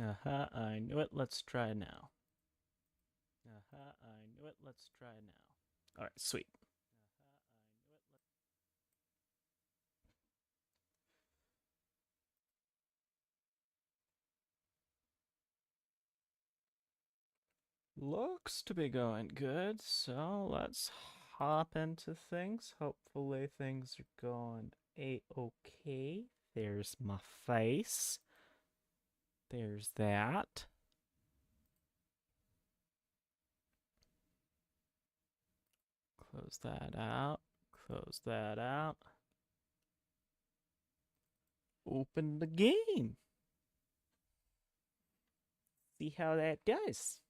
Aha, I knew it. Let's try now. Aha, I knew it. Let's try now. Alright, sweet. Looks to be going good, so let's hop into things. Hopefully things are going a-okay. There's my face. There's that. Close that out. Close that out. Open the game. See how that does.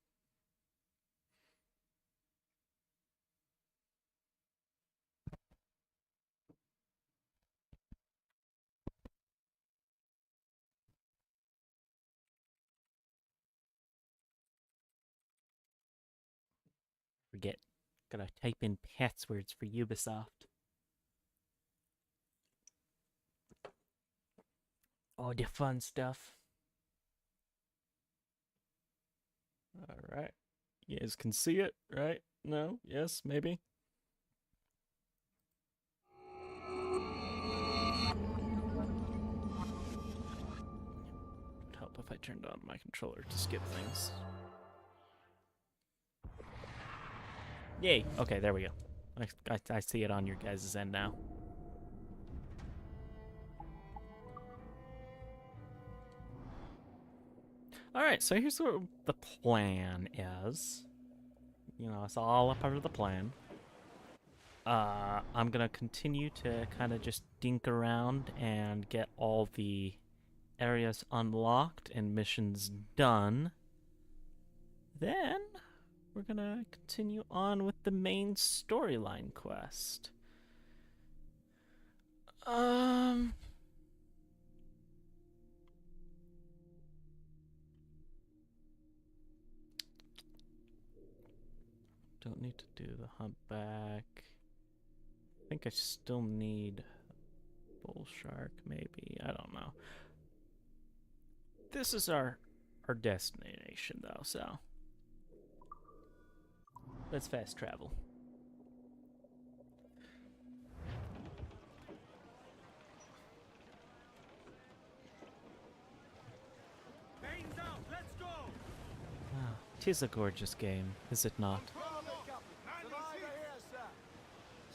Forget. Gotta type in passwords for Ubisoft. All the fun stuff. Alright. You guys can see it, right? No? Yes? Maybe? It would help if I turned on my controller to skip things. Yay! Okay, there we go. I see it on your guys' end now. Alright, so here's what the plan is. You know, it's all a part of the plan. I'm gonna continue to kind of just dink around and get all the areas unlocked and missions done. Then we're gonna continue on with the main storyline quest. Um. Don't need to do the humpback. I think I still need bull shark, maybe. I don't know. This is our destination, though, so let's fast travel. Ah, 'tis a gorgeous game, is it not?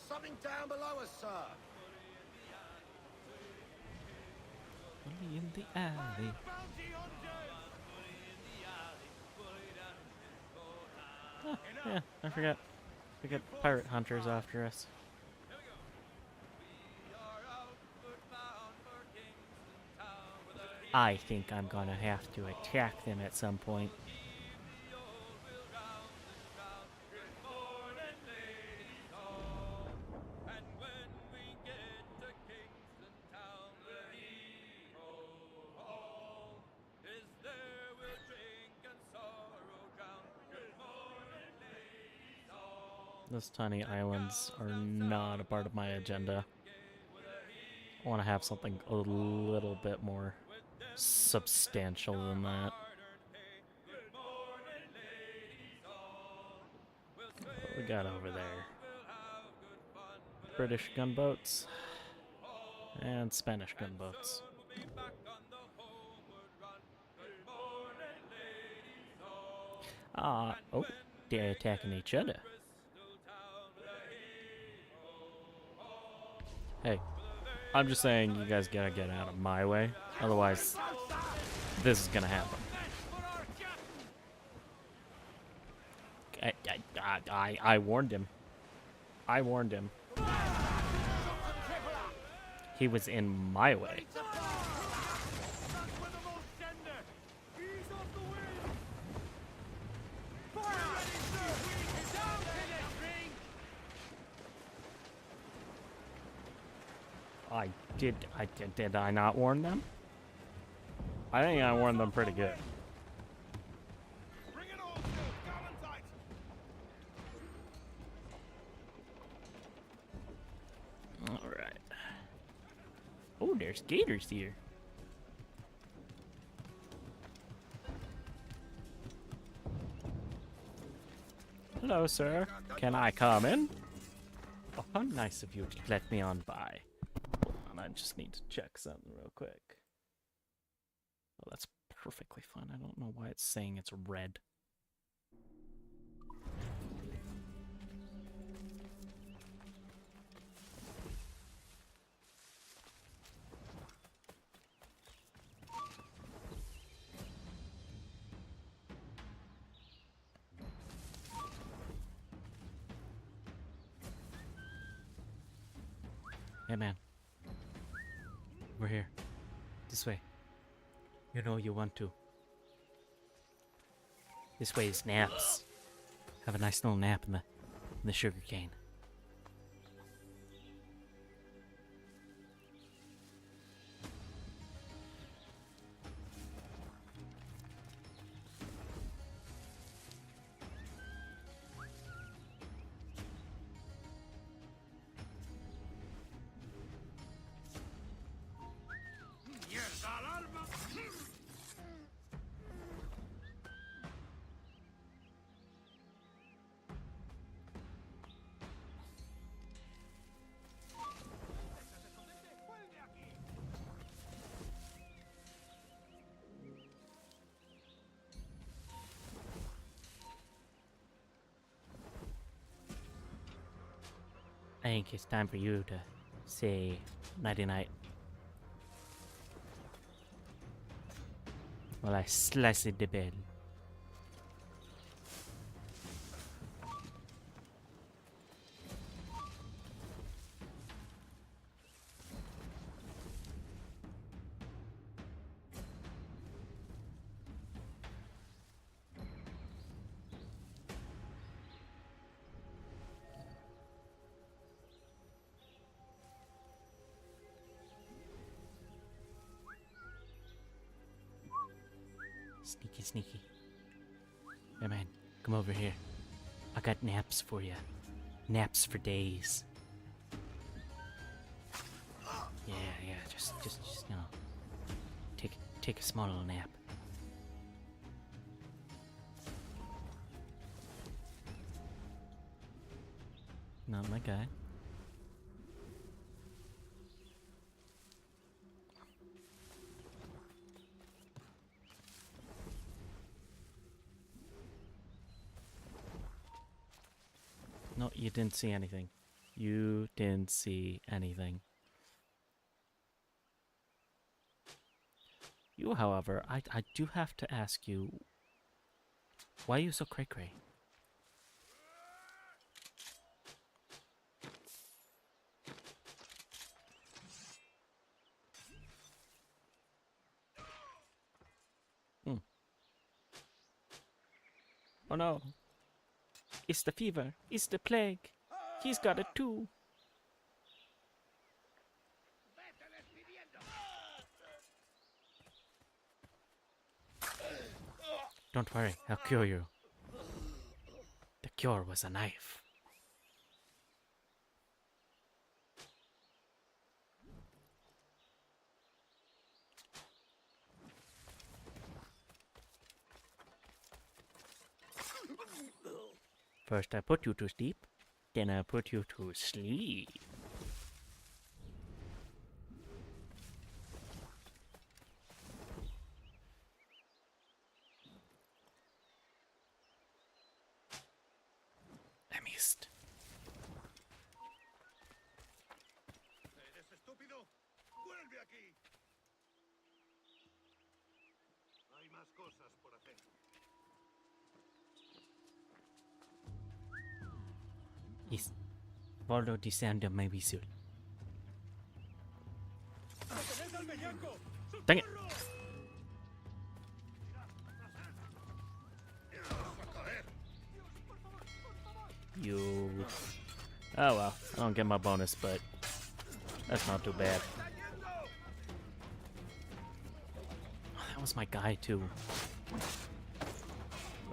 Something down below us, sir. Bully in the alley. Ah, yeah, I forgot. We got pirate hunters after us. I think I'm gonna have to attack them at some point. Those tiny islands are not a part of my agenda. I want to have something a little bit more substantial than that. What we got over there? British gunboats and Spanish gunboats. Oh, they're attacking each other. Hey, I'm just saying you guys gotta get out of my way. Otherwise, this is gonna happen. I warned him. I warned him. He was in my way. Did I not warn them? I think I warned them pretty good. Alright. Oh, there's gators here. Hello, sir. Can I come in? Oh, how nice of you to let me on by. Hold on, I just need to check something real quick. Oh, that's perfectly fine. I don't know why it's saying it's red. Hey, man. We're here. This way. You know you want to. This way is naps. Have a nice little nap in the sugar cane. ¡Mierda, alarma! I think it's time for you to say nighty-night. While I slice it the bed. Sneaky, sneaky. Hey, man, come over here. I got naps for you. Naps for days. Yeah, just, you know, take a small little nap. Not my guy. No, you didn't see anything. You didn't see anything. You, however, I do have to ask you, why are you so cray-cray? Oh no. It's the fever. It's the plague. He's got it too. Don't worry, I'll cure you. The cure was a knife. First I put you to sleep, then I put you to sleep. I missed. ¿Eres estúpido? ¡Vuelve aquí! Hay más cosas por hacer. Yes. Follow the sound of my whistle. Dang it! You. Oh well, I don't get my bonus, but that's not too bad. Oh, that was my guy too.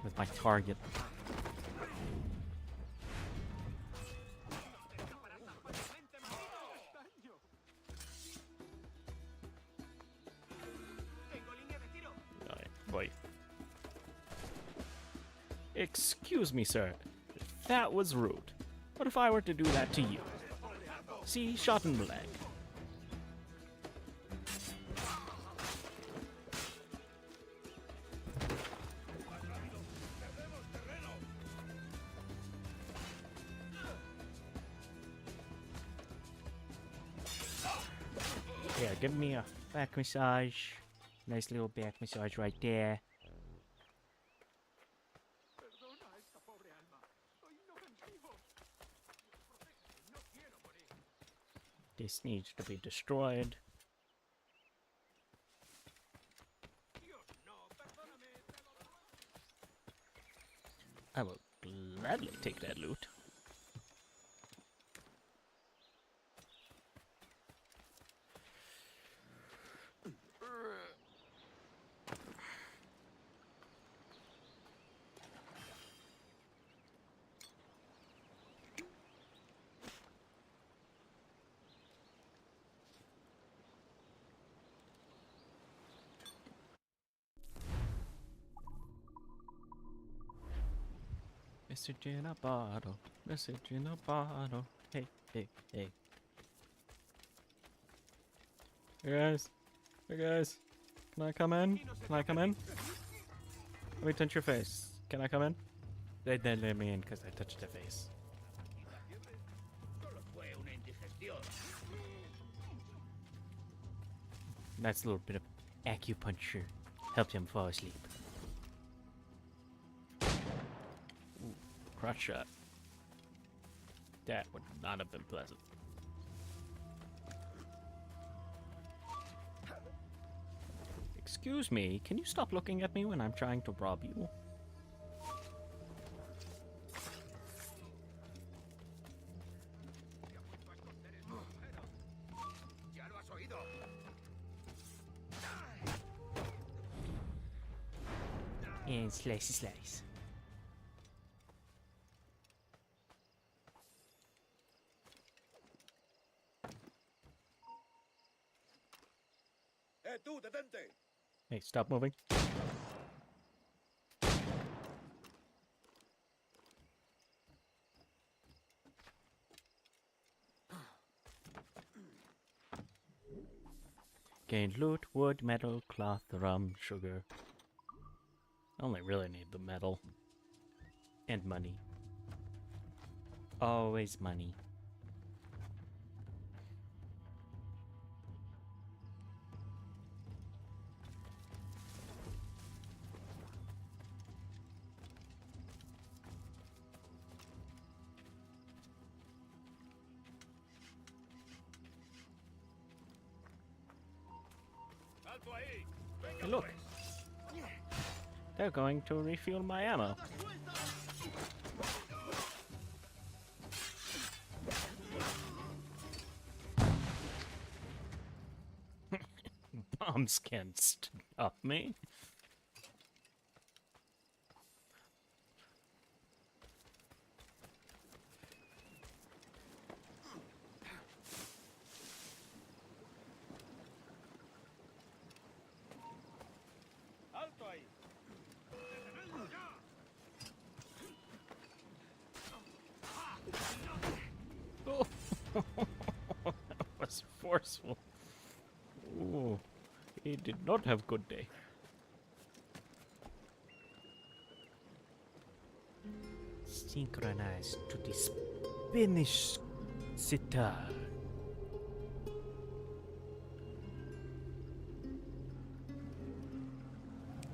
With my target. Boy. Excuse me, sir. That was rude. What if I were to do that to you? See, shot in the leg. Yeah, give me a back massage. Nice little back massage right there. Perdona a esta pobre alma. Soy inofensivo. No quiero morir. This needs to be destroyed. Dios, no, perdóname. Te lo ruego. I will gladly take that loot. Message in a bottle, message in a bottle. Hey, hey, hey. Hey guys, hey guys. Can I come in? Can I come in? Let me touch your face. Can I come in? They didn't let me in because I touched their face. Solo fue una indigestión. Nice little bit of acupuncture helped him fall asleep. Ooh, crotch shot. That would not have been pleasant. Excuse me, can you stop looking at me when I'm trying to rob you? Ya lo has oído. And slicey slice. Tú, detente. Hey, stop moving. Gained loot, wood, metal, cloth, rum, sugar. I only really need the metal. And money. Always money. Alto ahí. Hey, look. They're going to refuel my ammo. Bombs can't stop me. Alto ahí. Detenedlo ya. Oh, that was forceful. Ooh, he did not have good day. Synchronized to the Spanish sitar.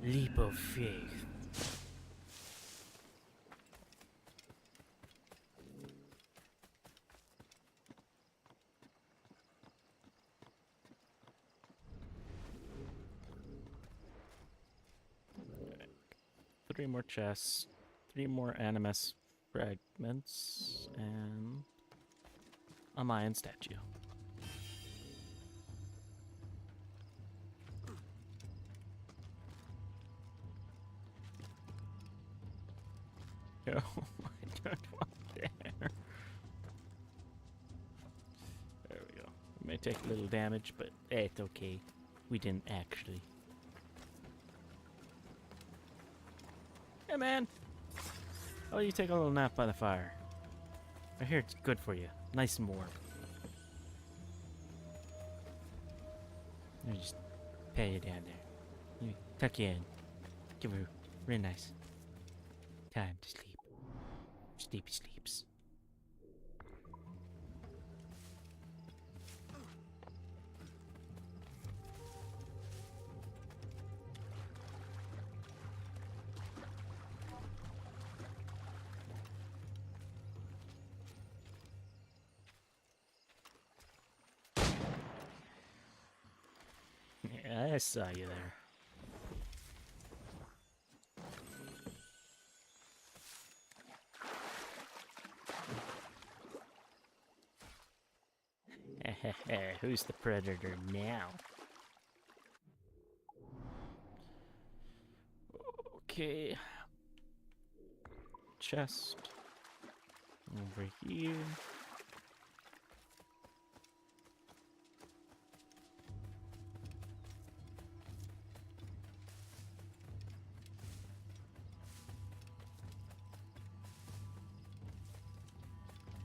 Leap of faith. Three more chests, 3 more animus fragments, and a Mayan statue. No, I don't want there. There we go. We may take a little damage, but it's okay. We didn't actually. Hey, man. Oh, you take a little nap by the fire. I hear it's good for you. Nice and warm. Let me just pay you down there. Let me tuck you in. Give her real nice time to sleep. Sleepy sleeps. Yeah, I saw you there. Who's the predator now? Okay. Chest. Over here.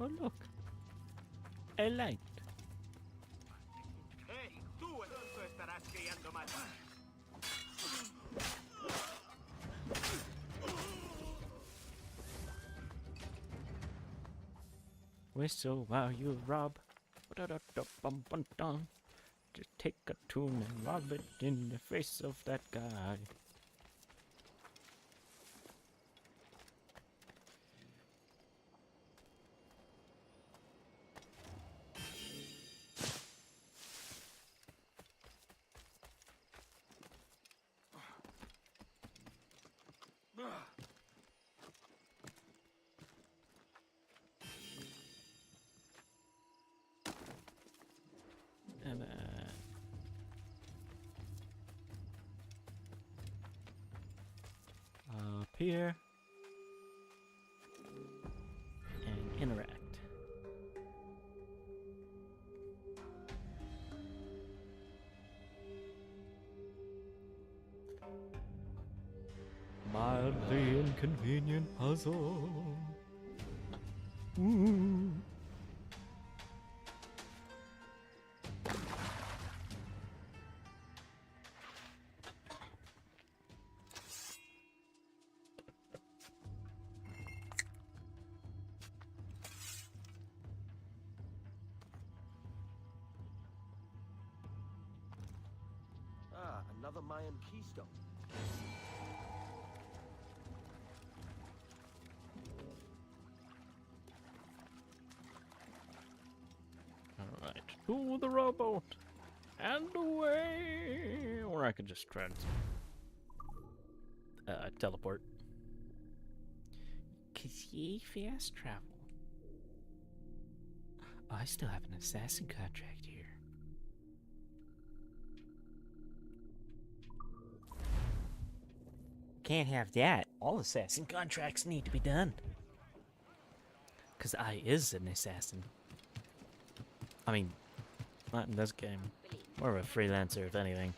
Oh, look. A light. ¡Hey! ¡Tú pronto estarás criando más! Whistle while you rob. Ba-da-da-da-bum-bum-dum. Just take a tune and rob it in the face of that guy. And up here. And interact. Mildly inconvenient puzzle. Ooh. Ah, another Mayan keystone. Alright, to the rowboat and away! Or I could just try to teleport. Cause yay fast travel. Oh, I still have an assassin contract here. Can't have that. All assassin contracts need to be done. Cause I is an assassin. I mean, not in this game. More of a freelancer, if anything.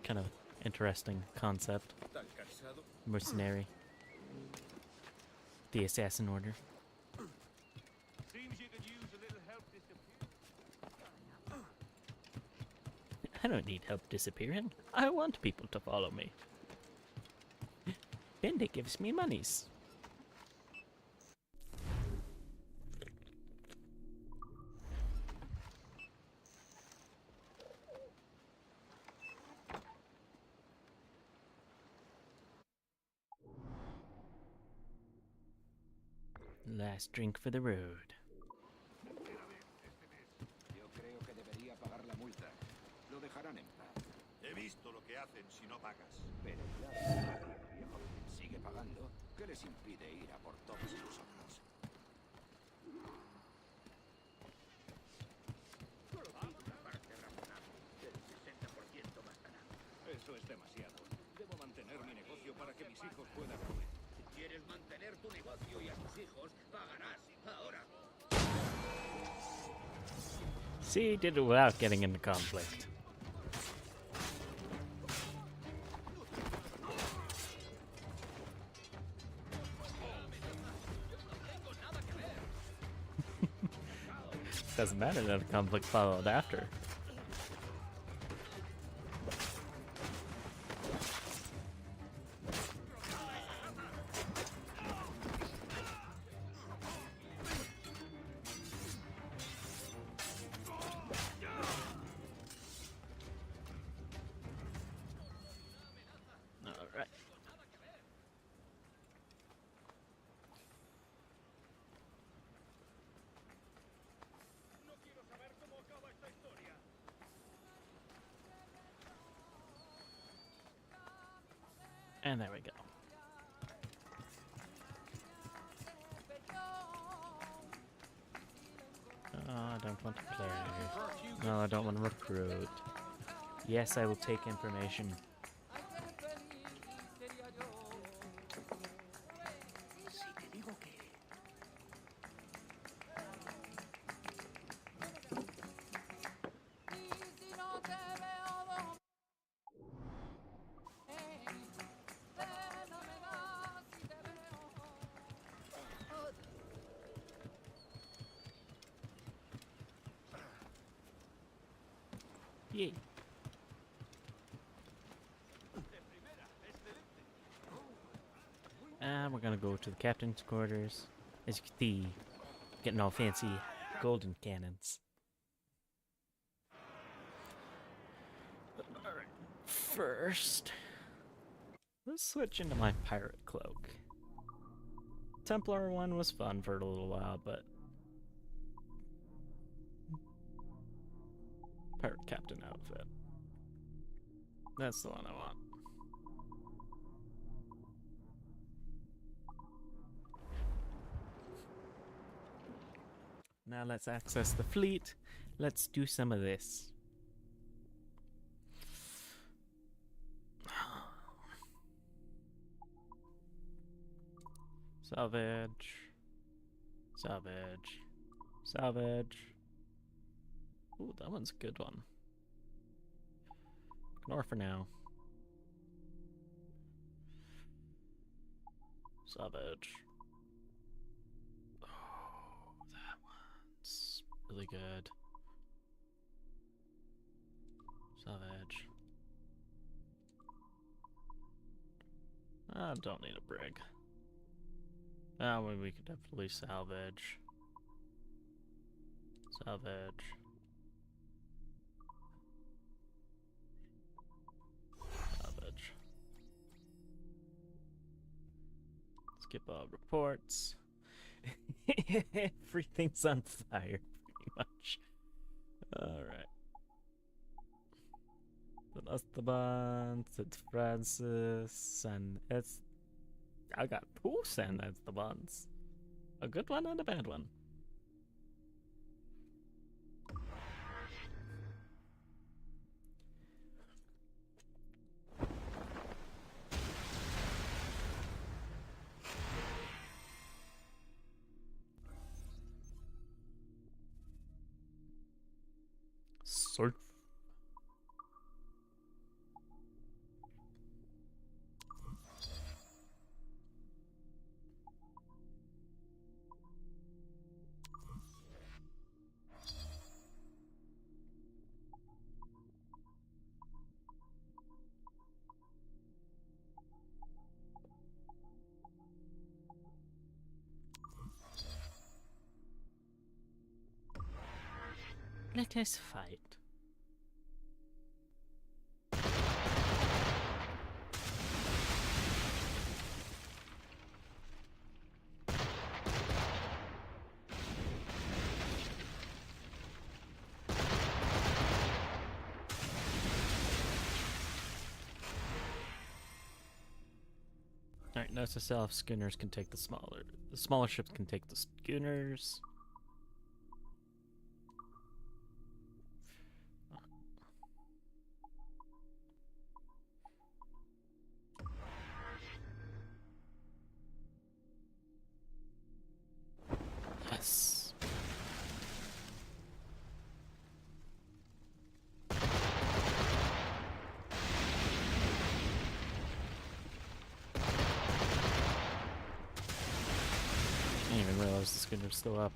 Kind of interesting concept. Mercenary. The Assassin Order. Seems you could use a little help disappearing. I don't need help disappearing. I want people to follow me. Bende gives me monies. Last drink for the road. Yo creo que debería pagar la multa. Lo dejarán en paz. He visto lo que hacen si no pagas. Pero claro, el viejo sigue pagando. ¿Qué les impide ir a por todos nosotros? Eso es demasiado. Debo mantener mi negocio para que mis hijos puedan comer. Si quieres mantener tu negocio y a tus hijos, pagarás ahora. See, did it without getting into conflict. Doesn't matter that a conflict followed after. Alright. No quiero saber cómo acaba esta historia. And there we go. Oh, I don't want to play. No, I don't want to recruit. Yes, I will take information. Si te digo que... Yay. And we're gonna go to the captain's quarters. As you can see, getting all fancy golden cannons. Alright, first, let's switch into my pirate cloak. Templar one was fun for a little while, but pirate captain outfit. That's the one I want. Now let's access the fleet. Let's do some of this. Salvage. Salvage. Salvage. Ooh, that one's a good one. Ignore for now. Salvage. Oh, that one's really good. Salvage. I don't need a brig. Well, we could definitely salvage. Salvage. Salvage. Skip all reports. Everything's on fire, pretty much. Alright. San Esteban, St. Francis, and it's... I got two San Estebans. A good one and a bad one. Surf. Let us fight. Alright, notice to self, schooners can take the smaller ships can take the schooners. Yes. I didn't even realize the schooner's still up.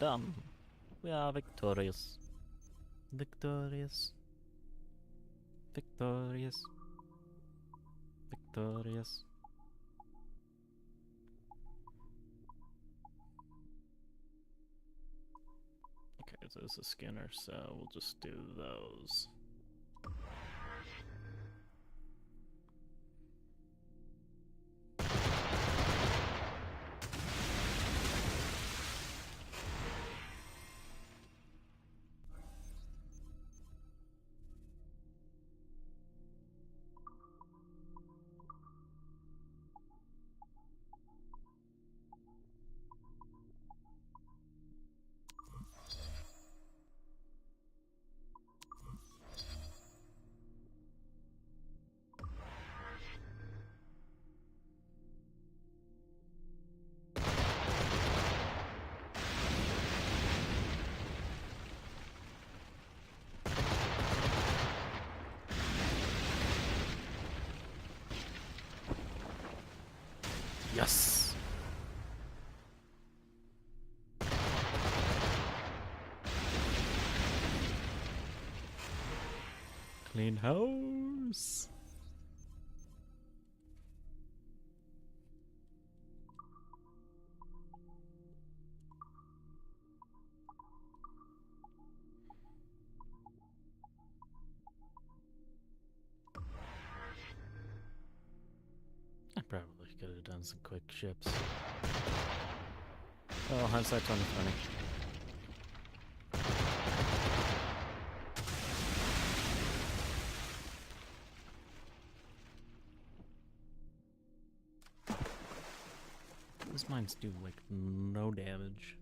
done. We are victorious. Victorious. Victorious. Victorious. Okay, so there's a scanner, so we'll just do those. Yes! Clean house! I probably could have done some quick ships. Oh, hindsight 2020. These mines do like no damage.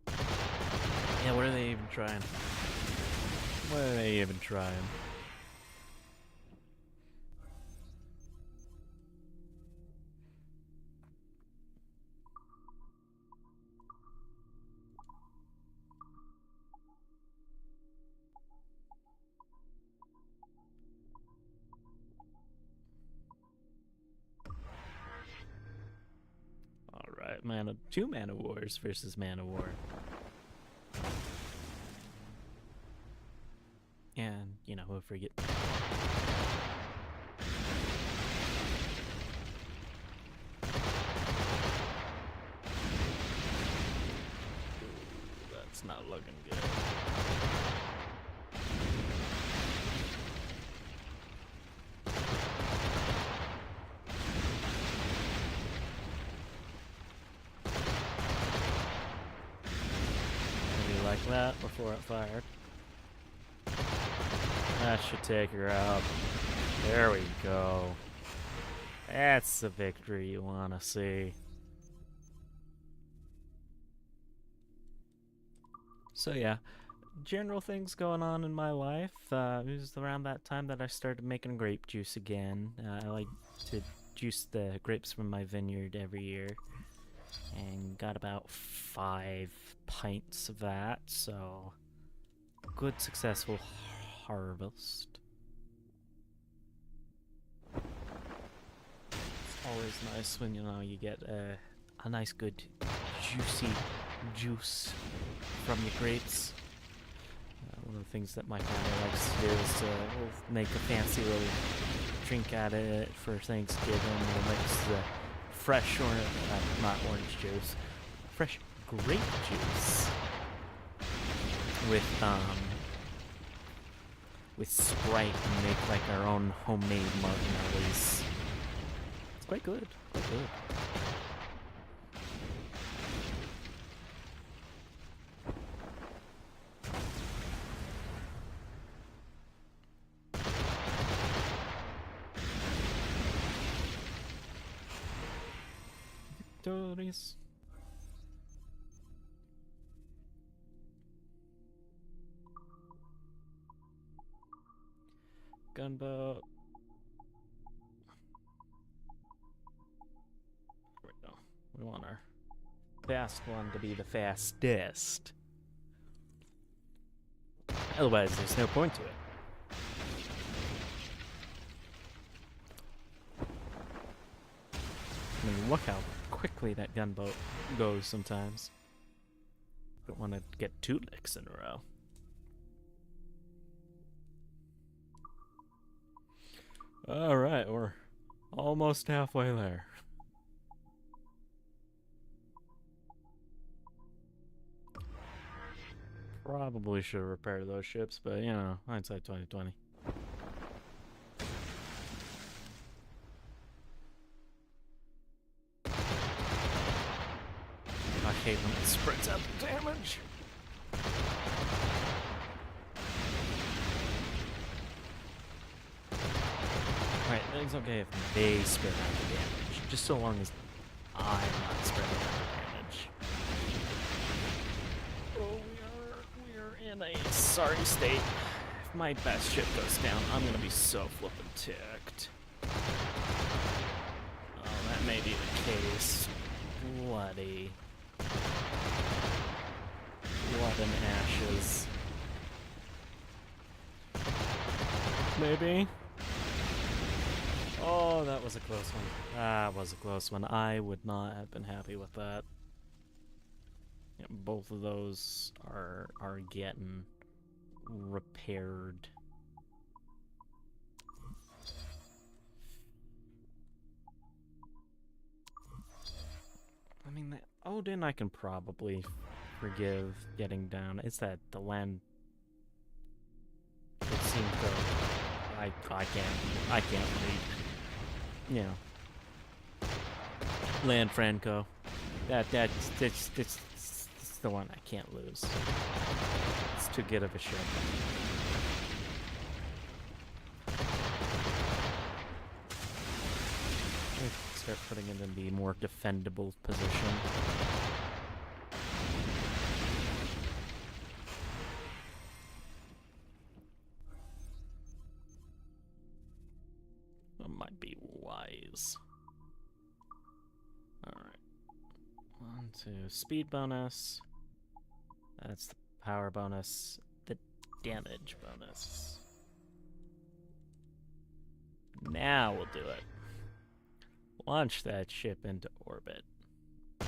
Yeah, what are they even trying? What are they even trying? Alright, two mana wars versus mana war. And, you know, we'll forget. That's not looking good. Maybe like that before it fired. That should take her out. There we go. That's the victory you want to see. So yeah, general things going on in my life. It was around that time that I started making grape juice again. I like to juice the grapes from my vineyard every year. And got about 5 pints of that, so good successful harvest. It's always nice when you get a nice good juicy juice from the grapes. One of the things that my family likes to do is we'll make a fancy little drink out of it for Thanksgiving. We'll mix the fresh not orange juice, fresh grape juice with Sprite and make like our own homemade martinellis. It's quite good, quite good. Victorious. Gunboat. There we go. We want our fast one to be the fastest. Otherwise, there's no point to it. I mean, look how quickly that gunboat goes sometimes. Don't want to get 2 licks in a row. Alright, we're almost halfway there. Probably should repair those ships, but you know, hindsight 2020. I hate when it spreads out the damage. Right, it's okay if they spread out the damage, just so long as I'm not spreading out the damage. Oh, we are in a sorry state. If my best ship goes down, I'm gonna be so flippin' ticked. Oh, that may be the case. Bloody. Blood and ashes. Maybe? Oh, that was a close one. That was a close one. I would not have been happy with that. Yeah, both of those are getting repaired. I mean, Odin I can probably forgive getting down. It's that the land it seemed to I can't read. You know. Land Franco. That's the one I can't lose. It's too good of a ship. Start putting it in the more defendable position. That might be wise. Alright. 1, 2. Speed bonus. That's the power bonus. The damage bonus. Now we'll do it. Launch that ship into orbit. We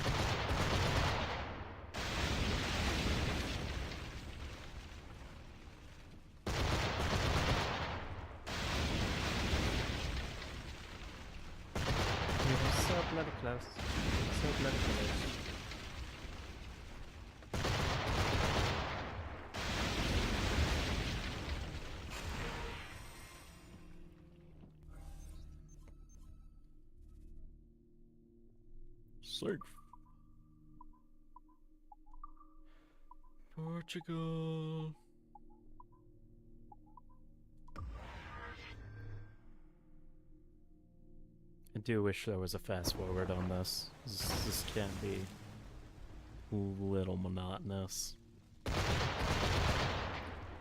were so bloody close. So bloody close. Safe. Portugal. I do wish there was a fast forward on this. This can be a little monotonous.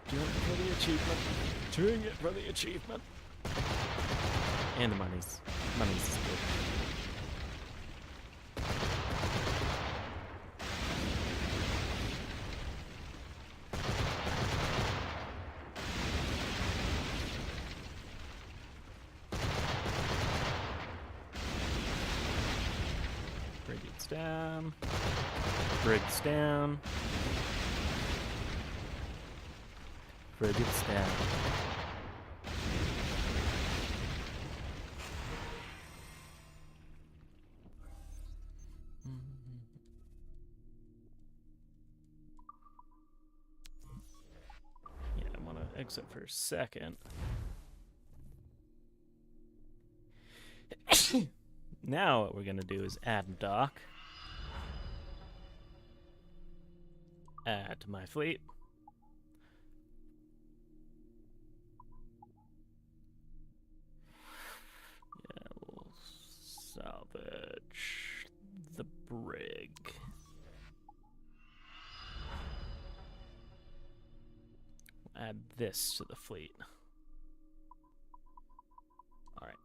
Doing it for the achievement. Doing it for the achievement. And the monies. Monies is good. Frigates down. Brigs down. Frigates down. Yeah, I want to exit for a second. Now what we're going to do is add dock. Add to my fleet. Yeah, we'll salvage the brig. Add this to the fleet. Alright.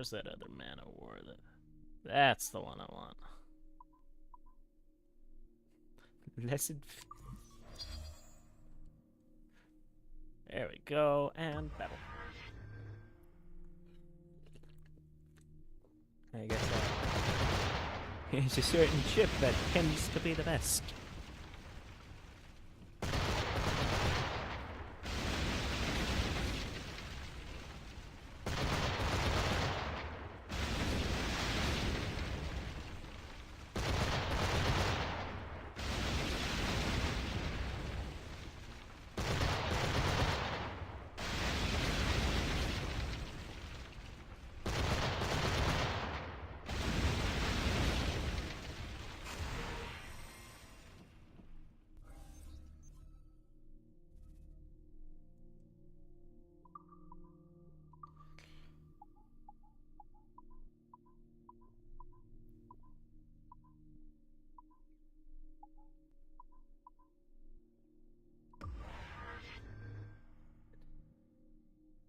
Where's that other man of war? That's the one I want. There we go, and battle. I guess here's a certain ship that tends to be the best.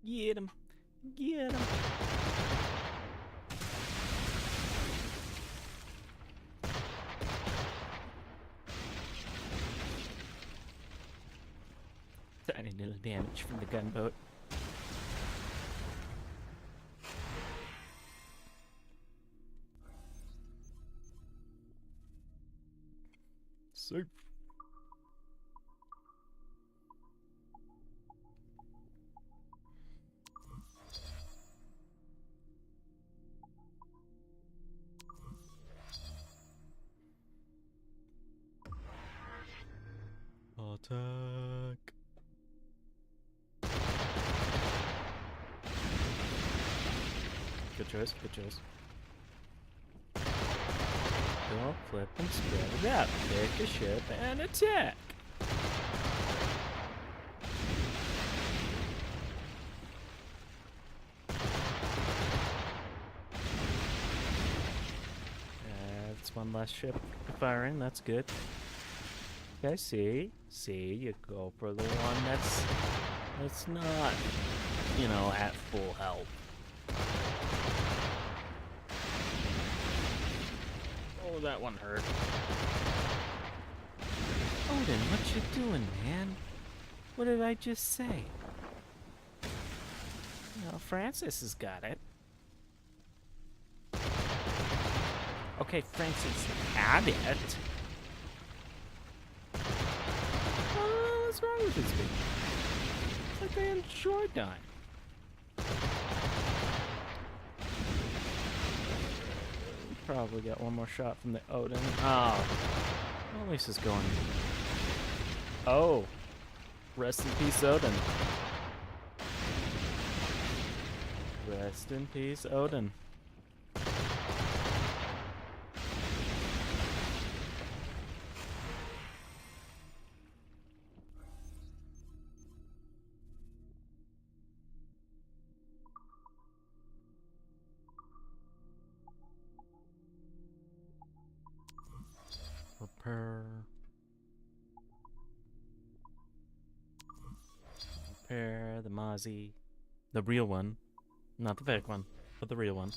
Get him. Get him. Tiny little damage from the gunboat. Safe. Attack. Good choice, good choice. Don't flip and spread it out. Pick a ship and attack. That's one less ship firing, that's good. Okay, see, you go for the one that's not, you know, at full health. Oh, that one hurt. Odin, what you doing, man? What did I just say? Well, Francis has got it. Okay, Francis had it. What's wrong with this thing? It's like they enjoy dying. Probably got one more shot from the Odin. Oh. Well, at least it's going. Oh. Rest in peace, Odin. Rest in peace, Odin. Repair the Mozzie. The real one. Not the fake one, but the real one.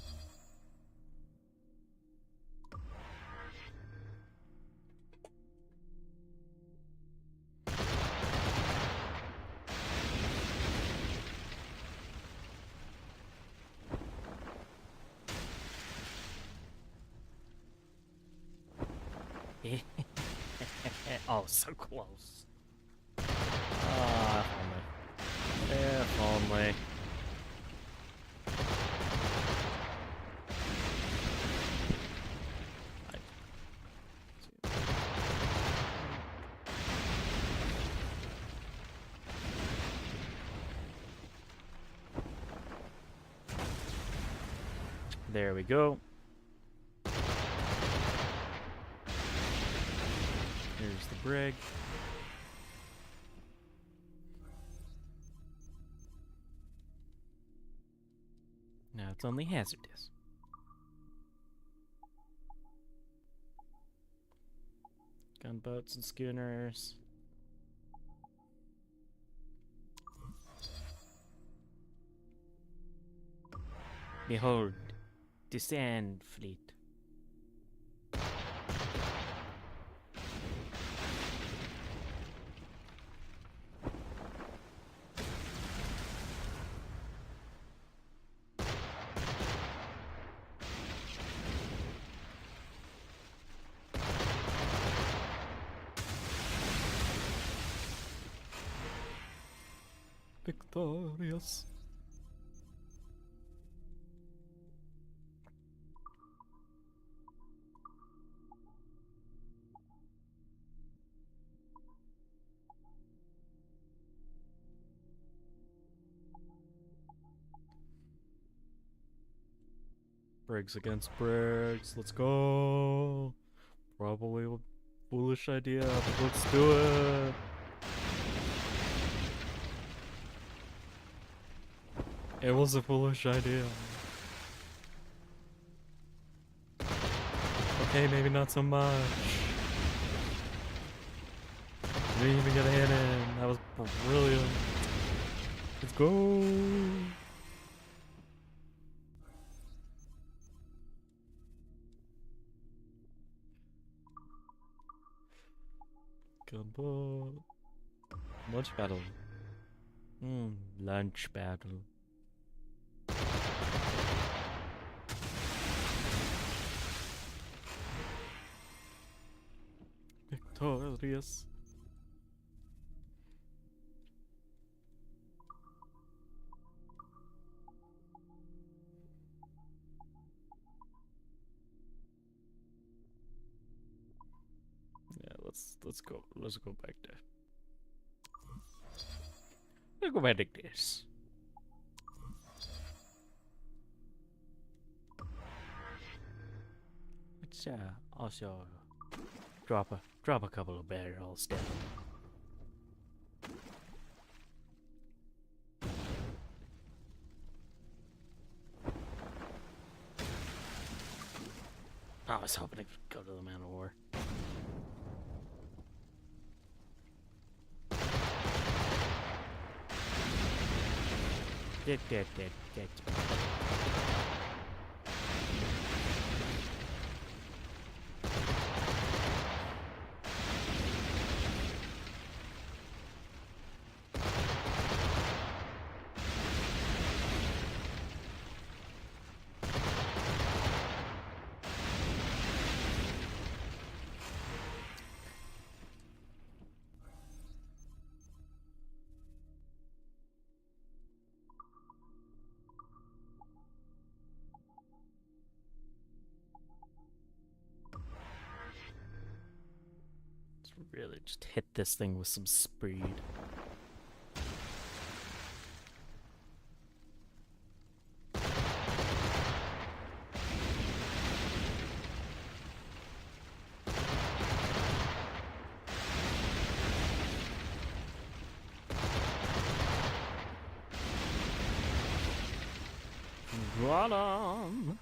Oh, so close. Ah, if only. If only. There we go. Here's the brig. Now it's only hazardous. Gunboats and schooners. Behold Descend, fleet. Victorious. Briggs against Briggs. Let's go. Probably a foolish idea, but let's do it. It was a foolish idea. Okay, maybe not so much. Didn't even get a hit in. That was brilliant. Let's go. Gunboat. Lunch battle. Lunch battle. Victorious. Yeah, let's go back there. Let's go back like this. Let's also drop a couple of barrels down. I was hoping it would go to the man of war. Dead. Really just hit this thing with some speed. Run on.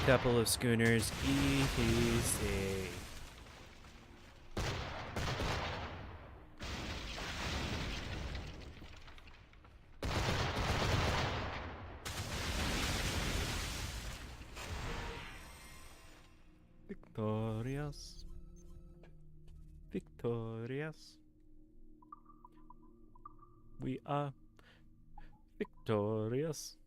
Couple of schooners, easy. Victorious. We are victorious.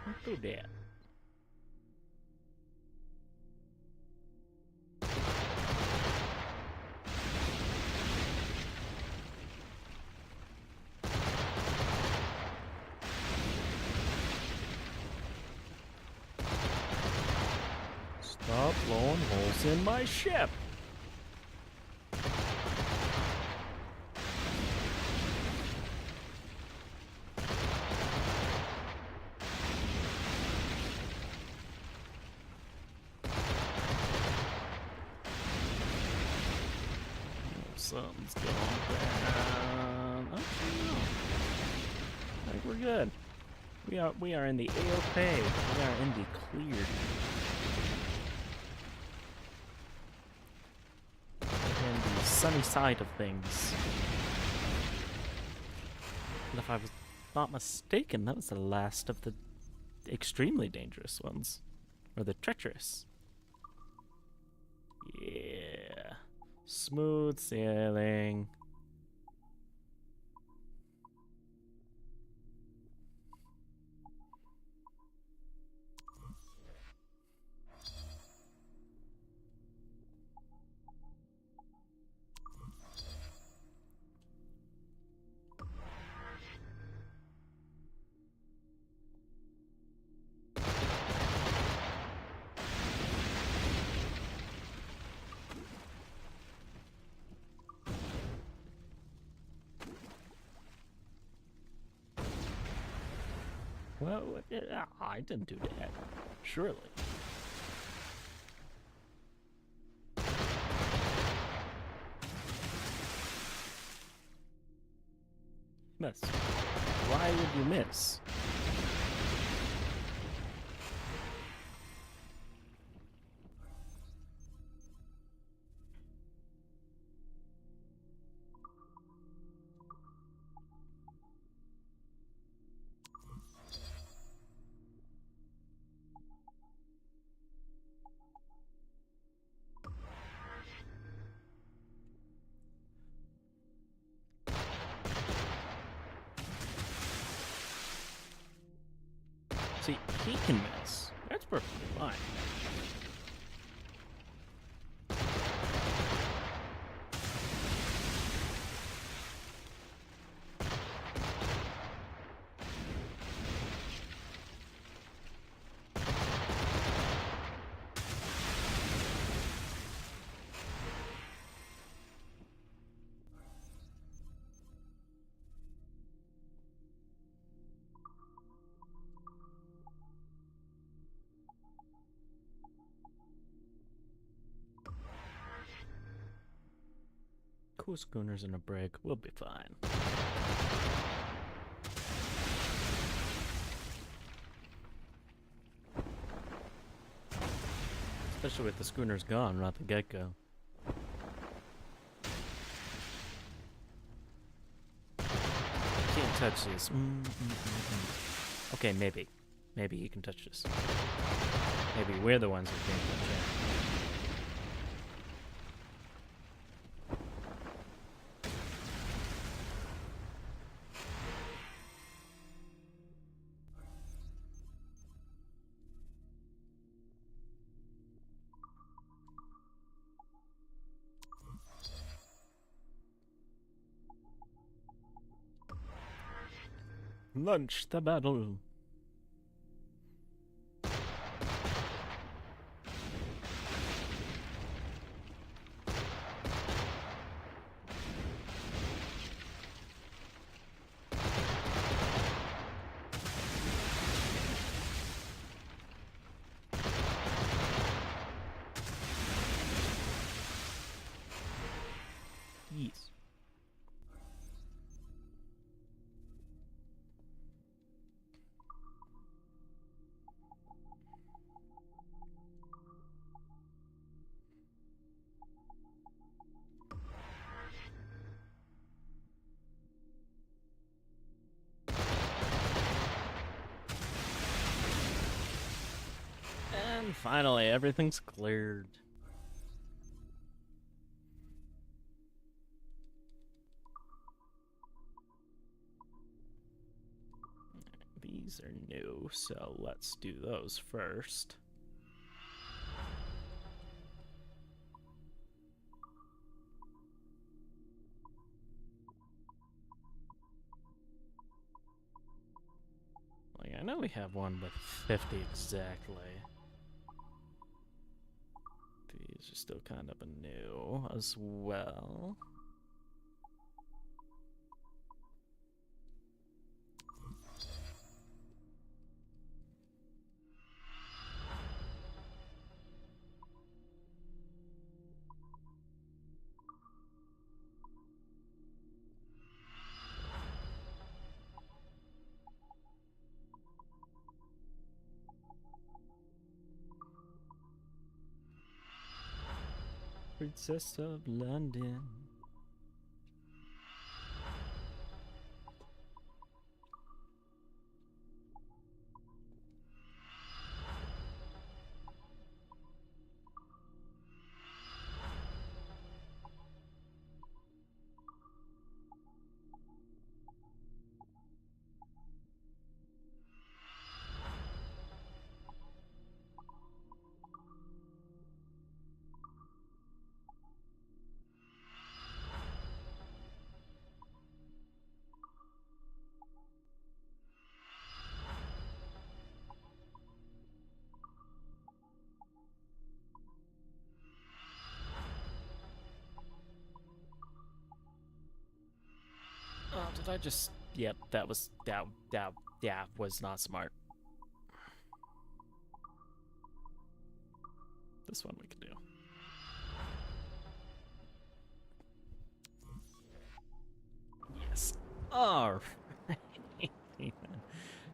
Don't do that. Stop blowing holes in my ship! Something's going down. Oh, no. I think we're good. We are in the AOP. We are in the cleared. In the sunny side of things. And if I was not mistaken, that was the last of the extremely dangerous ones. Or the treacherous. Yeah. Smooth sailing. Well, I didn't do that. Surely. Miss. Why would you miss? See, he can miss. That's perfectly fine. Cool schooners in a brig. We'll be fine. Especially with the schooners gone right at the get-go. Can't touch this. Okay, maybe. Maybe you can touch this. Maybe we're the ones who can't touch it. Launch the battle. Yes. And finally, everything's cleared. These are new, so let's do those first. Like, I know we have one with 50 exactly. which is still kind of new as well. Princess of London. Oh, did I just... Yep, that was... That was not smart. This one we can do. Yes. Alright.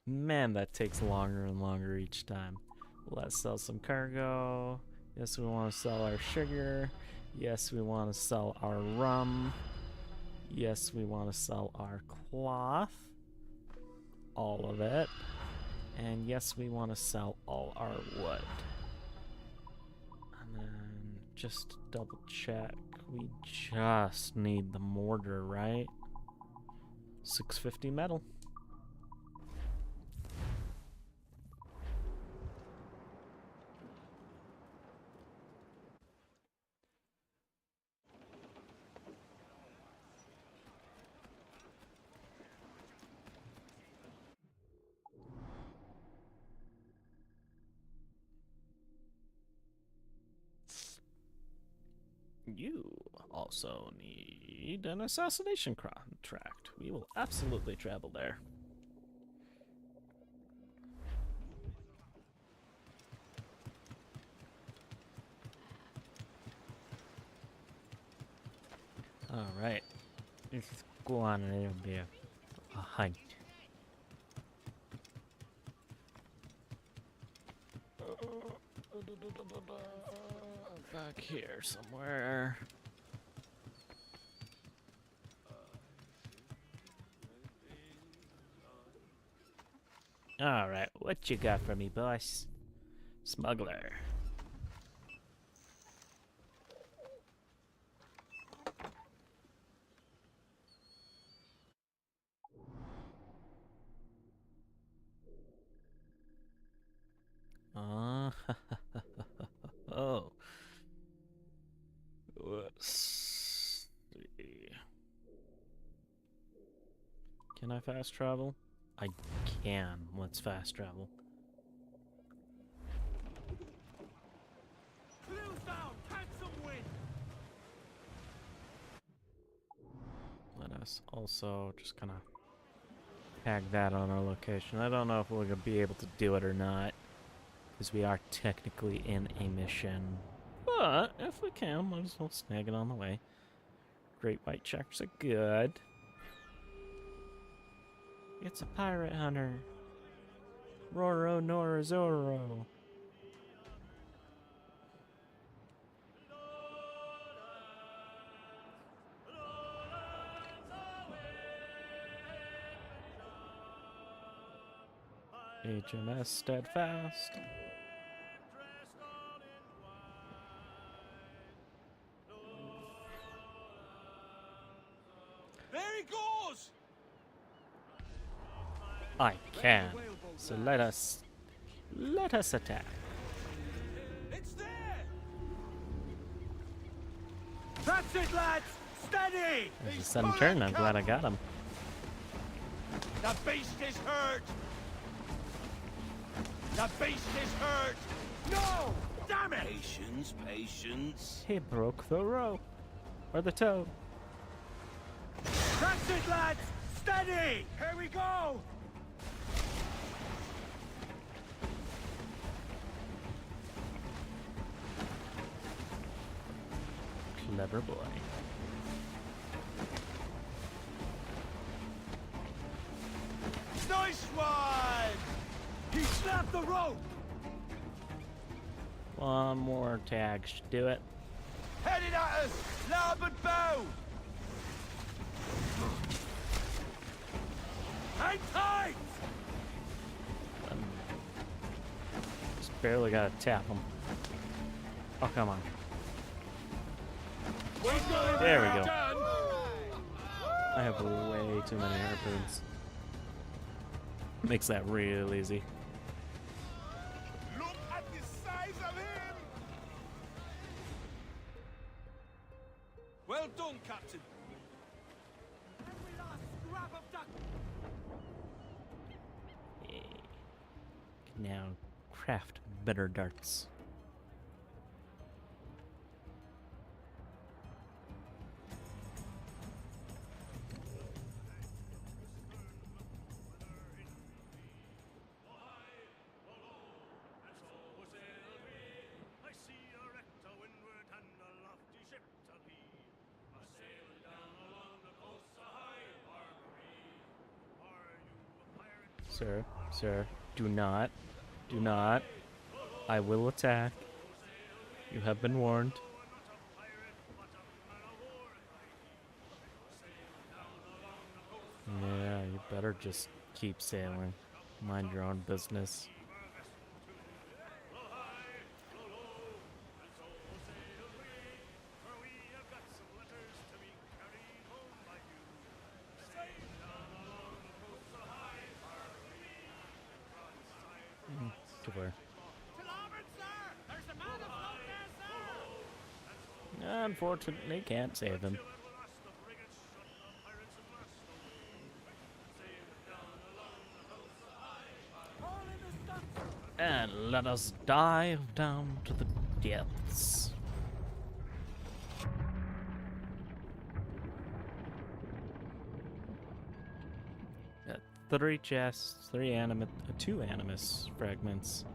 Man, that takes longer and longer each time. Let's sell some cargo. Yes, we want to sell our sugar. Yes, we want to sell our rum. Yes, we want to sell our cloth. All of it. And yes, we want to sell all our wood. And then just double check. We just need the mortar, right? 650 metal. You also need an assassination contract. We will absolutely travel there. Alright. Let's go on a little bit of a hunt. Back here somewhere. Alright, what you got for me, boss? Smuggler. Oh. Let's see. Can I fast travel? I can. Let's fast travel. Let us also just kind of tag that on our location. I don't know if we're going to be able to do it or not, because we are technically in a mission. But if we can, might as well snag it on the way. Great white sharks are good. It's a pirate hunter. Roro Norazoro. HMS Steadfast. There he goes! I can. So let us attack. It's there! That's it, lads! Steady! There's a sudden turn. I'm glad I got him. The beast is hurt! The beast is hurt! No! damn it! Patience, patience. He broke the rope. Or the toe. That's it, lads! Steady! Here we go! Clever boy. Nice one! He snapped the rope! One more tag should do it. Headed at us! Larboard bow! Hang tight! Just barely gotta tap him. Oh, come on. There we go. I have way too many harpoons. Makes that real easy. Look at the size of him! Well done, Captain. Every last scrap of duck! Yeah. Can now craft better darts. I see a wreck to windward and a lofty ship to lee. A sailing down along the coast so high, Barbary. Are you a pirate? Sir, do not. Do not. I will attack. You have been warned. Yeah, you better just keep sailing. Mind your own business. To where? To larboard, sir! There's a man afloat there, sir! Unfortunately, can't save him. All in the stunts! And let us dive down to the depths. Got 3 chests, 2 animus fragments,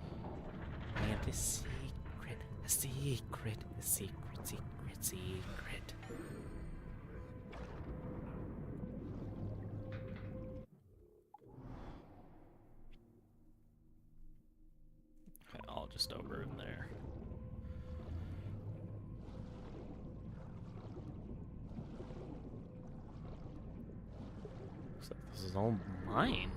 and a secret, a secret, a secret, secret, secret. Okay, all just over in there. Looks like this is all mine.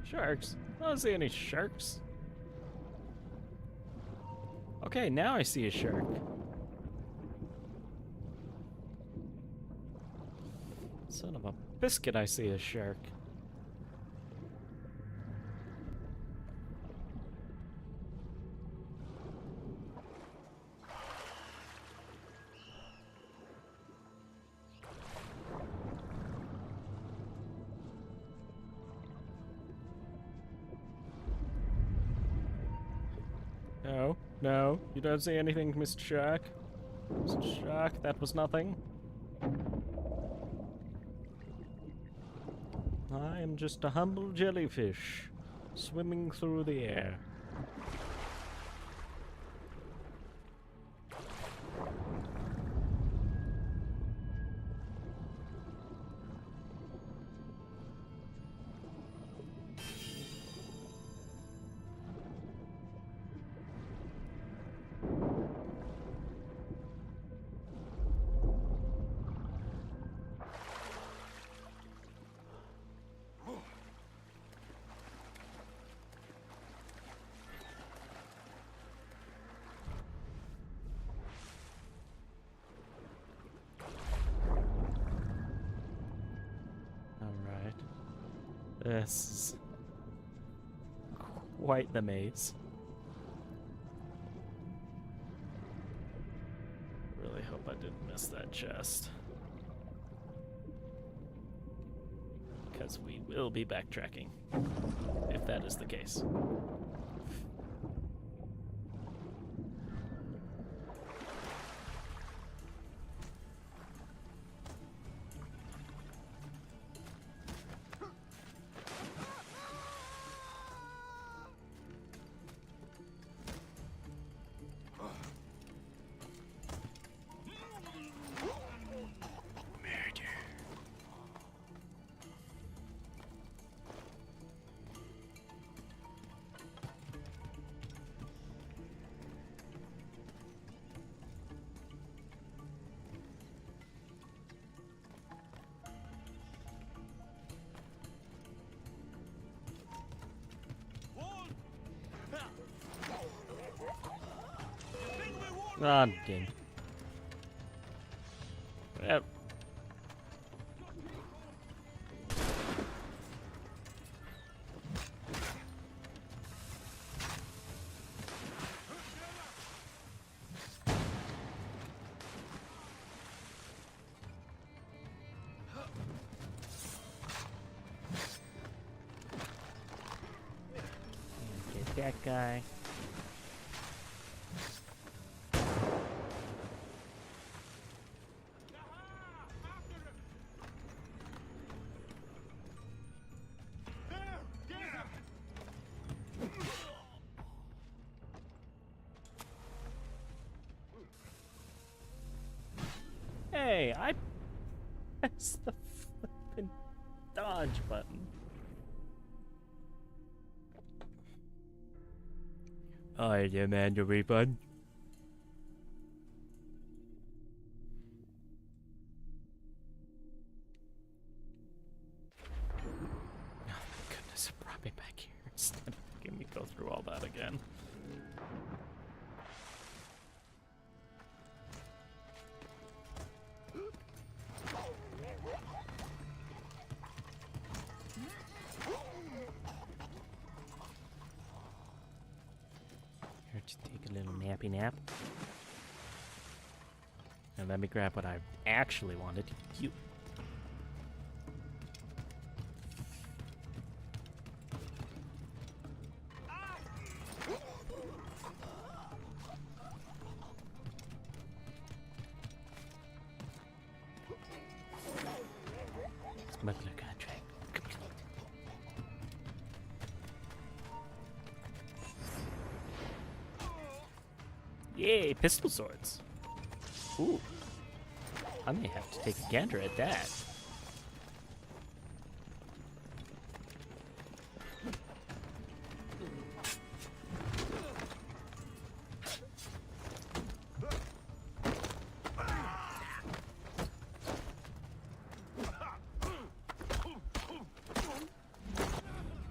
Sharks? I don't see any sharks. Okay, now I see a shark. Son of a biscuit, I see a shark. No, no, you don't see anything, Mr. Shark. Mr. Shark, that was nothing. I am just a humble jellyfish, swimming through the air. Alright. This is quite the maze. I didn't miss that chest. Because we will be backtracking, if that is the case. Ah, ding. Yep. Get that guy. Hey, I pressed the flippin' dodge button. I demand a refund. Oh my goodness, it brought me back here instead of making me go through all that again. Here to take a little nappy nap. And let me grab what I actually wanted. You. Smuggler contract complete. Yay, pistol swords. Ooh. I may have to take a gander at that.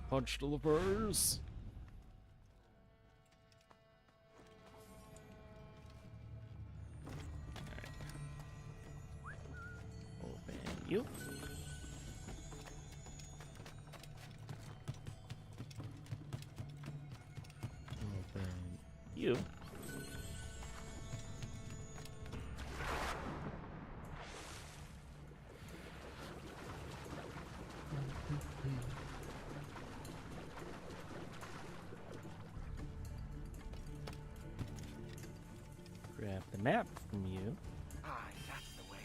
Punch delivers. Open you. Open you. Grab the map from you. Aye, that's the way.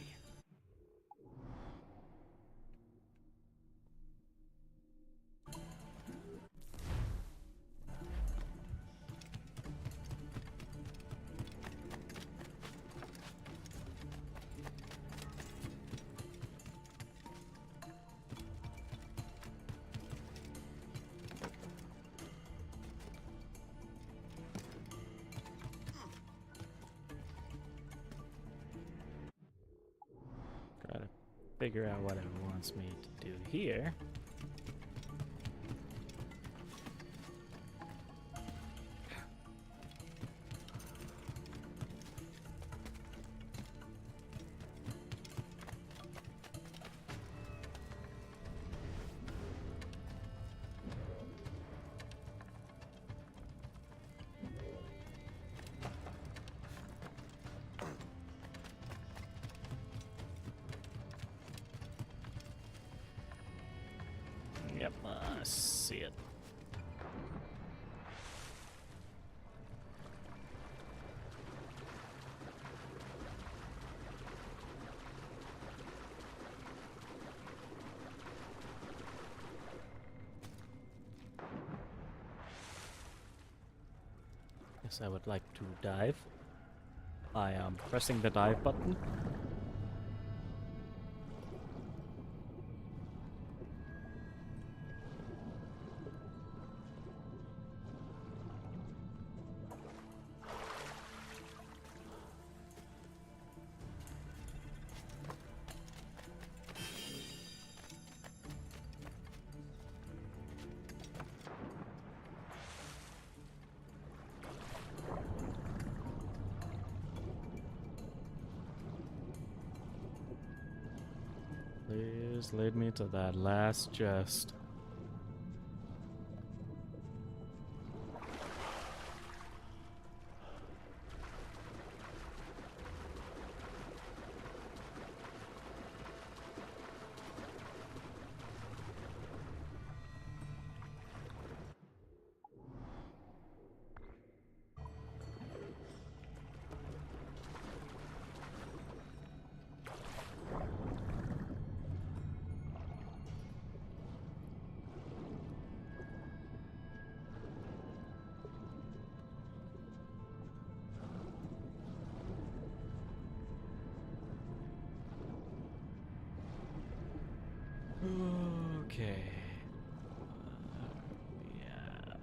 Gotta figure out what it wants me to do here. I see it. Yes, I would like to dive. I am pressing the dive button. Please lead me to that last chest. Okay. Yeah.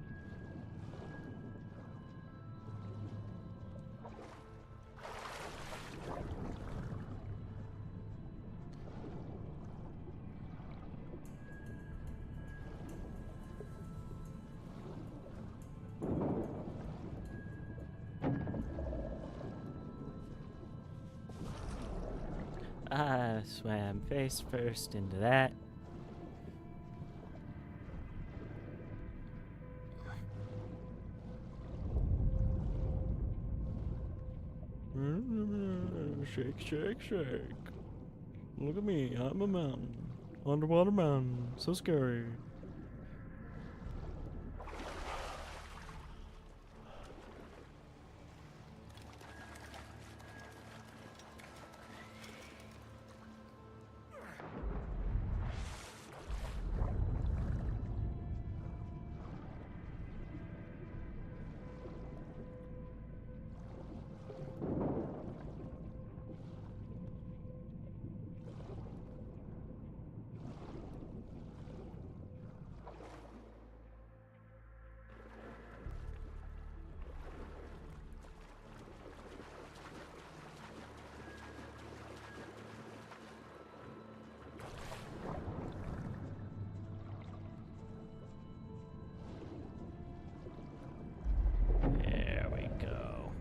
I swam face first into that. Shake, shake, shake. Look at me, I'm a mountain. Underwater mountain. So scary. There we go.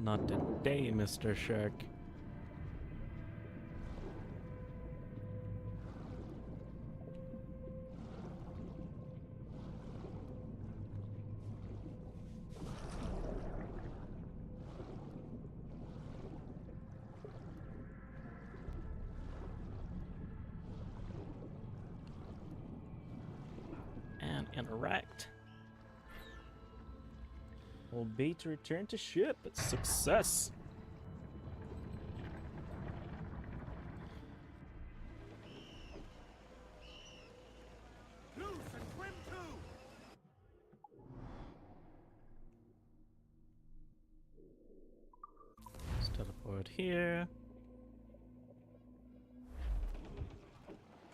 Not today, Mr. Shark. And interact. Hold B to return to ship. It's success. Loose and swim too! Let's teleport here.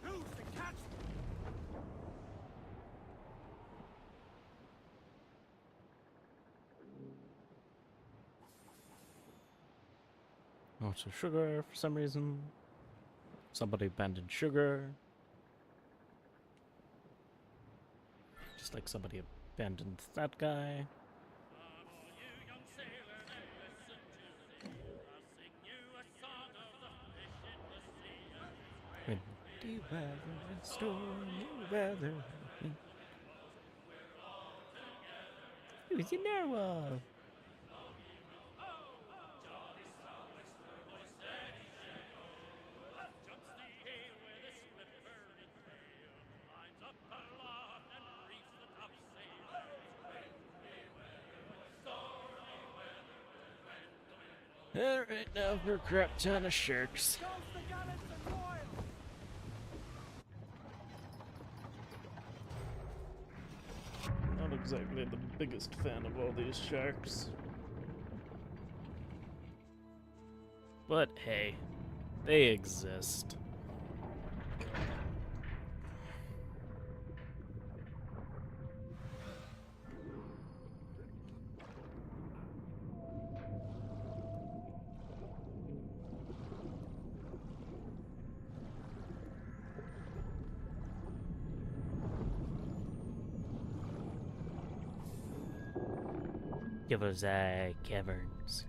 Loose and catch! Oh, so sugar for some reason. Somebody abandoned sugar. Just like somebody Abandoned that guy. Windy weather and stormy weather. Who's your narwhal? Alright, now for a crap ton of sharks. Not exactly the biggest fan of all these sharks. But hey, they exist. Devil's Eye Caverns.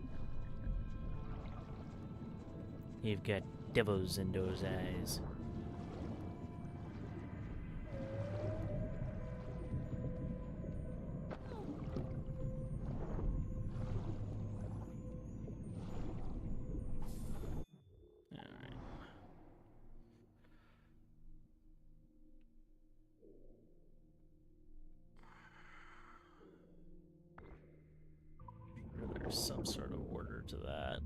You've got devils in those eyes. Alright. There's some sort of order to that.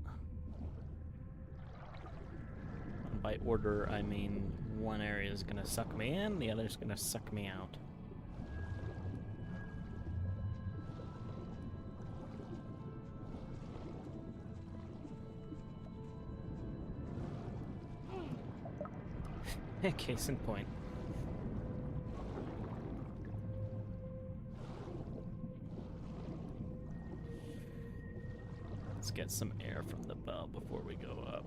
And by order, I mean one area is gonna suck me in, the other's gonna suck me out. Case in point. Let's get some air from the bow before we go up.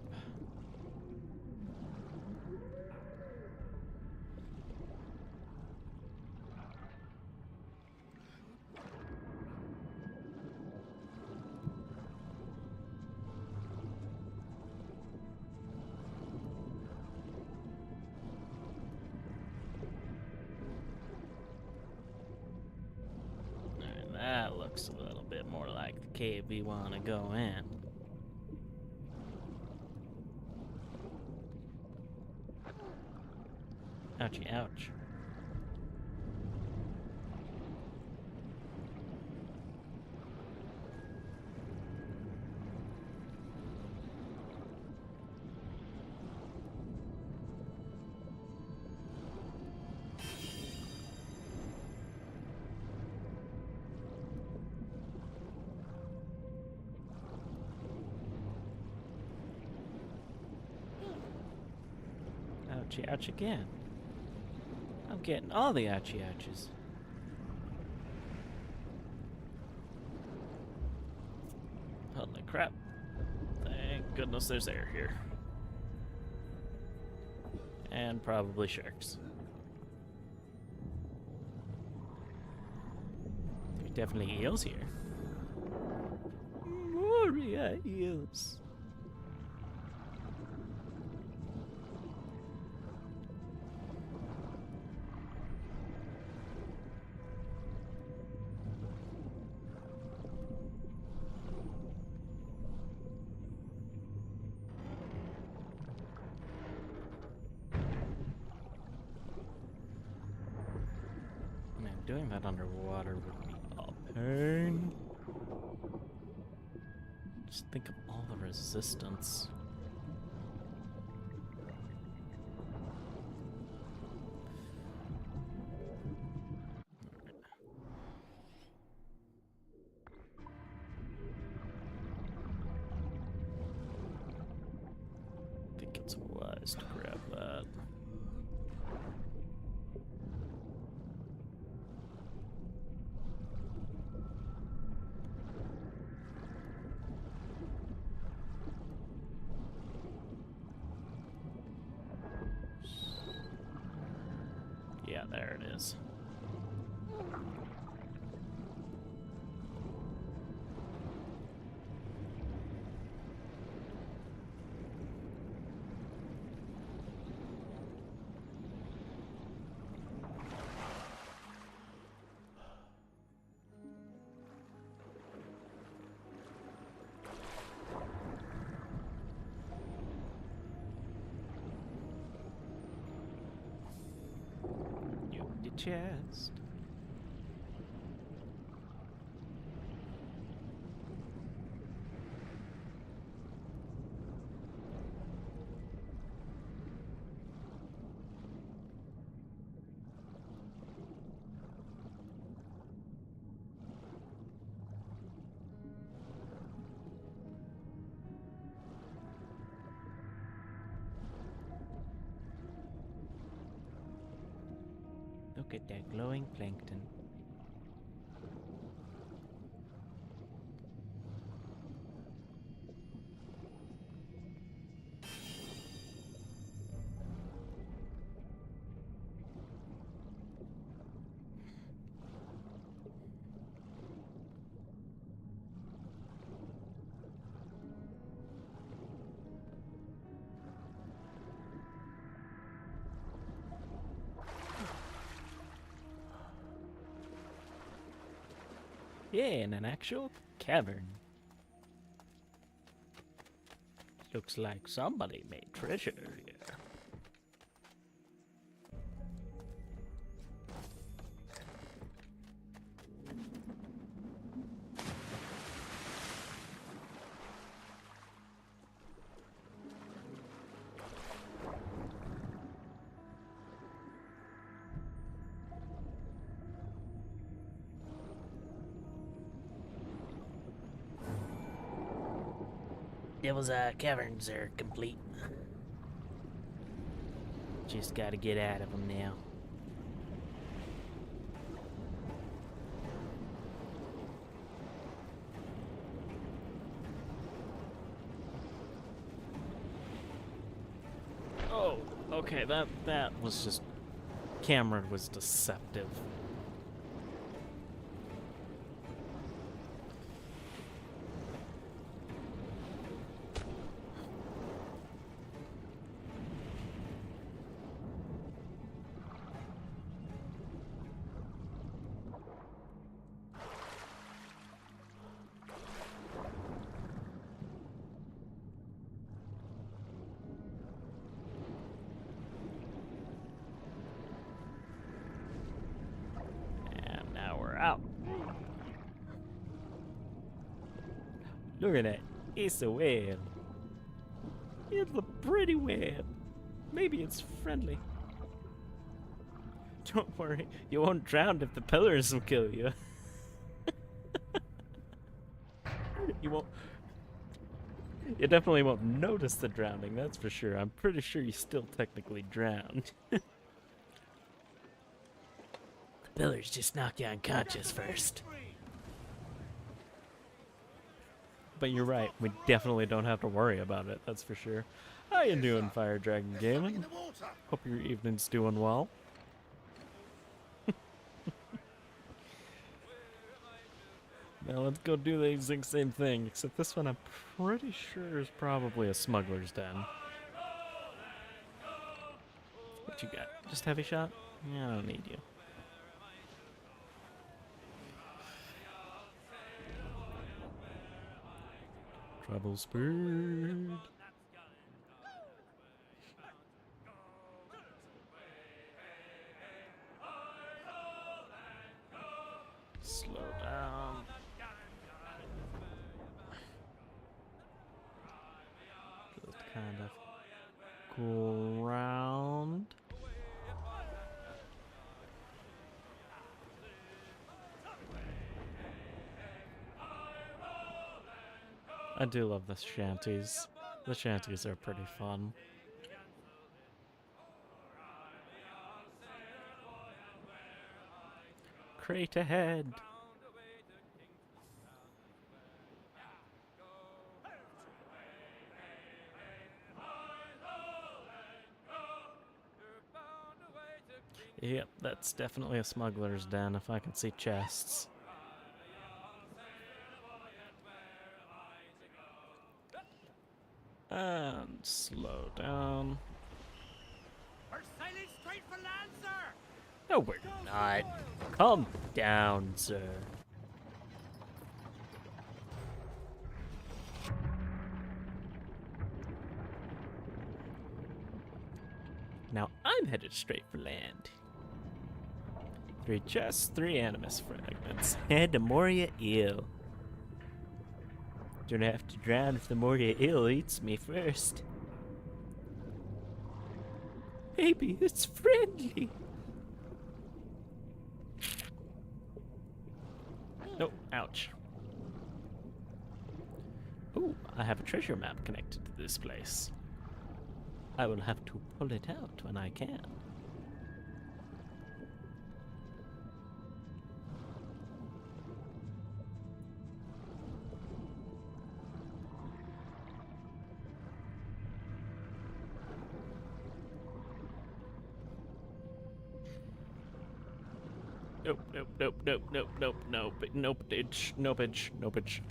Alright, that looks a little bit more like the cave we want to go in. Ouchie, ouch. Ouchie, ouch again. I'm getting all the ouchie ouches. Holy crap. Thank goodness there's air here. And probably sharks. There's definitely eels here. Moria eels. Doing that underwater would be a pain. Just think of all the resistance. I think it's wise to grab that. Yeah, there it is. chest. Look at that glowing plankton. Yeah, in an actual cavern. Looks like somebody made treasure here. Devil's caverns are complete. Just gotta get out of them now. Oh, okay, that was just... Camera was deceptive. Out. Look at that. It's a whale. It's a pretty whale. Maybe it's friendly. Don't worry, you won't drown if the pillars will kill you. You won't. You definitely won't notice the drowning, that's for sure. I'm pretty sure you still technically drowned. Pillars just knock you unconscious first. But you're right, we definitely don't have to worry about it, that's for sure. How you doing, Fire Dragon Gaming? Hope your evening's doing well. Now let's go do the exact same thing, except this one I'm pretty sure is probably a smuggler's den. What you got? Just heavy shot? Yeah, I don't need you. Travel speed. Slow down. Just kind of go around. I do love the shanties. The shanties are pretty fun. Crate ahead. Yep, that's definitely a smuggler's den if I can see chests. And slow down. We're sailing straight for land, sir! No, we're not. Calm down, sir. Now I'm headed straight for land. 3 chests, 3 animus fragments. Head to Moria Eel. Don't have to drown if the Moria Eel eats me first. Maybe it's friendly. Oh, ouch. Ooh, I have a treasure map connected to this place. I will have to pull it out when I can. Nope, nope, nope, nope, nope, nope, nope, nope, itch, nope, itch, nope, itch.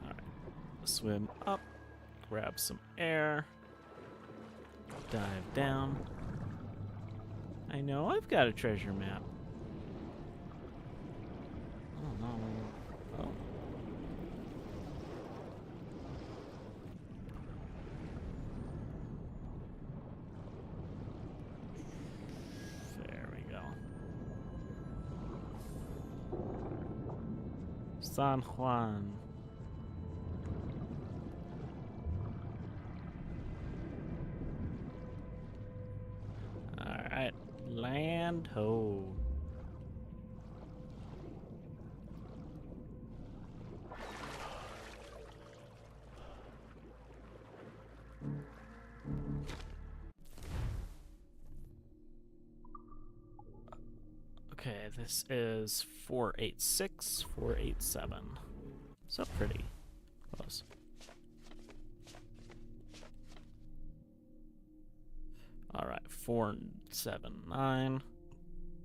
Alright, swim up, grab some air, dive down. I know I've got a treasure map. Oh no. Oh. There we go. San Juan. Alright, land ho. Okay, this is 486, 487. So pretty close. Alright, 479.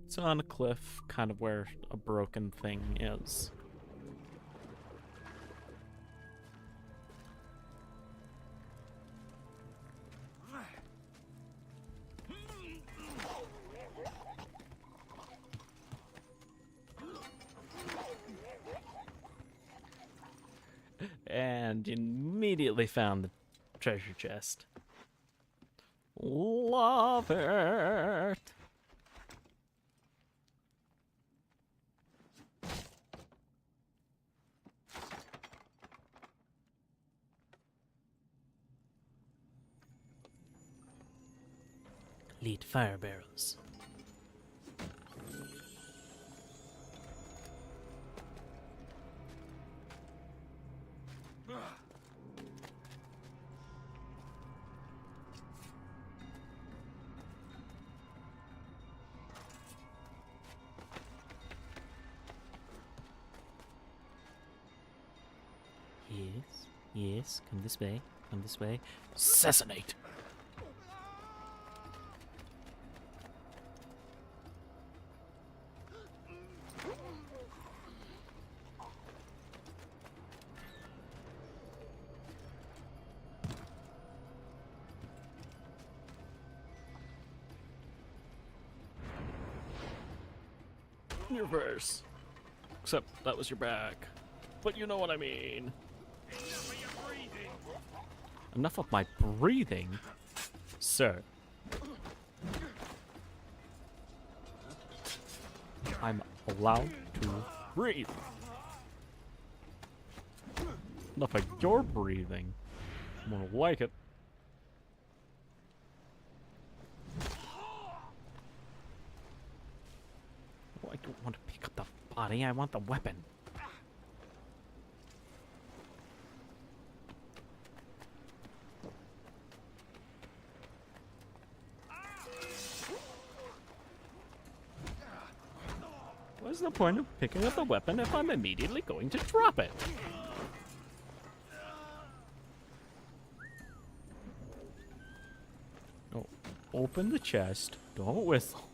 It's on a cliff, kind of where a broken thing is. And immediately found the treasure chest. Love it! Lead fire barrels. Yes, yes, come this way, come this way. Assassinate! Reverse. Except that was your back. But you know what I mean. Enough of my breathing, sir. I'm allowed to breathe. Enough of your breathing. I'm gonna like it. Oh, I don't want to pick up the body, I want the weapon. What's the point of picking up the weapon if I'm immediately going to drop it? Oh, open the chest. Don't whistle.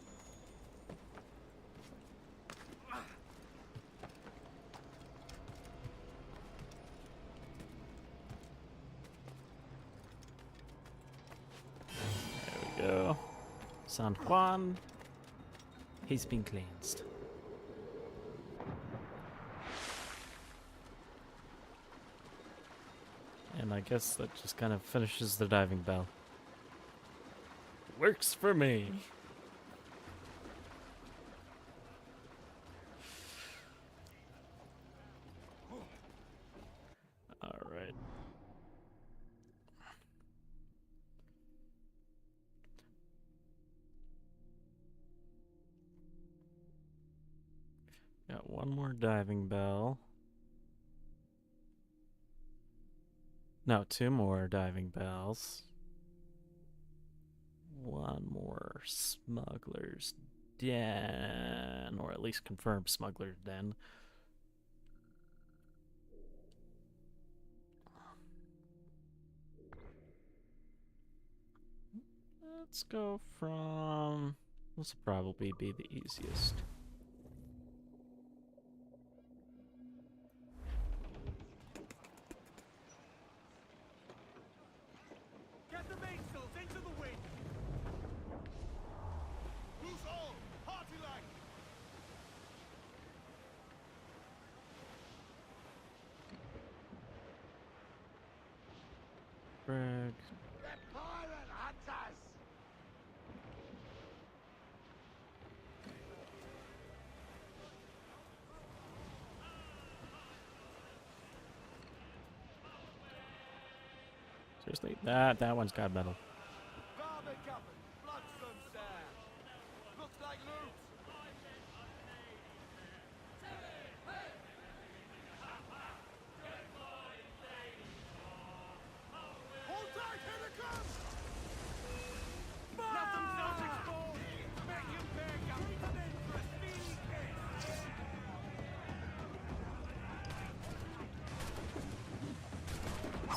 There we go. San Juan. He's been cleansed. And And I guess that just kind of finishes the diving bell. Works for me. Alright. Got one more diving bell. No, two more diving bells. One more smuggler's den, or at least confirmed smuggler's den. Let's go from... This will probably be the easiest. Get the mainsails into the wind! Loose all! Party line! Brig. The pirate hunters! Seriously? That one's got metal. Barber covered! Bloodstone sand! Looks like loot! Hold tight! Here they come! Let themselves explode! Make him beg up! Then for a speedy kiss!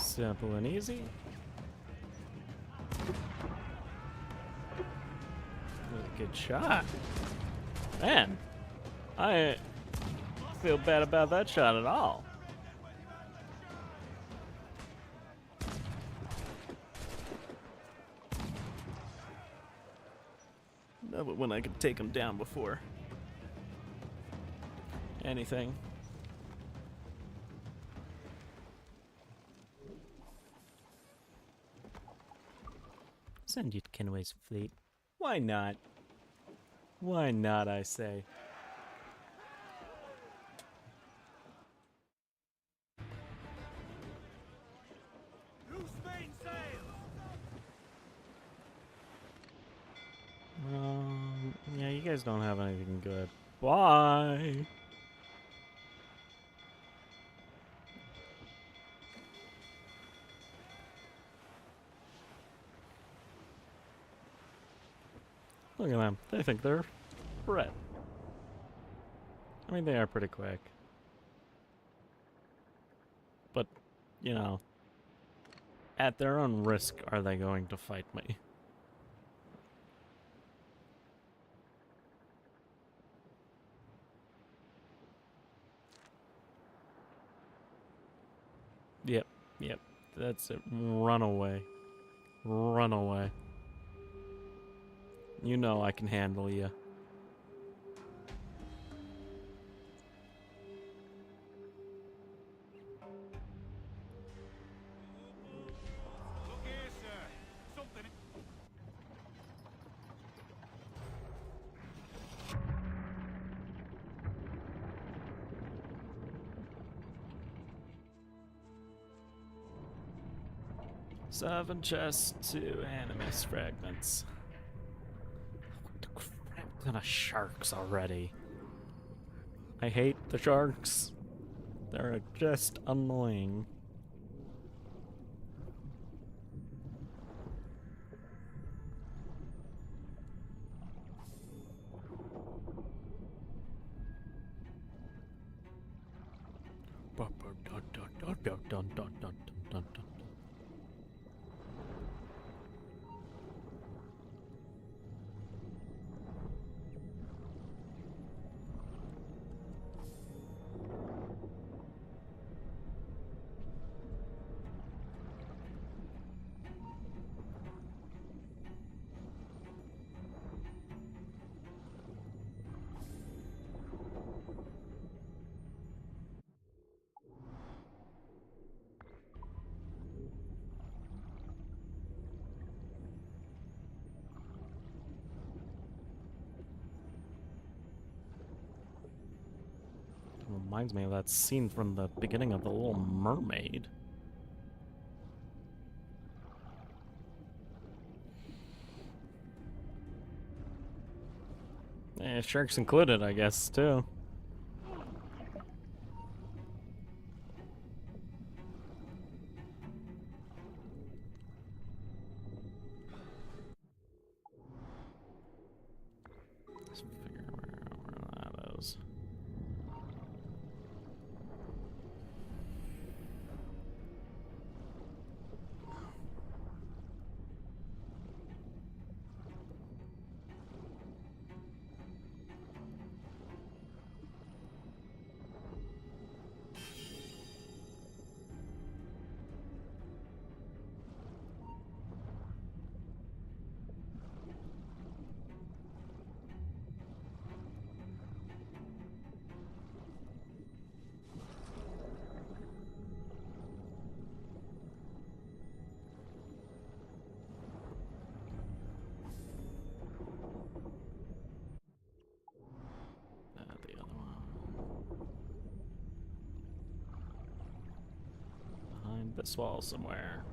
Simple and easy. That was a good shot. Man, I feel bad about that shot at all. Love it when I can take him down before anything. Send you to Kenway's fleet. Why not? Why not, I say. Loose mainsails! Yeah, you guys don't have anything good. Bye! Look at them. They think they're Brett. I mean, they are pretty quick. But, you know, at their own risk are they going to fight me? Yep, that's it. Run away. Run away. You know I can handle you. Look here, sir. Something... Seven chests, 2 animus fragments. What the crap kind of sharks already? I hate the sharks. They're just annoying. Dun, dun, dun, dun, dun. Reminds me of that scene from the beginning of The Little Mermaid. Sharks included, I guess, too. Let's figure where that is. The other one. Behind this wall somewhere.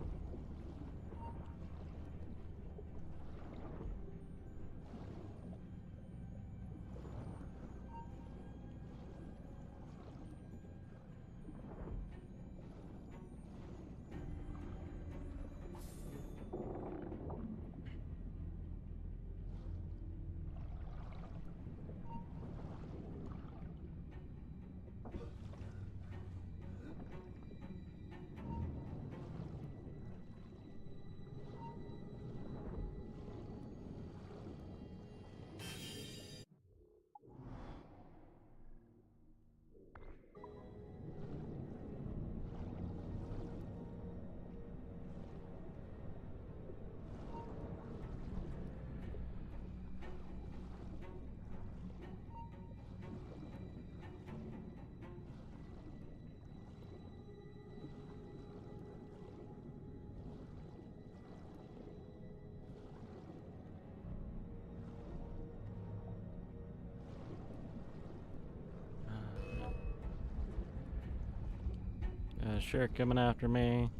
Sure, coming after me.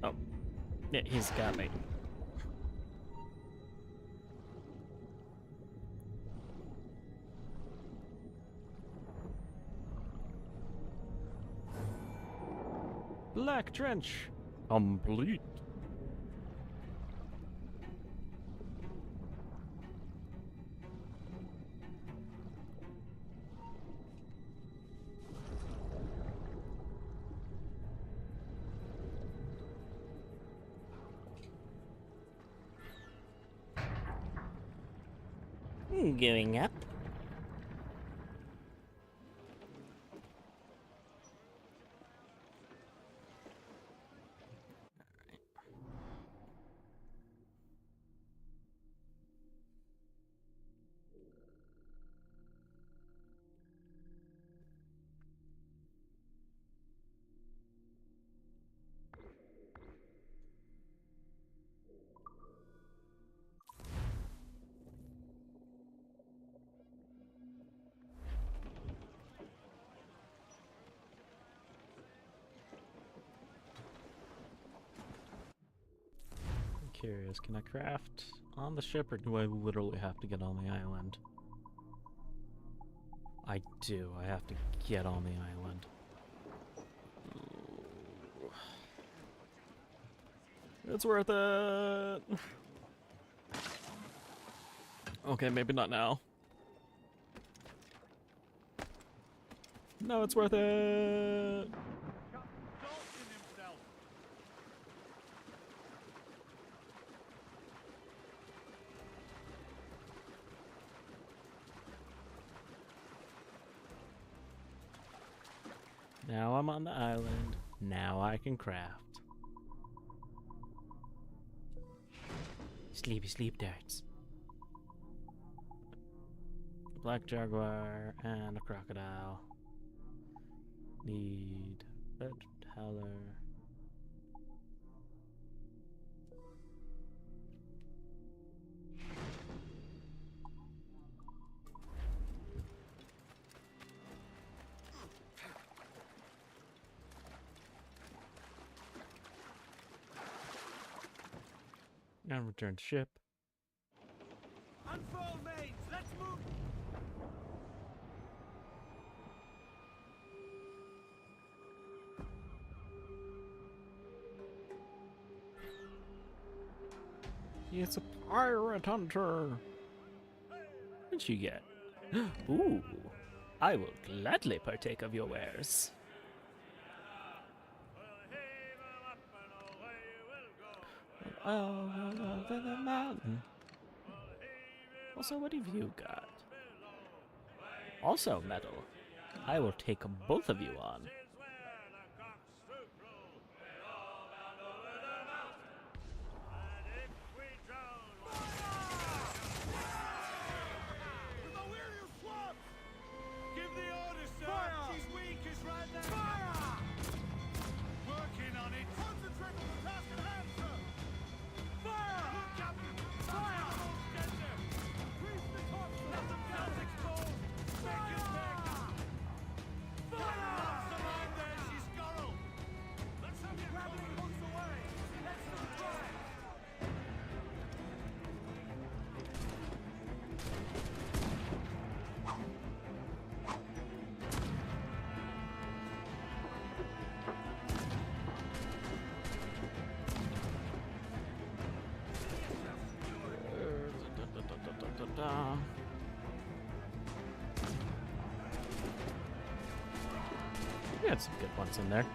Oh, yeah, he's got me. Black Trench complete. Going up. Curious, can I craft on the ship or do I literally have to get on the island? I do, I have to get on the island. Ooh. It's worth it! Okay, maybe not now. No, it's worth it! Now I'm on the island. Now I can craft. Sleepy sleep darts. Black jaguar and a crocodile. Need red howler. Now return to ship. Unfurl mains, let's move! It's a pirate hunter. What'd you get? Ooh, I will gladly partake of your wares. Over the mountain. Also, what have you got? Also metal. I will take both of you on. Give the order, sir! She's weak as right now! Fire! Working on it! Concentrate on the task at hand, sir! Fire! Look, Captain! Fire! Get there! Grease the top, sir! Let them down, explode! Make it back! Fire! Lots of mine there, she's scorrel! Let's have you grabbing hooks away! Let's them try! We had some good ones in there.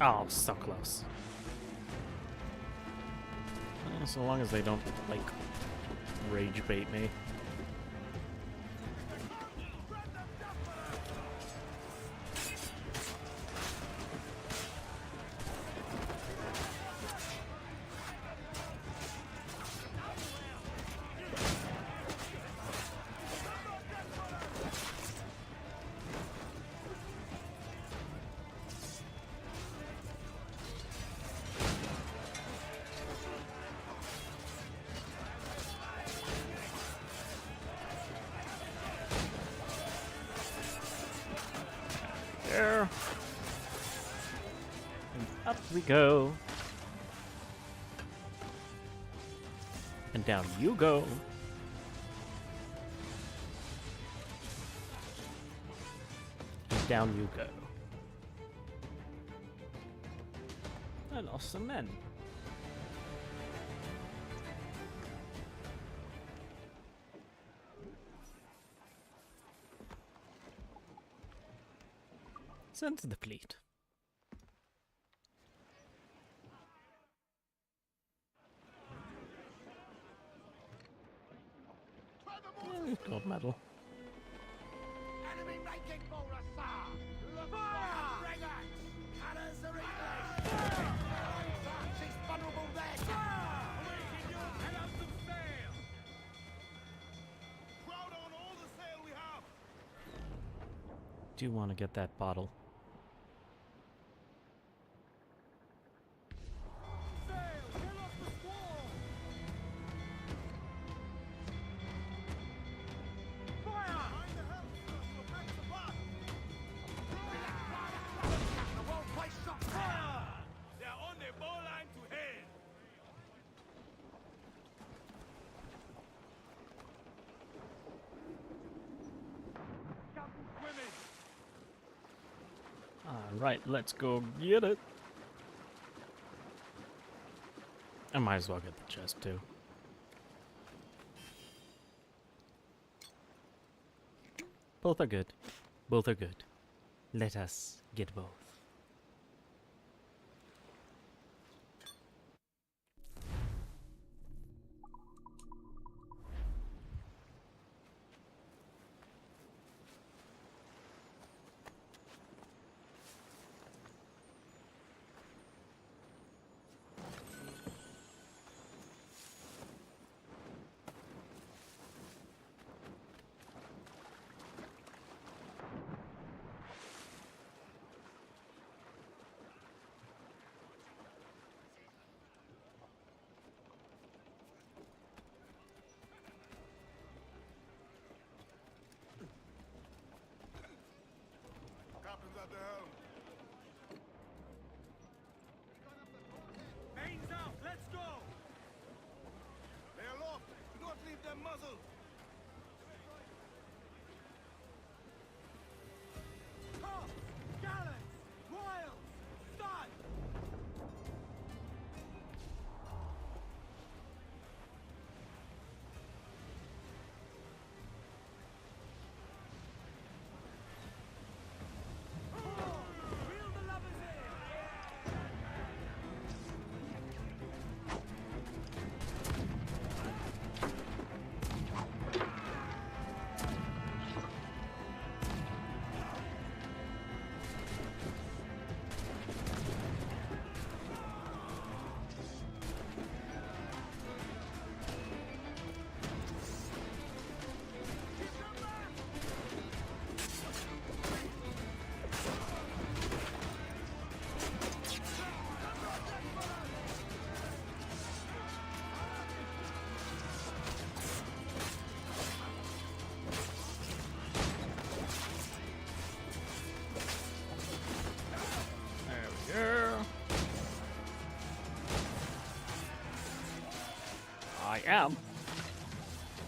Oh, so close. So long as they don't, like, rage bait me. There. And up we go. And down you go. And down you go. I lost some men. Send the fleet. Gold medal. Enemy making for us, sir! Look fire! Frigates! Cutters are English! She's vulnerable there! Awaken you! Head up some sail! Crowd on all the sail we have! Do want to get that bottle. Sail! Get off the squall! Fire! Behind the helm, sir! We'll back the back! The world place shot! Fire! They're on the bow line to head! Captain Swimming! Alright, let's go get it. I might as well get the chest too. Both are good. Both are good. Let us get both. Keep them muzzled! Cops! Gallants! Royals! Start! Reel the lovers in! There we go. I am.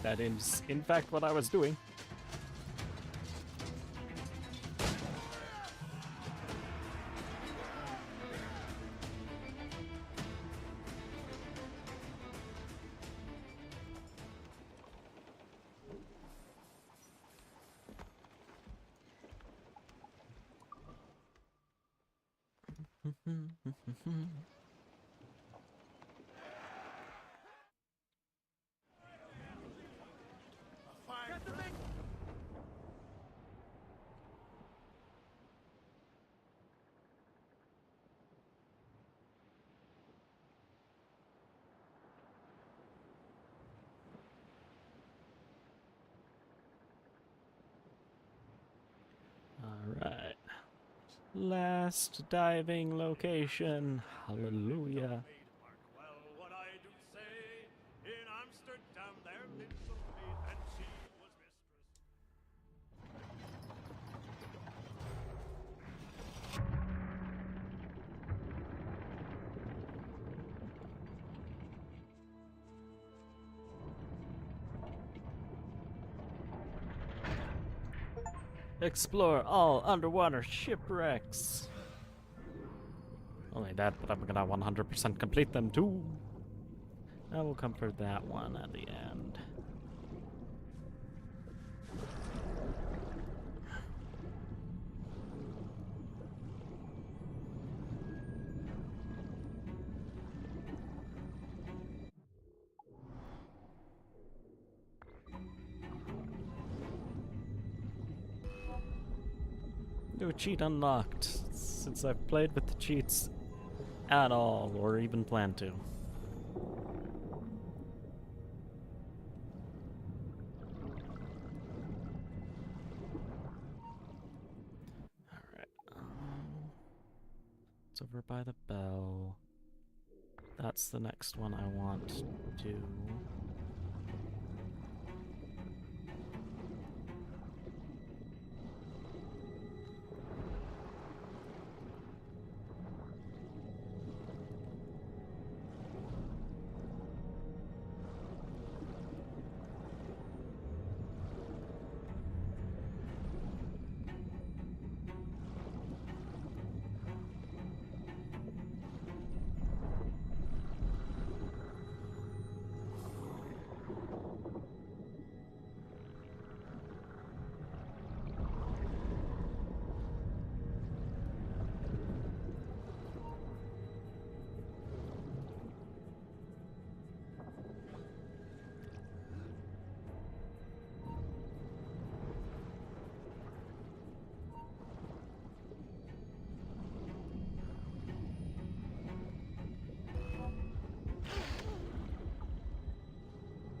That is, in fact, what I was doing. Get the big... Alright. Last diving location. Hallelujah. Mark well what I do say. In Amsterdam there lived a maid, and she was mistress. Explore all underwater shipwrecks. Only that, but I'm gonna 100% complete them too. I will come for that one at the end. New cheat unlocked, since I've played with the cheats at all, or even plan to. Alright, it's over by the bell. That's the next one I want to do.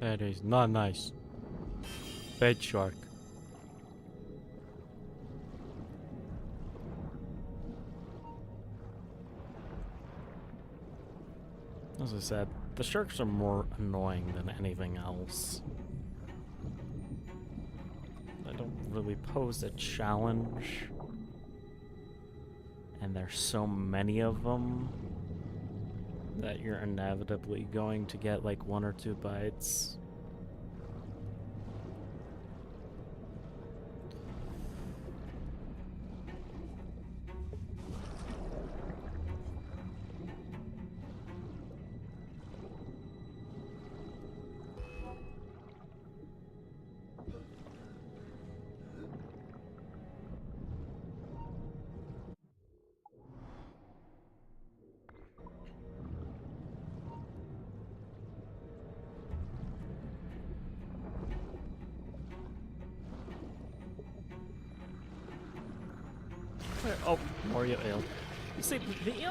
That is not nice. Bed shark. As I said, the sharks are more annoying than anything else. They don't really pose a challenge. And there's so many of them that you're inevitably going to get like 1 or 2 bites. Oh, Morio eel. You see, the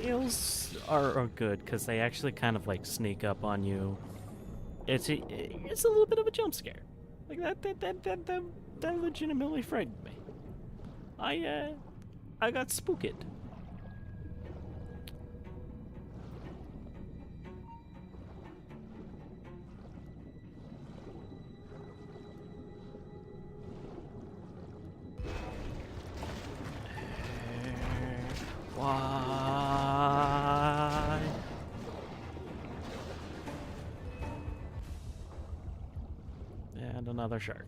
eels are good because they actually kind of like sneak up on you. It's a little bit of a jump scare. Like that legitimately frightened me. I got spooked. Why? And another shark.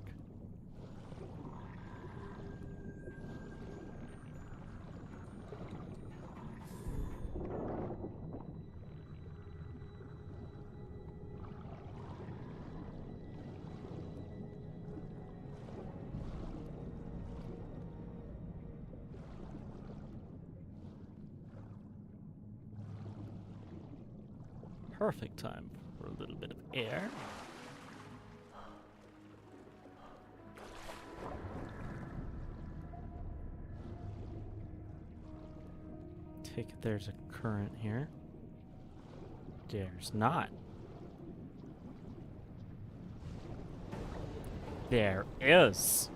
Perfect time for a little bit of air. Take it there's a current here. There's not. There is.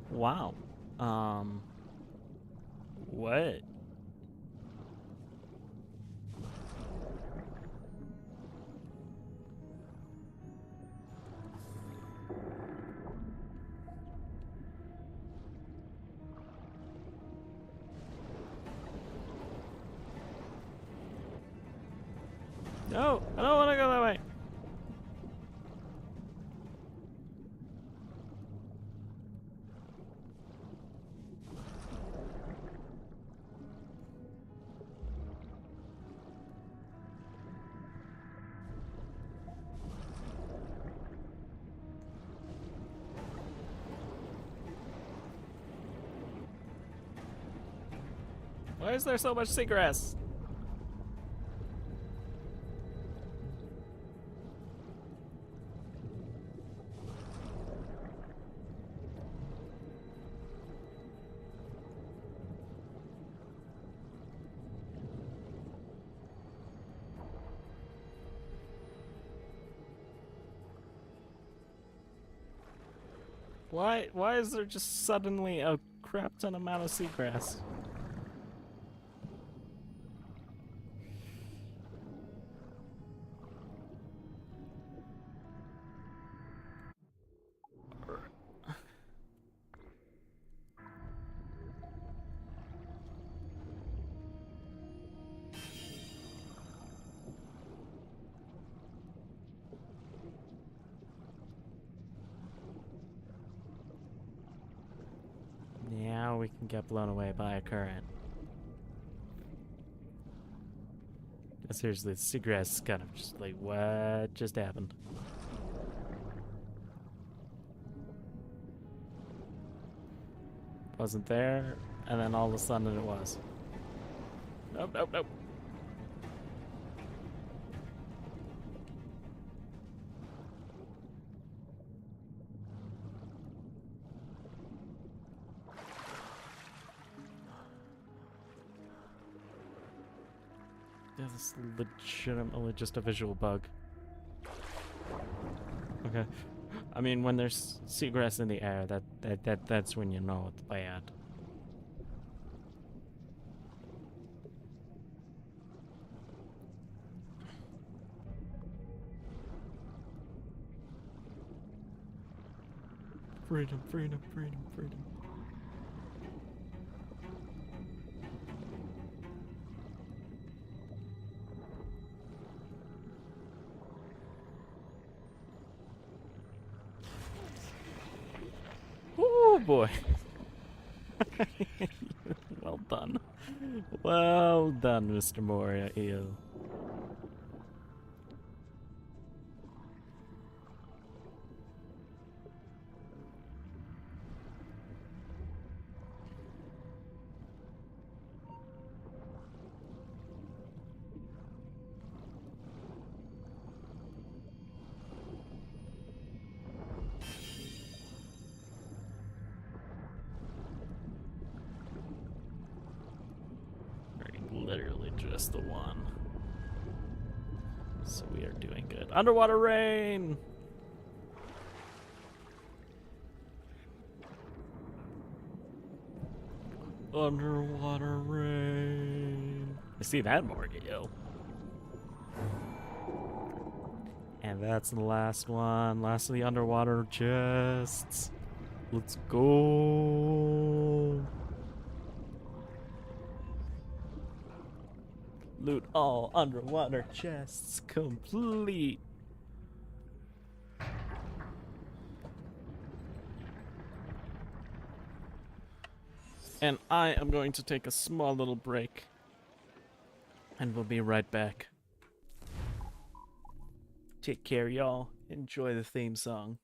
Wow. What? No, I don't want to go that way. Why is there so much seagrass? Why is there just suddenly a crap ton amount of seagrass? Now we can get blown away by a current. Seriously, the seagrass is kind of just like, what just happened? Wasn't there, and then all of a sudden it was. Nope, nope, nope. Yeah, this is legitimately just a visual bug. Okay. I mean, when there's seagrass in the air, that's when you know it's bad. Freedom, freedom, freedom, freedom. Oh boy. Well done. Well done, Mr. Moria Eel. just the one. So we are doing good. Underwater rain! Underwater rain. I see that Morgio. And that's the last one. Last of the underwater chests. Let's go. Loot all underwater chests complete. And I am going to take a small little break. And we'll be right back. Take care, y'all. Enjoy the theme song.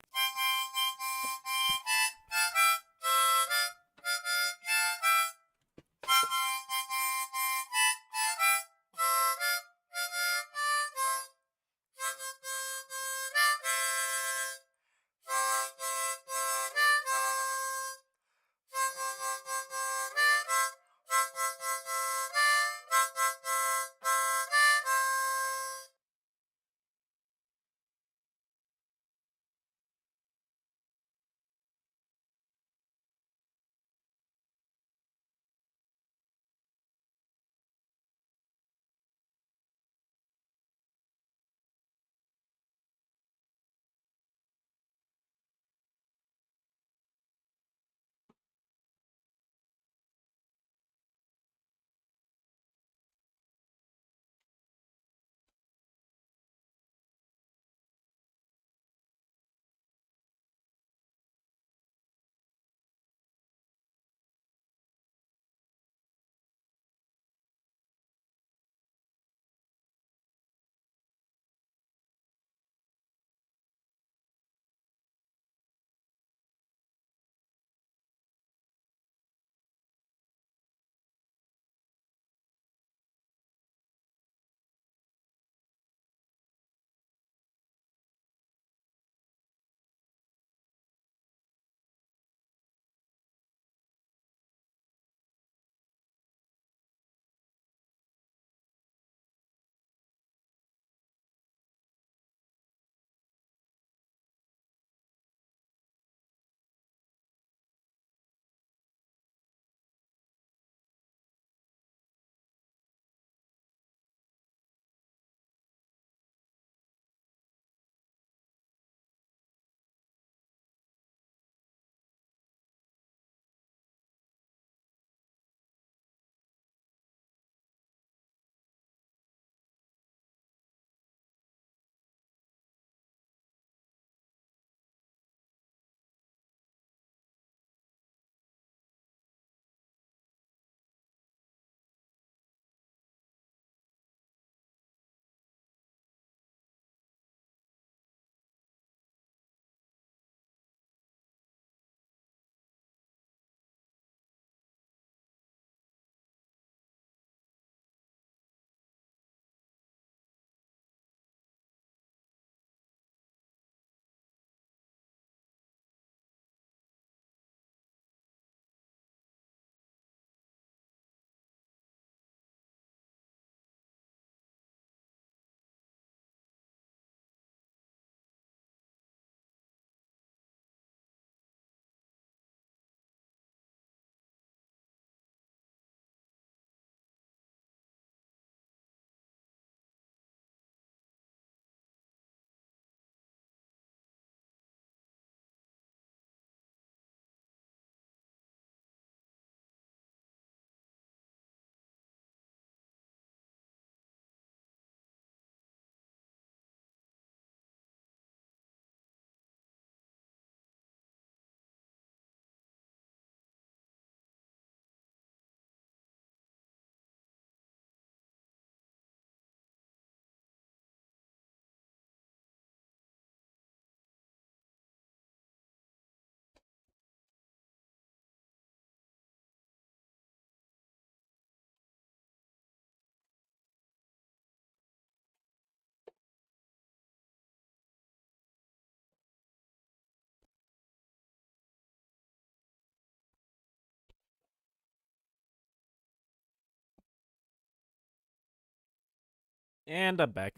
And I'm back.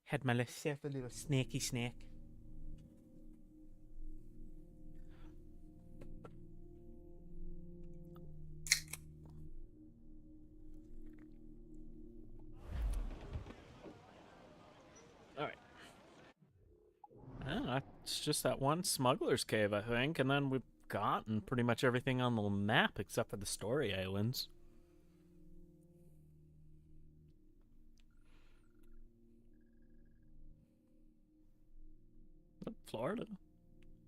Had myself a little snacky snack. Alright. It's just that one smuggler's cave, I think, and then we've gotten pretty much everything on the map except for the story islands. Florida?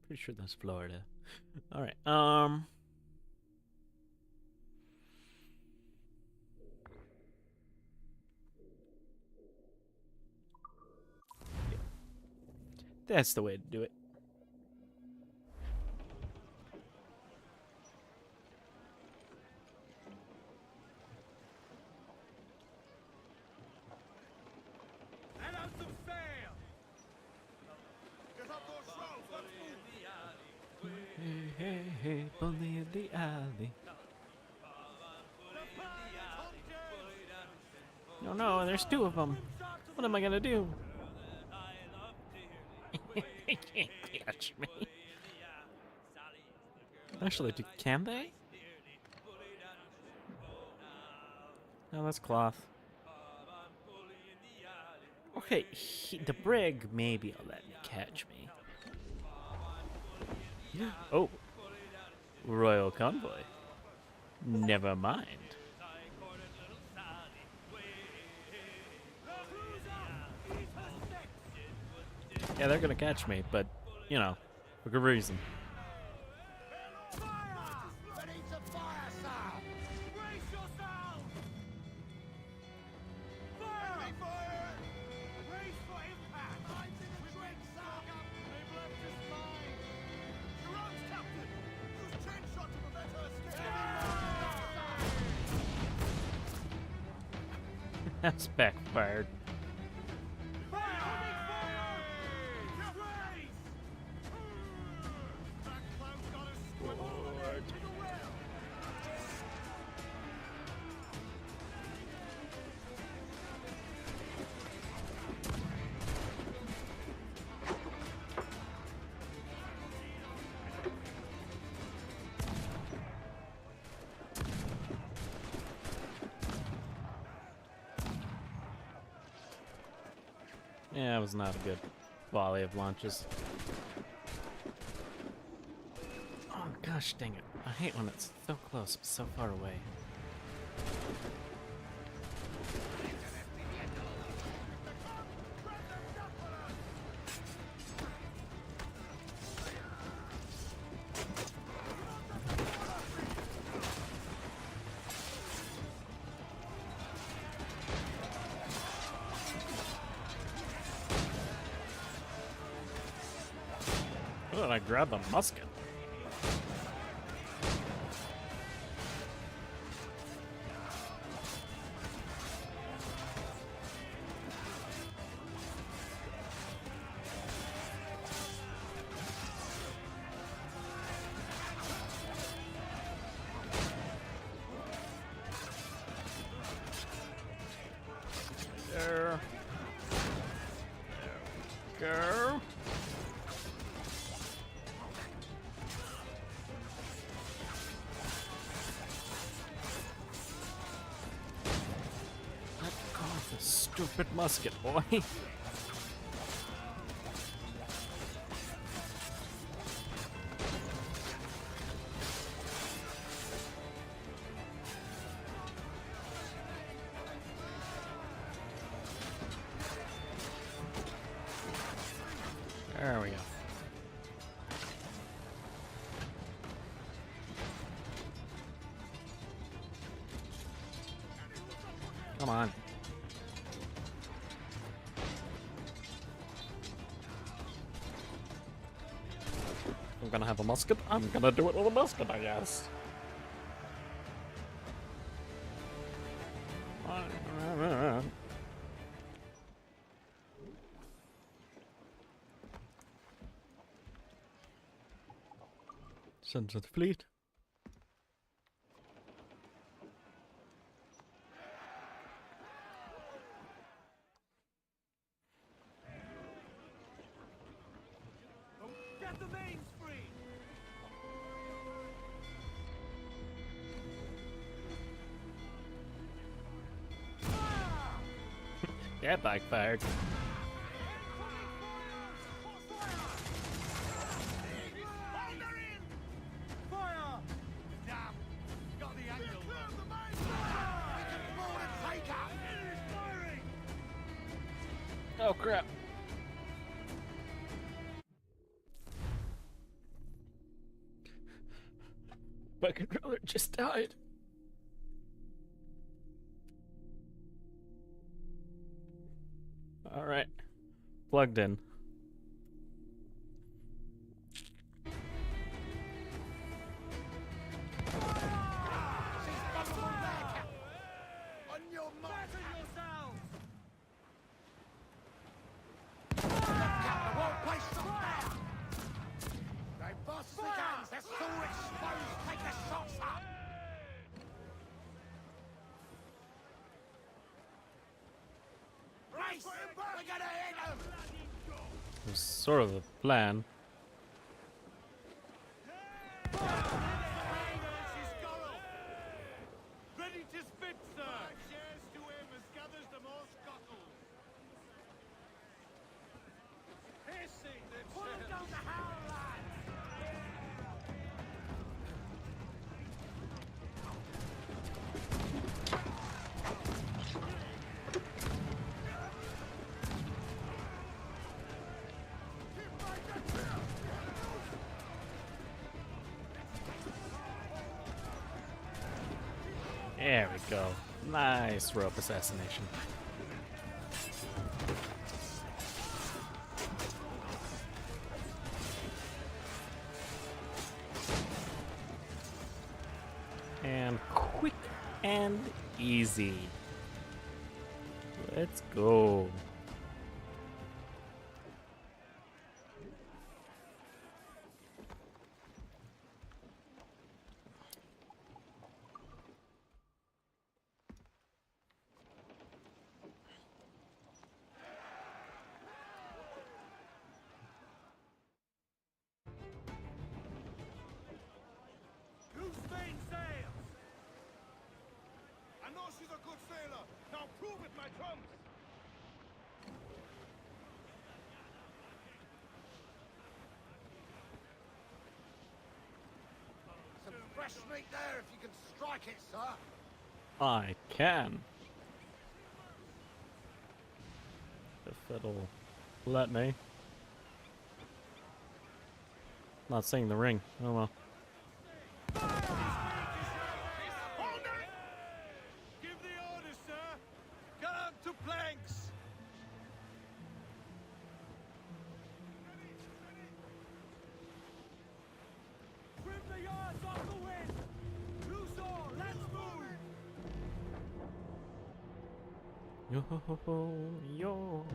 Pretty sure that's Florida. Alright, that's the way to do it. And out some sail! Get up those shrouds, let's move! Hey, hey, hey, bully in the alley. No, no, there's two of them. What am I gonna do? They can't catch me. Actually, can they? No, that's cloth. Okay, the brig maybe will let me catch me. Oh, Royal Convoy. Never mind. Yeah, they're gonna catch me, but, you know, for good reason. Ready to fire, sir! Brace yourself! Fire! Fire! Brace for impact! Mine's in the trench, sir! They've left his line! Girone's captain! Use trench shot to prevent her escape! That's backfired. Yeah, it was not a good volley of launches. Oh gosh dang it. I hate when it's so close but so far away. Oh, and I grabbed the musket. There. There we go. Let go of the stupid musket, boy. There we go. Come on. I'm gonna have a musket. I'm gonna do it with a musket, I guess. Send to the fleet. That backfired. Fire! Damn! Got the angle wrong. We can board and take up! It is firing! Oh crap. My controller just died. Alright. Plugged in. On your mark! yourselves! The wall place them down! They bust the guns, they're so exposed, take the shots up! Race! We're gonna hit them! It was sort of the plan. Ready to spit, sir! Shares to him as gathers the more scuttle. Hissing themselves! Put them down the howl, lads! There we go. Nice rope assassination. And quick and easy. Let's go. Who's Spain sails? I know she's a good sailor. Now prove it, my trumps! Some fresh meat there if you can strike it, sir! I can. If it'll let me. Not seeing the ring. Oh well. Hold it! Give the orders, sir! Get out to planks! Trim the yards off the wind! Loose all, let's move! Yo.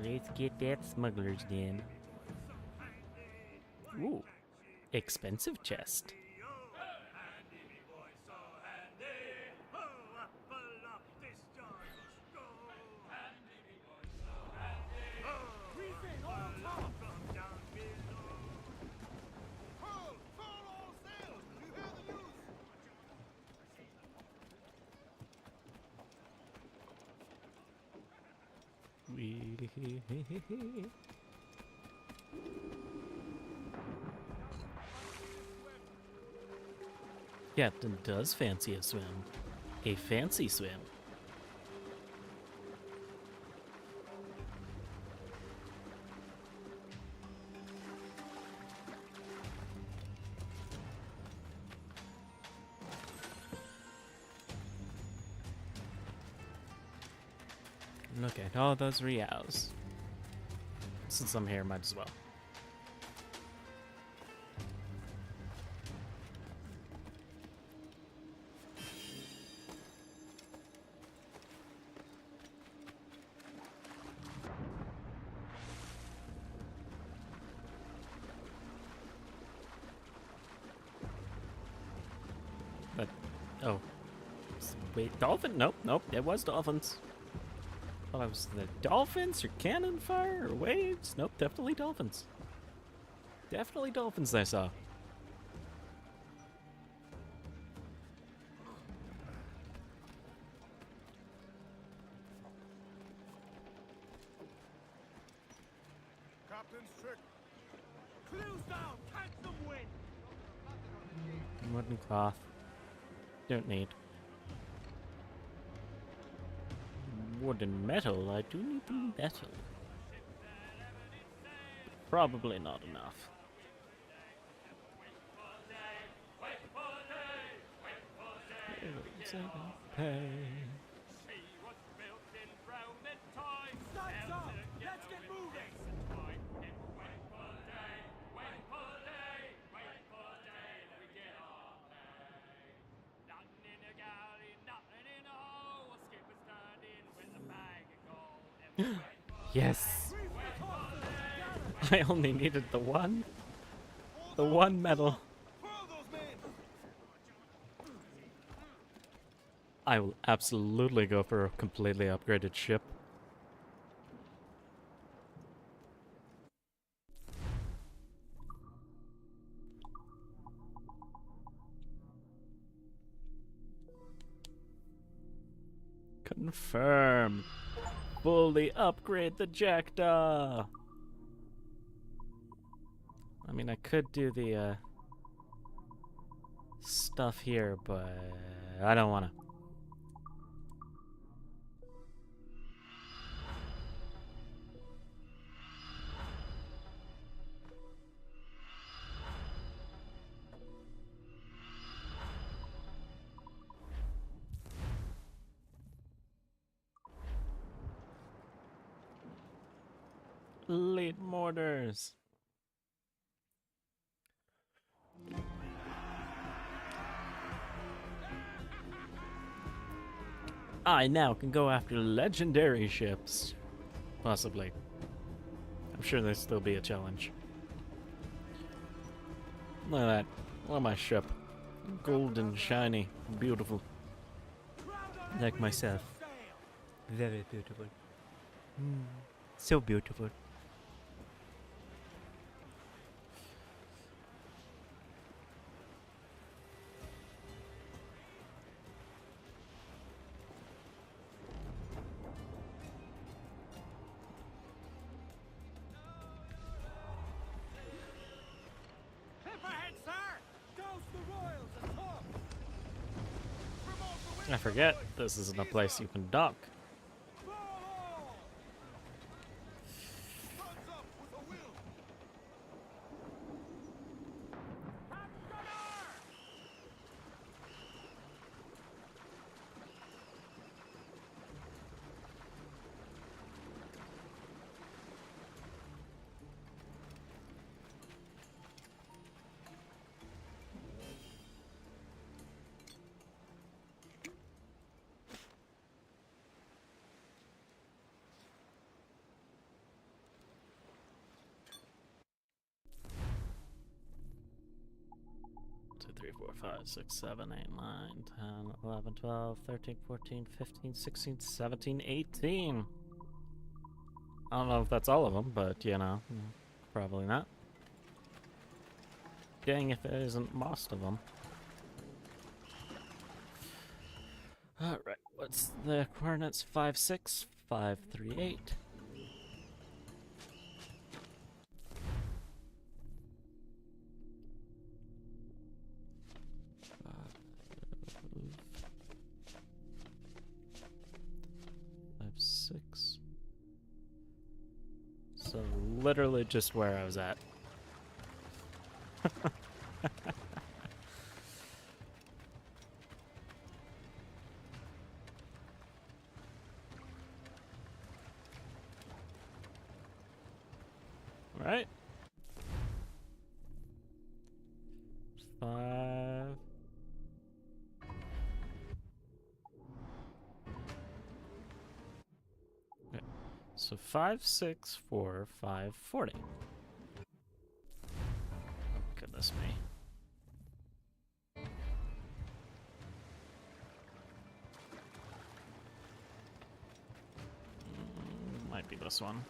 Let's get that smuggler's den. Ooh, expensive chest. Briefing, all top! Furl! Furl all sails! You hear the news? Captain does fancy a swim. A fancy swim. Look at all those reals. Since I'm here, might as well. But, oh. Wait, dolphin? Nope, nope, it was dolphins. Thought it was the dolphins or cannon fire or waves. Nope, definitely dolphins. Definitely dolphins I saw. Wooden cloth. Don't need. Wooden metal. I do need the metal. Probably not enough. Pay. Time's up! Let's get moving! Yes! I only needed the one. The one medal. Follow those men! I will absolutely go for a completely upgraded ship. Confirm. Fully upgrade the Jackdaw. I mean, I could do the stuff here, but I don't want to. Late mortars. I now can go after legendary ships. Possibly. I'm sure there'll still be a challenge. Look at that. Look at my ship. Golden, shiny, beautiful. Like myself. Very beautiful. So beautiful. Hip ahead, sir! Douse the royals and talk! I forget this isn't a place you can dock. Follow! Guns up with a will! Two, 3, 4, 5, 6, 7, 8, 9, 10, 11, 12, 13, 14, 15, 16, 17, 18. I don't know if that's all of them, but you know, probably not. Dang if it isn't most of them. Alright, what's the coordinates? 5, 6, 5, 3, 8. Six. So literally just where I was at. Right? 5. Okay. So 5, 6, 4, 5, 40. Goodness me. Might be this one.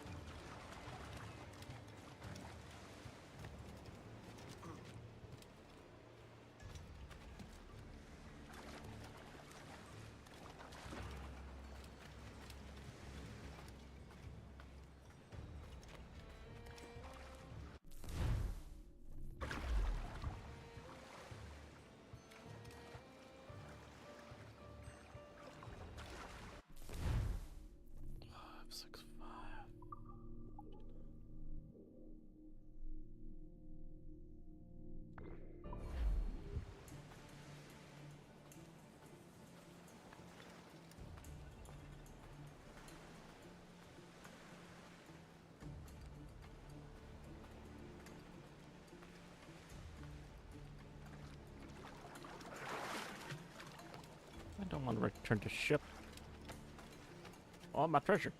don't want to return to ship. Oh, my treasure.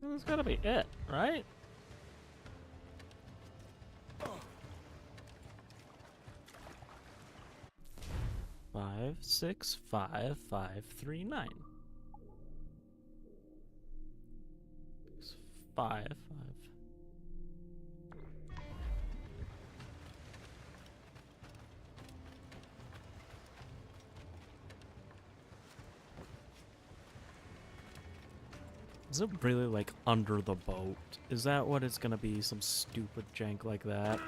That's gotta be it, right? Five, 6, 5, 5, 3, 9. 5, 5. Is it really like under the boat? Is that what it's gonna be? Some stupid jank like that?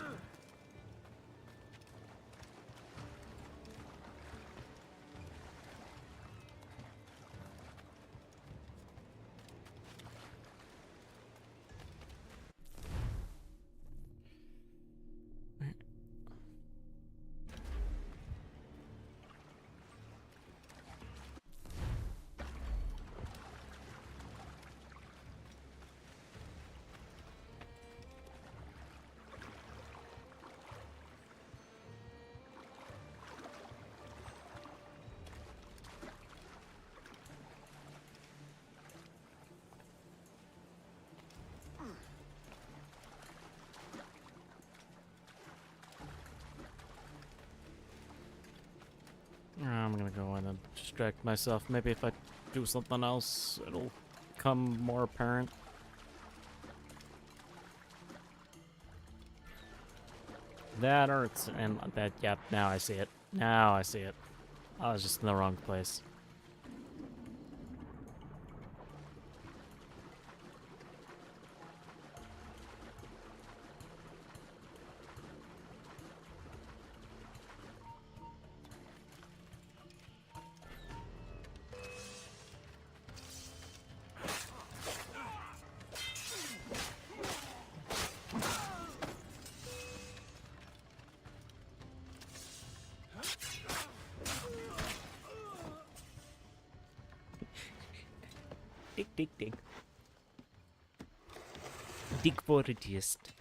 I'm gonna go in and distract myself. Maybe if I do something else, it'll become more apparent. That hurts, and that, yep, now I see it. Now I see it. I was just in the wrong place. Dig, dig, dig. Dig for the gist.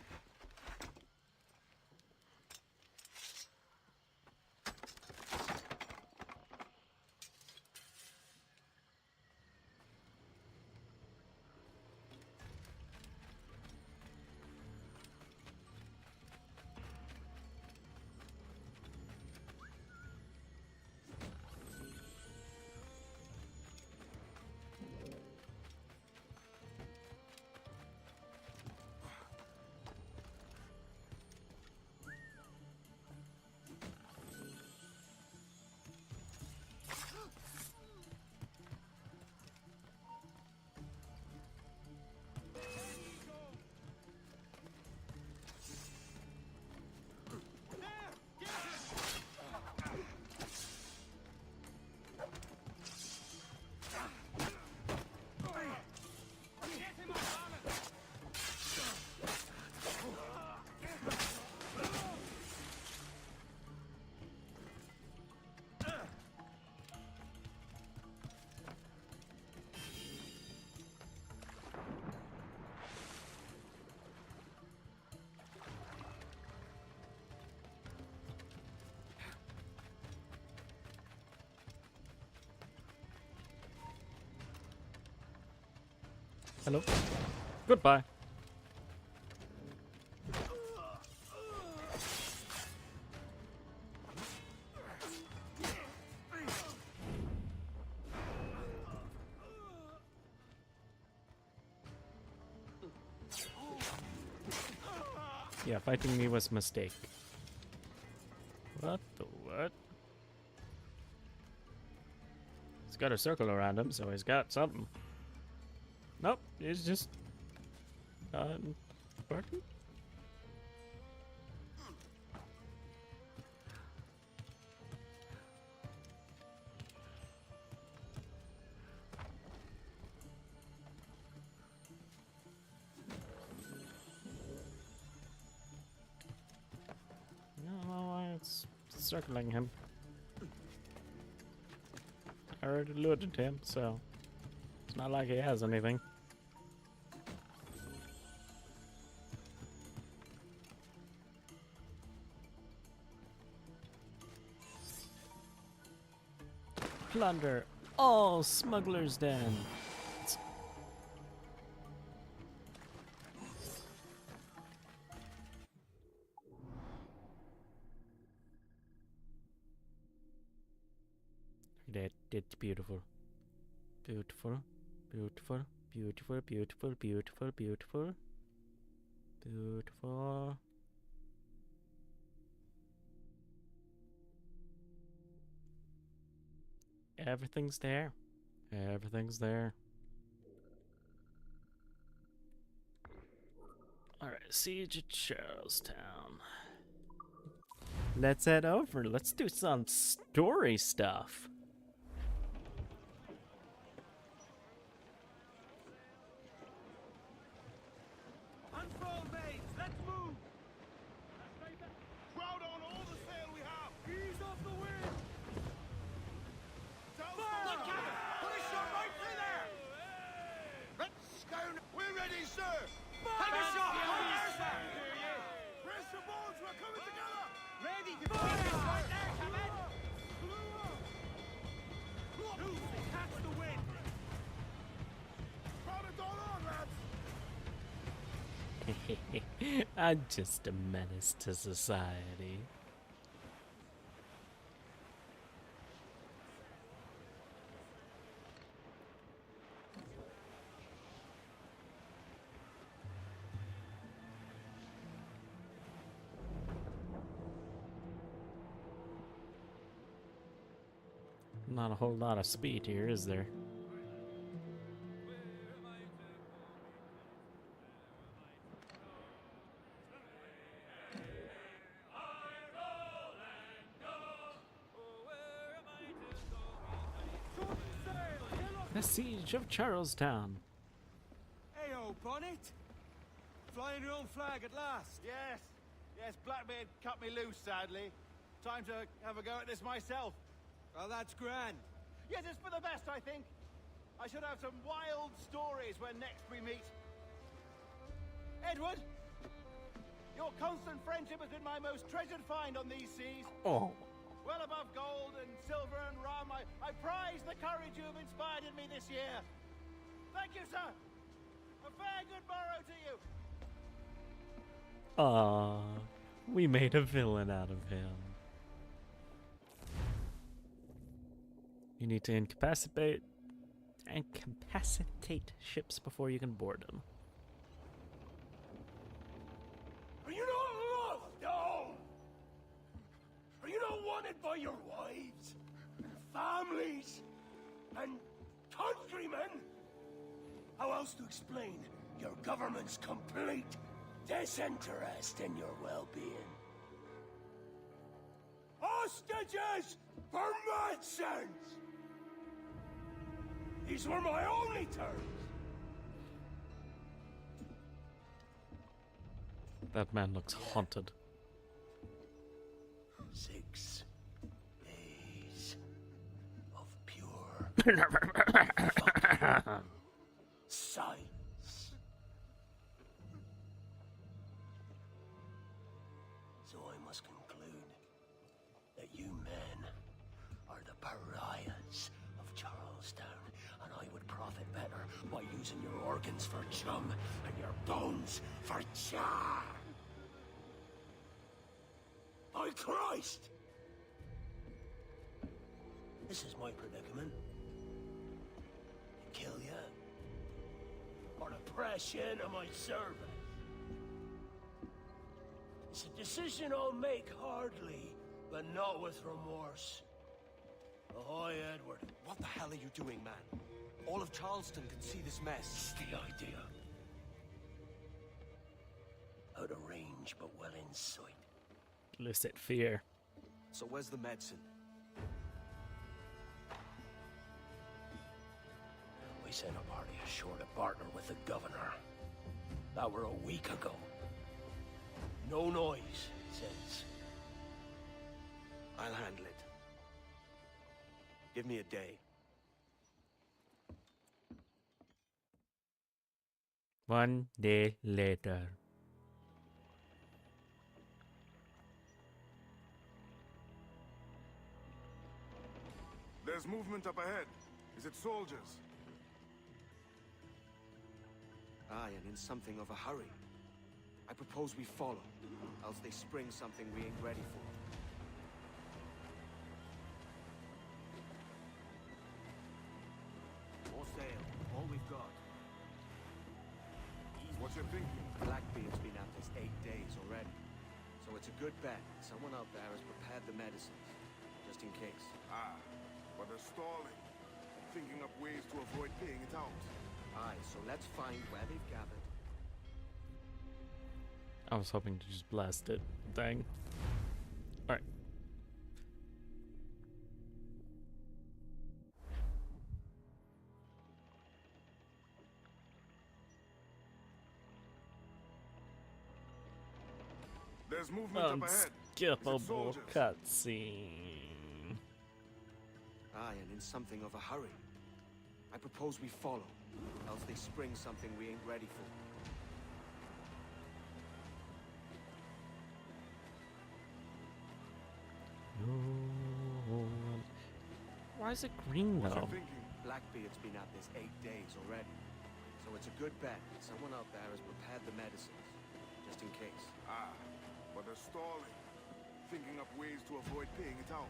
Hello. Goodbye. Yeah, fighting me was a mistake. What the what? He's got a circle around him, so he's got something. Nope, it's just working. circling him. I already lured him, so it's not like he has anything. Plunder all smugglers' den. It's beautiful. Beautiful. Beautiful. Beautiful. Beautiful. Beautiful. Beautiful. Beautiful. Everything's there. Everything's there. Alright, Siege of Charlestown. Let's head over. Let's do some story stuff. Unfurl mains, let's move! Crowd on all the sail we have! Ease off the wind! Down Fire! the cabin! Put a shot right through there! Let's go! We're ready, sir! Take a shot! Fire, sir! Press the boards, we're coming together! Ready to fire! Right there, Captain! Loose, catch the wind! Crowd it all on, lads! I'm just a menace to society. Not a whole lot of speed here, is there? The Siege of Charlestown. Heyo, Bonnet! Flying your own flag at last. Yes, Blackbeard cut me loose, sadly. Time to have a go at this myself. Well, that's grand. Yes, it's for the best, I think. I should have some wild stories when next we meet. Edward, your constant friendship has been my most treasured find on these seas. Oh. Well above gold and silver and rum, I prize the courage you have inspired in me this year. Thank you, sir. A fair good morrow to you. We made a villain out of him. You need to incapacitate ships before you can board them. Are you not loved? No! Are you not wanted by your wives, and families, and countrymen? How else to explain your government's complete disinterest in your well-being? Hostages for medicines! These were my only terms. That man looks haunted. 6 days of pure fucking silence. So I must conclude that you men are the pariahs of Charlestown, and I would profit better by using your organs for chum and your bones for char. By Christ! This is my predicament. Kill you, or to press you into my service. It's a decision I'll make hardly, but not with remorse. Ahoy, Edward. What the hell are you doing, man? All of Charleston can see this mess. It's the idea. Out of range, but well in sight. Elicit fear. So where's the medicine? We sent a party ashore to partner with the governor. That were a week ago. No noise, he says. I'll handle it. Give me a day. One day later. There's movement up ahead. Is it soldiers? Aye, and in something of a hurry. I propose we follow, else they spring something we ain't ready for. More sail, all we've got. What's your thinking? Blackbeard's been at this 8 days already. So it's a good bet someone out there has prepared the medicines, just in case. Ah, but they're stalling. Thinking up ways to avoid paying it out. Aye, so let's find where they've gathered. I was hoping to just blast it. Dang. Alright. There's movement up ahead. Unskippable soldiers? cutscene. Aye, and in something of a hurry. I propose we follow, else they spring something we ain't ready for. Why is it green What's your though? thinking? Blackbeard's been at this 8 days already. So it's a good bet someone out there has prepared the medicines, just in case. Ah, but they're stalling. Thinking up ways to avoid paying it out.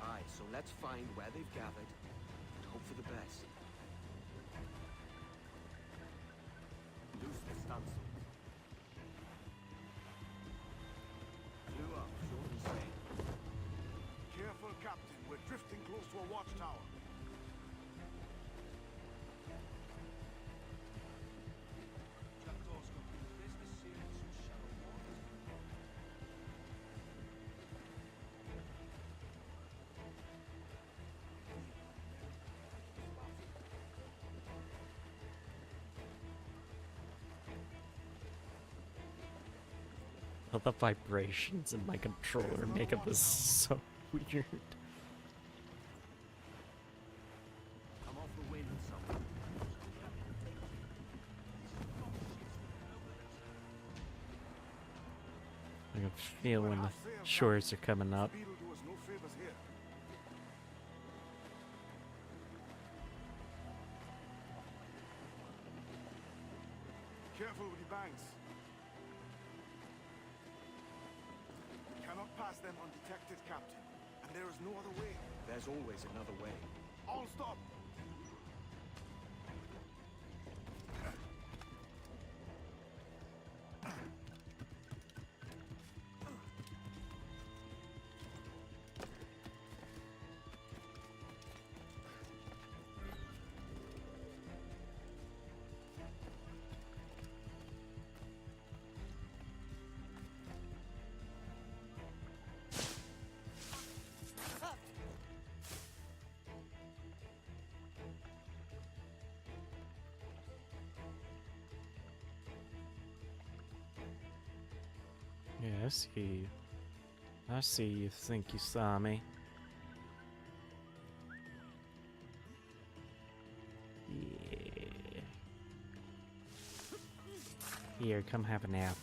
Aye, so let's find where they've gathered and hope for the best. Loose the stunsails. Flew up, short and sail. Careful, Captain. We're drifting close to a watchtower. Jackdaw's got good business here in some shallow waters. All the vibrations in my controller make this so weird. Come off the wind somewhere. I can feel when the shores are coming up. Speed will do us no favors here. Careful with the banks. We cannot pass them undetected, Captain. And there is no other way. There's always another way. All stop! Yeah, I see you. I see you think you saw me. Yeah. Here, come have a nap.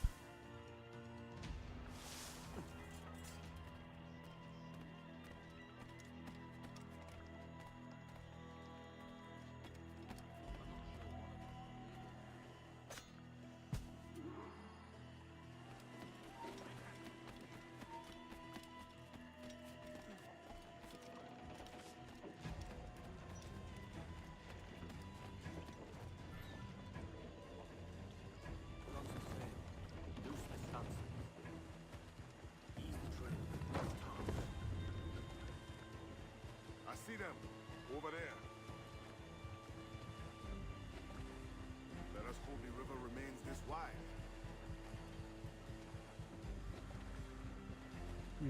Loose the stunsails. Ease the trail. I see them. Over there. Let us hope the river remains this wide.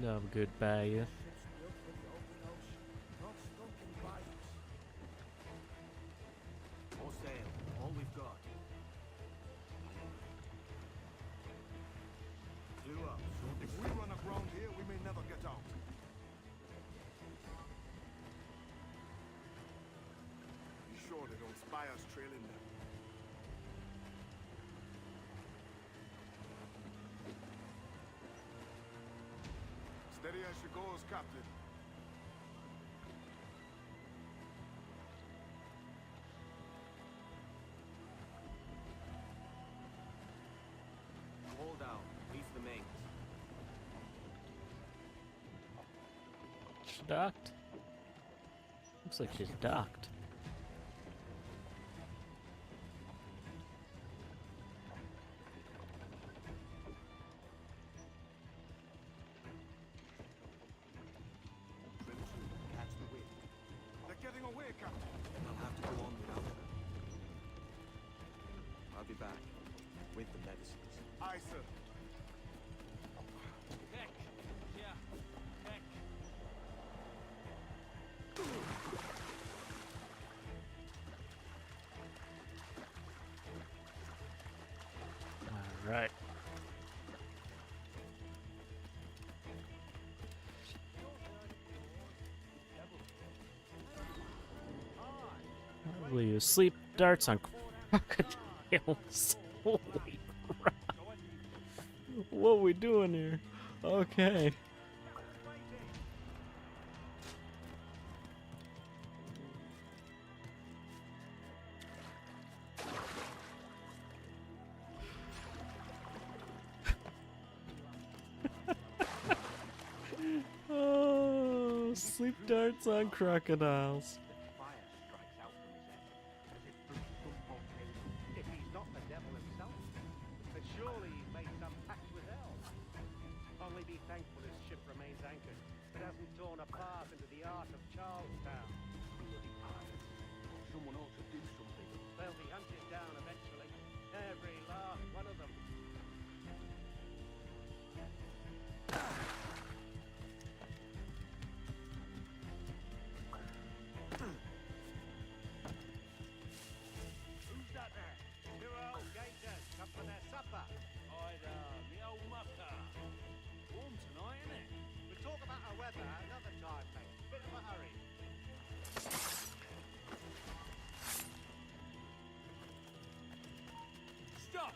Love goodbye. Ships built for the open ocean, not stuck in bayous. More sail, all we've got. Flew up, short and If we run aground here, we may never get out. spy us trailing them. Steady as she goes, Captain. Hold out. Leave the mains. She docked. Looks like she's docked. Trim to. Catch the wind. They're getting away, Captain. I'll have to go on without them. I'll be back. With the medicines. Aye, sir. Heck. Yeah. Heck. All right. Will you sleep darts on crocodiles? Holy crap. What are we doing here? Okay. Oh, sleep darts on crocodiles. Fire strikes out from his head, as if through some volcano. If he's not the devil himself, then surely he's made some pact with hell. Only be thankful his ship remains anchored. It hasn't torn a path into the heart of Charlestown. Bloody pirates. Someone ought to do something. They'll be hunted down eventually. Every last one of them. Who's that there? Two old gators come for their supper. Ida, me old mucker. Warm tonight, innit? We'll talk about our weather another time, mate. Bit of a hurry. Stop!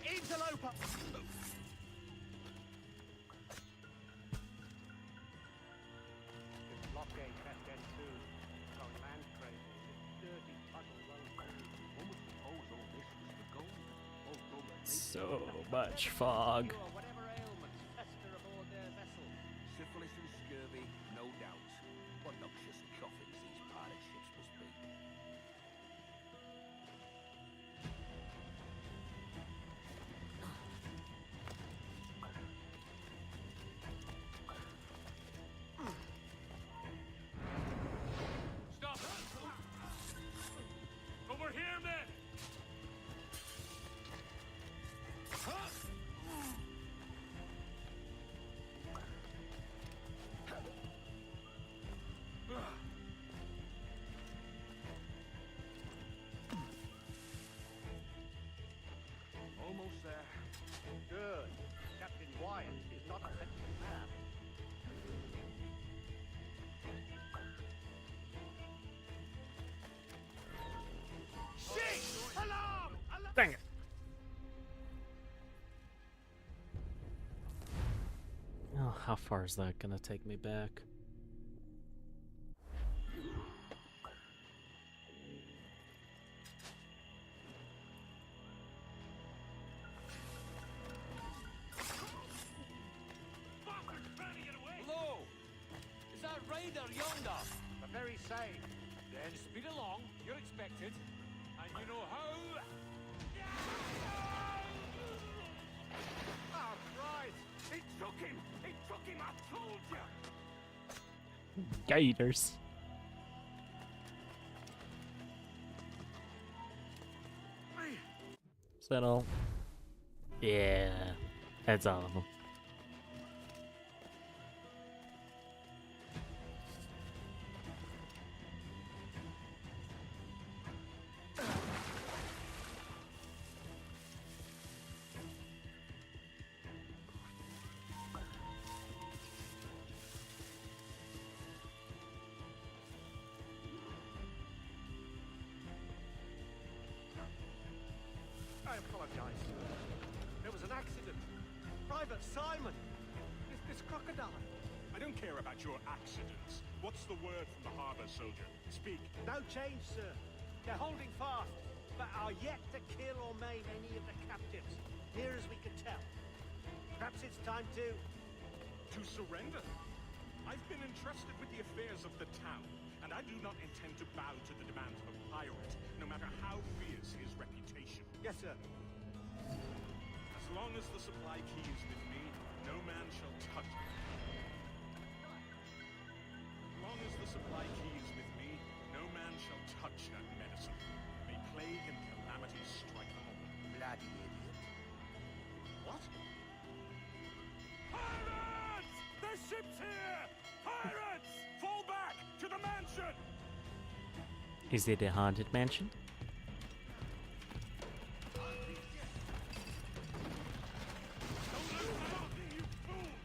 Interloper! This blockade best end soon. Going land crazy. This dirty puddle won't hold. One would suppose all this was for gold. Although at least So much fog. Cure whatever ailments fester aboard their vessels. syphilis and scurvy, no doubt. What noxious coffins these pirate ships must be. Stop! Over here, men! Almost there. Good. Captain Wyatt is not a sentient man. Shit! Alarm! Alarm! Dang it. Oh, how far is that gonna take me back? Bastards trying to get away! Hello! Is that raider yonder? The very same. Then speed along, you're expected. And you know how... Oh, Christ! It took him! It took him, I told you! Gators. Is that all? Yeah. That's all of them. apologize, sir. There was an accident. Private Simon! This crocodile. I don't care about your accidents. What's the word from the harbor, soldier? Speak. No change, sir. They're holding fast, but are yet to kill or maim any of the captives, near as we can tell. Perhaps it's time to... To surrender? I've been entrusted with the affairs of the town, and I do not intend to bow to the demands of a pirate, no matter how fierce his reputation. Yes, sir. As long as the supply key is with me, no man shall touch it. As long as the supply key is with me, no man shall touch that medicine. May plague and calamity strike them all. Bloody idiot. What? Pirates! The ship's here! Pirates! Fall back to the mansion! Is it a haunted mansion? Don't lose nothing, you fools!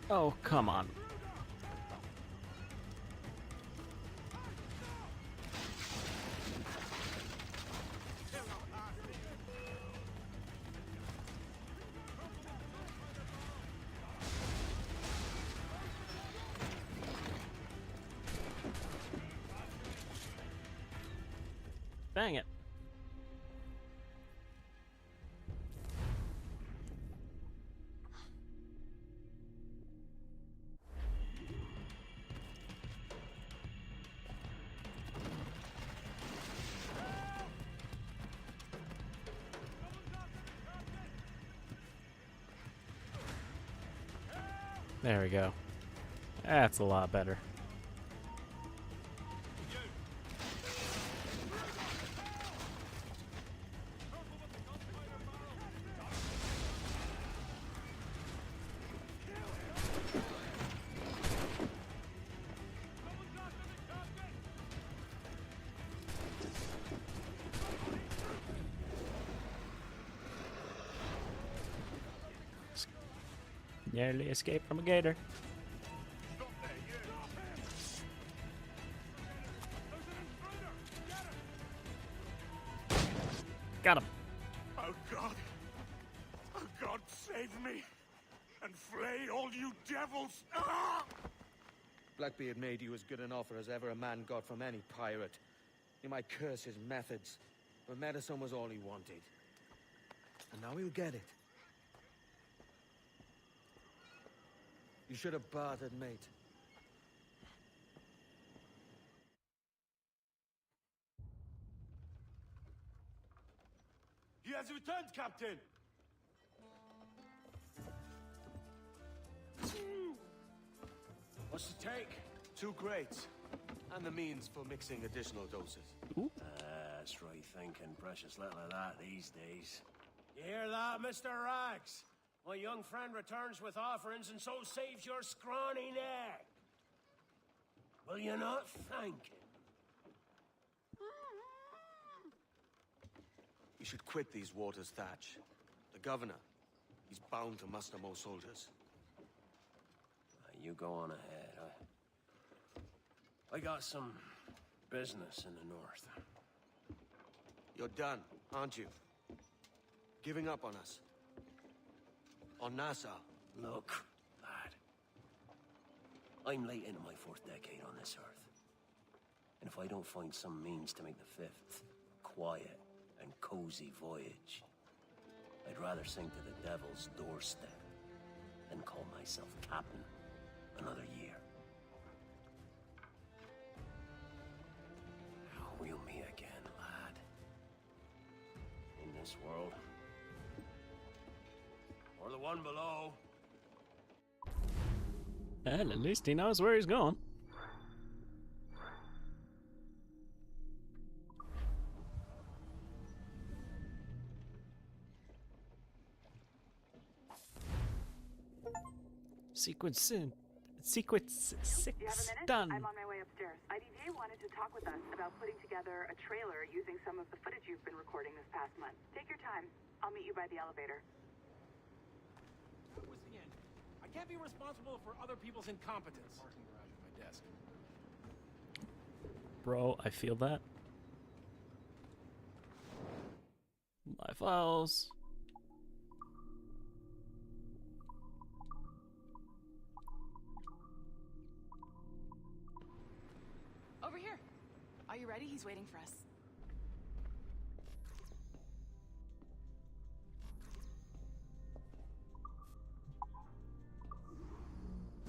Oh, come on. Dang it. There we go. That's a lot better. Nearly escaped from a gator. Got him. Oh God! Oh God, save me! And flay all you devils! Ah! Blackbeard made you as good an offer as ever a man got from any pirate. You might curse his methods, but medicine was all he wanted. And now he'll get it. You should have bartered, mate. He has returned, Captain! What's the take? 2 crates. And the means for mixing additional doses. That's right thinking. Precious little of that these days. You hear that, Mr. Rags? My young friend returns with offerings and so saves your scrawny neck. Will you not thank him? You should quit these waters, Thatch. The governor, he's bound to muster more soldiers. You go on ahead. I got some business in the north. You're done, aren't you? Giving up on us. On Nassau. Look, lad. I'm late into my 4th decade on this earth. And if I don't find some means to make the 5th quiet and cozy voyage, I'd rather sink to the devil's doorstep than call myself captain another year. We'll meet again, lad. In this world. Or the one below. And at least he knows where he's going. Sequence 6 You have a minute? done. I'm on my way upstairs. IDJ wanted to talk with us about putting together a trailer using some of the footage you've been recording this past month. Take your time. I'll meet you by the elevator. That was the end. I can't be responsible for other people's incompetence. Parking garage at my desk. Bro, I feel that. My files. Over here. Are you ready? He's waiting for us.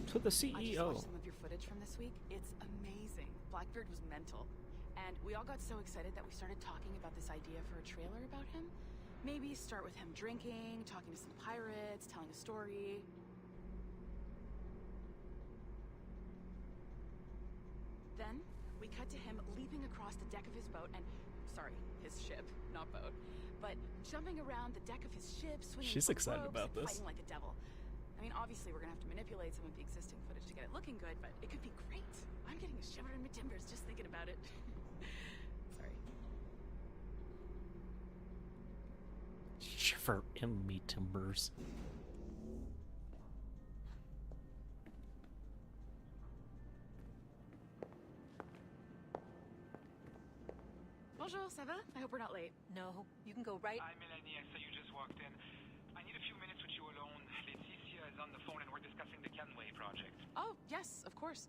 To the I just CEO. watched some of your footage from this week. It's amazing. Blackbeard was mental. And we all got so excited that we started talking about this idea for a trailer about him. Maybe start with him drinking, talking to some pirates, telling a story. Then, we cut to him leaping across the deck of his boat and... Sorry, his ship, not boat. But jumping around the deck of his ship, swinging She's from excited ropes, about and this. fighting like a devil. I mean, obviously we're gonna have to manipulate some of the existing footage to get it looking good, but it could be great. I'm getting a shiver in my timbers just thinking about it. Sorry. Shiver in me timbers. Bonjour, ça va? I hope we're not late. No, you can go right. Hi, Melanie. I saw you just walked in. I need a few minutes with you alone. Laetitia is on the phone and we're discussing the Kenway project. Oh, yes, of course.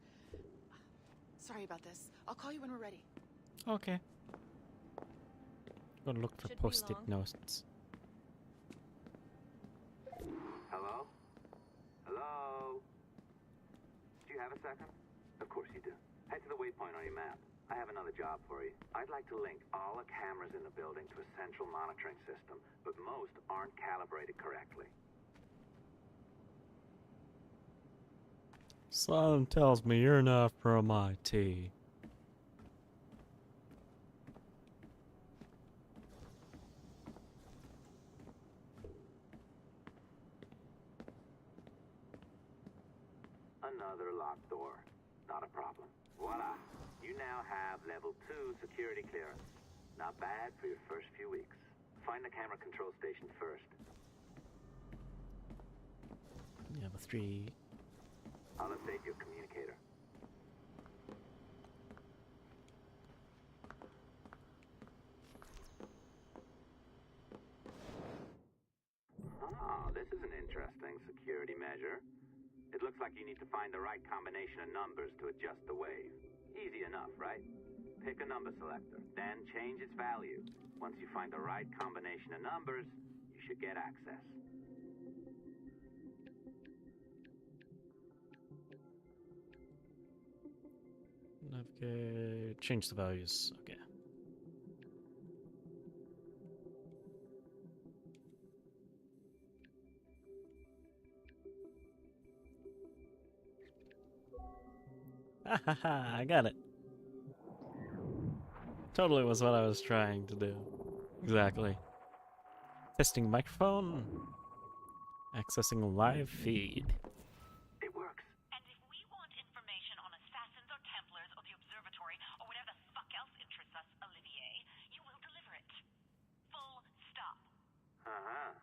Sorry about this. I'll call you when we're ready. Okay. Gonna look for Shouldn't be post-it long. notes. Hello? Hello? Do you have a second? Of course you do. Head to the waypoint on your map. I have another job for you. I'd like to link all the cameras in the building to a central monitoring system, but most aren't calibrated correctly. Something tells me you're not from IT. Another locked door. Not a problem. Voila. You now have level 2 security clearance. Not bad for your first few weeks. Find the camera control station first. Level 3. I'll update your communicator. Ah, this is an interesting security measure. It looks like you need to find the right combination of numbers to adjust the wave. Easy enough, right? Pick a number selector, then change its value. Once you find the right combination of numbers, you should get access. Navigate. Change the values. Okay. Hahaha, I got it. Totally was what I was trying to do. Exactly. Testing microphone. Accessing live feed. It works. And if we want information on assassins or Templars or the observatory or whatever the fuck else interests us, Olivier, you will deliver it. Full stop. Uh-huh.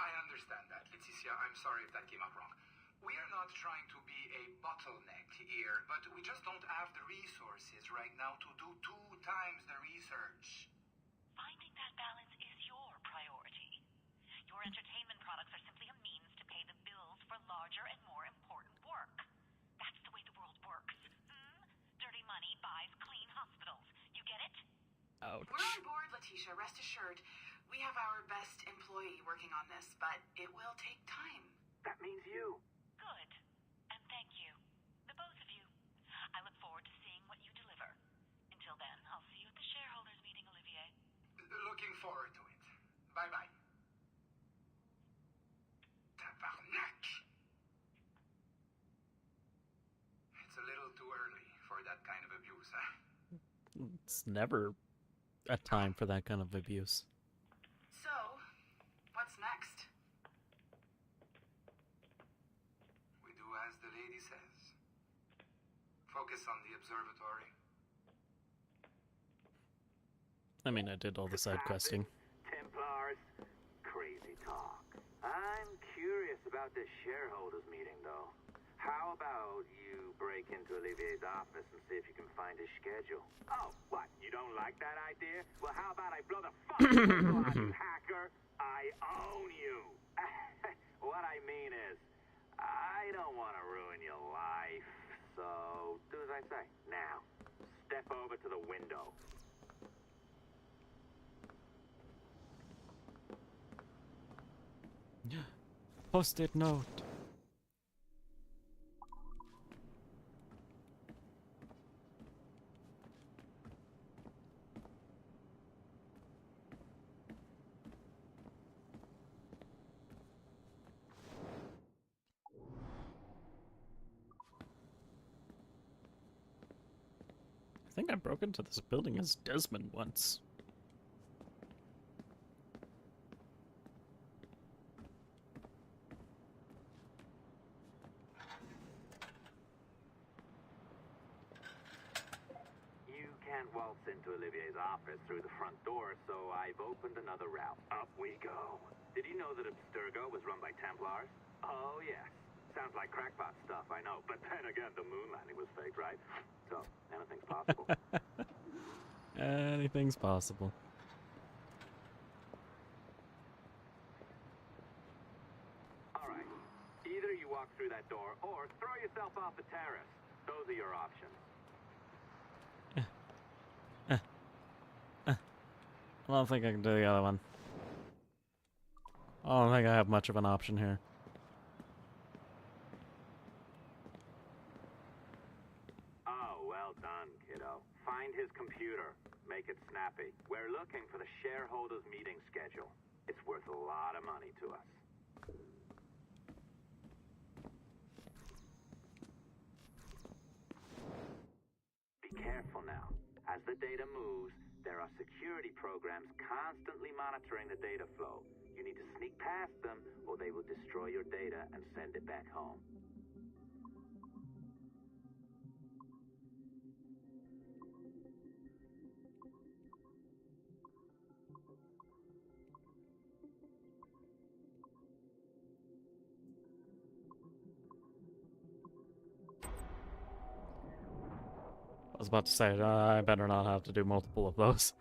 I understand that, Laetitia. I'm sorry if that came out wrong. We are not trying to be a bottleneck here, but we just don't have the resources right now to do 2 times the research. Finding that balance is your priority. Your entertainment products are simply a means to pay the bills for larger and more important work. That's the way the world works. Dirty money buys clean hospitals. You get it? Ouch. We're on board, Letitia. Rest assured. We have our best employee working on this, but it will take time. That means you. Good. And thank you. The both of you. I look forward to seeing what you deliver. Until then, I'll see you at the shareholders meeting, Olivier. Looking forward to it. Bye-bye. Tabarnak! It's a little too early for that kind of abuse, huh? It's never a time for that kind of abuse. So, what's next? We do as the lady says. Focus on the observatory. I mean, I did all the side questing. Templars, crazy talk. I'm curious about this shareholders meeting, though. How about you break into Olivier's office and see if you can find his schedule? Oh, what? You don't like that idea? Well, how about I blow the fucking whistle on you, hacker? I own you. What I mean is, I don't want to ruin your life. So, do as I say. Now, step over to the window. Post-it note. I think I broke into this building as Desmond once. You can't waltz into Olivier's office through the front door, so I've opened another route. Up we go. Did you know that Abstergo was run by Templars? Oh, yes. Sounds like crackpot stuff, I know. But then again, the moon landing was fake, right? So, anything's possible. Anything's possible. All right. Either you walk through that door or throw yourself off the terrace. Those are your options. I don't think I can do the other one. I don't think I have much of an option here. Oh, well done, kiddo. Find his computer. Make it snappy. We're looking for the shareholders' meeting schedule. It's worth a lot of money to us. Be careful now. As the data moves, there are security programs constantly monitoring the data flow. You need to sneak past them, or they will destroy your data and send it back home. I was about to say, I better not have to do multiple of those.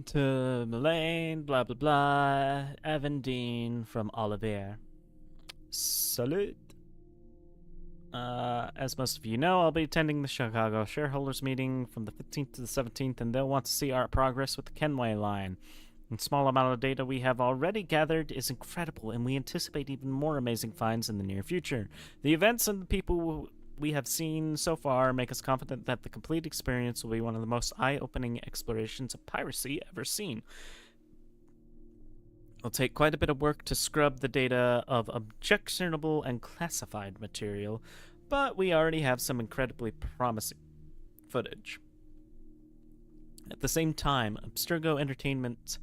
To Mullane, blah blah blah. Evan Dean from Olivier. Salute. As most of you know, I'll be attending the Chicago shareholders meeting from the 15th to the 17th, and they'll want to see our progress with the Kenway line. The small amount of data we have already gathered is incredible, and we anticipate even more amazing finds in the near future. The events and the people we have seen so far make us confident that the complete experience will be one of the most eye-opening explorations of piracy ever seen. It'll take quite a bit of work to scrub the data of objectionable and classified material, but we already have some incredibly promising footage. At the same time, Abstergo Entertainment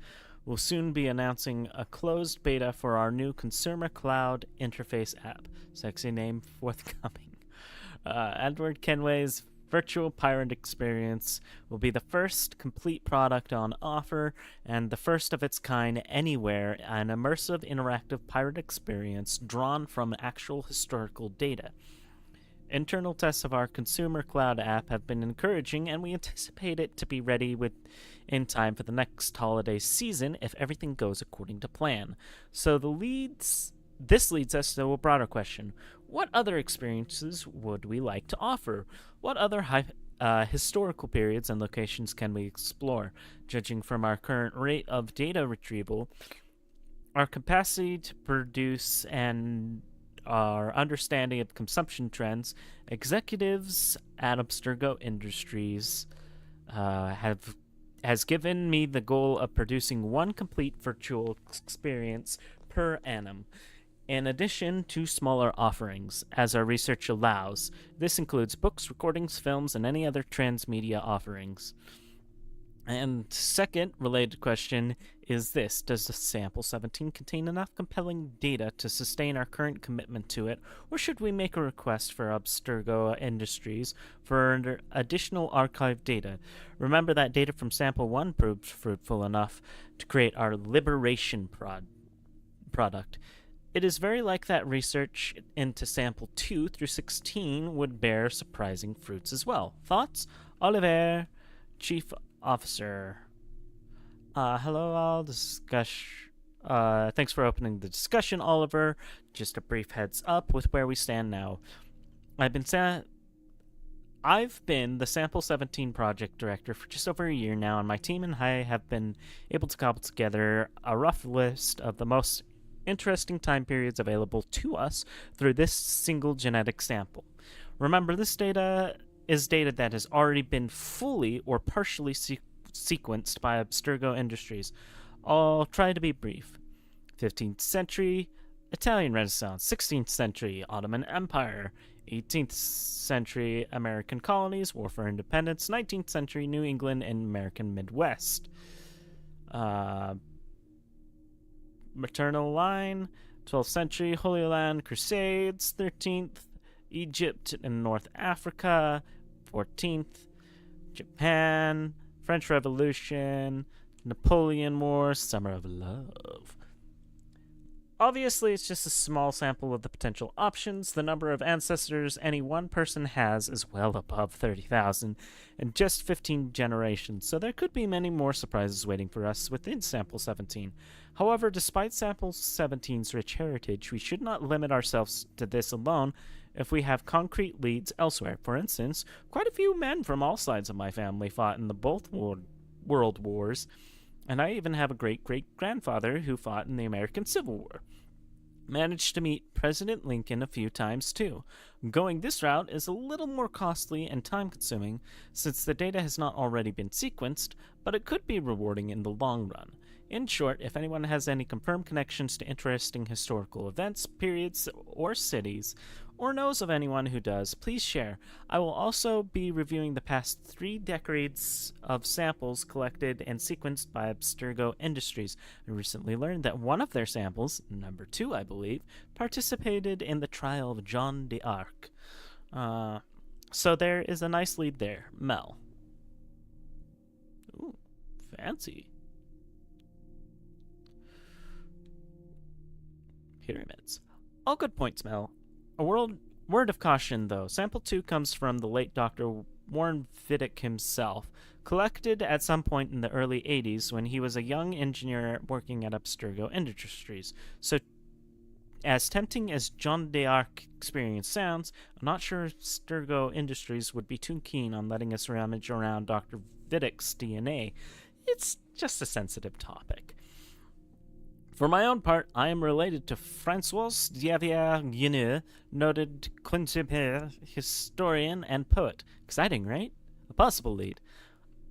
will soon be announcing a closed beta for our new consumer cloud interface app. Sexy name forthcoming. Edward Kenway's virtual pirate experience will be the first complete product on offer and the first of its kind anywhere, an immersive interactive pirate experience drawn from actual historical data. Internal tests of our consumer cloud app have been encouraging, and we anticipate it to be ready in time for the next holiday season if everything goes according to plan. So this leads us to a broader question. What other experiences would we like to offer? What other historical periods and locations can we explore? Judging from our current rate of data retrieval, our capacity to produce, and our understanding of consumption trends, executives at Abstergo Industries has given me the goal of producing one complete virtual experience per annum. In addition to smaller offerings, as our research allows, this includes books, recordings, films, and any other transmedia offerings. And second related question is this: does the sample 17 contain enough compelling data to sustain our current commitment to it, or should we make a request for Abstergo Industries for additional archive data? Remember that data from sample 1 proved fruitful enough to create our Liberation product. It is very like that research into sample 2 through 16 would bear surprising fruits as well. Thoughts? Oliver, Chief Officer. Hello all. Thanks for opening the discussion, Oliver. Just a brief heads up with where we stand now. I've been the Sample 17 project director for just over a year now, and my team and I have been able to cobble together a rough list of the most interesting time periods available to us through this single genetic sample. Remember, this data is data that has already been fully or partially sequenced by Abstergo Industries. I'll try to be brief. 15th century Italian Renaissance, 16th century Ottoman Empire, 18th century American colonies, war for independence, 19th century New England and American Midwest. Maternal line, 12th century Holy Land Crusades, 13th Egypt and North Africa, 14th Japan, French Revolution, Napoleon Wars, Summer of Love. Obviously, it's just a small sample of the potential options. The number of ancestors any one person has is well above 30,000 in just 15 generations, so there could be many more surprises waiting for us within Sample 17. However, despite Sample 17's rich heritage, we should not limit ourselves to this alone if we have concrete leads elsewhere. For instance, quite a few men from all sides of my family fought in the both world wars, and I even have a great-great-grandfather who fought in the American Civil War. Managed to meet President Lincoln a few times, too. Going this route is a little more costly and time-consuming, since the data has not already been sequenced, but it could be rewarding in the long run. In short, if anyone has any confirmed connections to interesting historical events, periods, or cities, or knows of anyone who does, please share. I will also be reviewing the past 3 decades of samples collected and sequenced by Abstergo Industries. I recently learned that one of their samples, number 2 I believe, participated in the trial of John d'Arc. So there is a nice lead there. Mel. Ooh, fancy. Pyramids. All good points, Mel. A word of caution, though. Sample 2 comes from the late Dr. Warren Vidic himself, collected at some point in the early 80s when he was a young engineer working at Abstergo Industries. So, as tempting as John d'Arc experience sounds, I'm not sure Abstergo Industries would be too keen on letting us rummage around Dr. Vidic's DNA. It's just a sensitive topic. For my own part, I am related to François Xavier Guinneux, noted contemporary historian and poet. Exciting, right? A possible lead.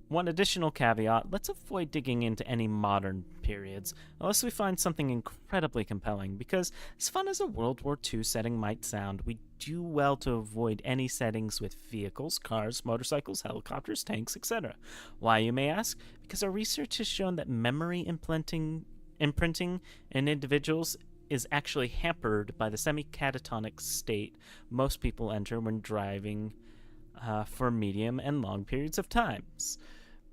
One additional caveat, let's avoid digging into any modern periods, unless we find something incredibly compelling, because as fun as a World War II setting might sound, we do well to avoid any settings with vehicles, cars, motorcycles, helicopters, tanks, etc. Why, you may ask? Because our research has shown that memory imprinting in individuals is actually hampered by the semi-catatonic state most people enter when driving for medium and long periods of times.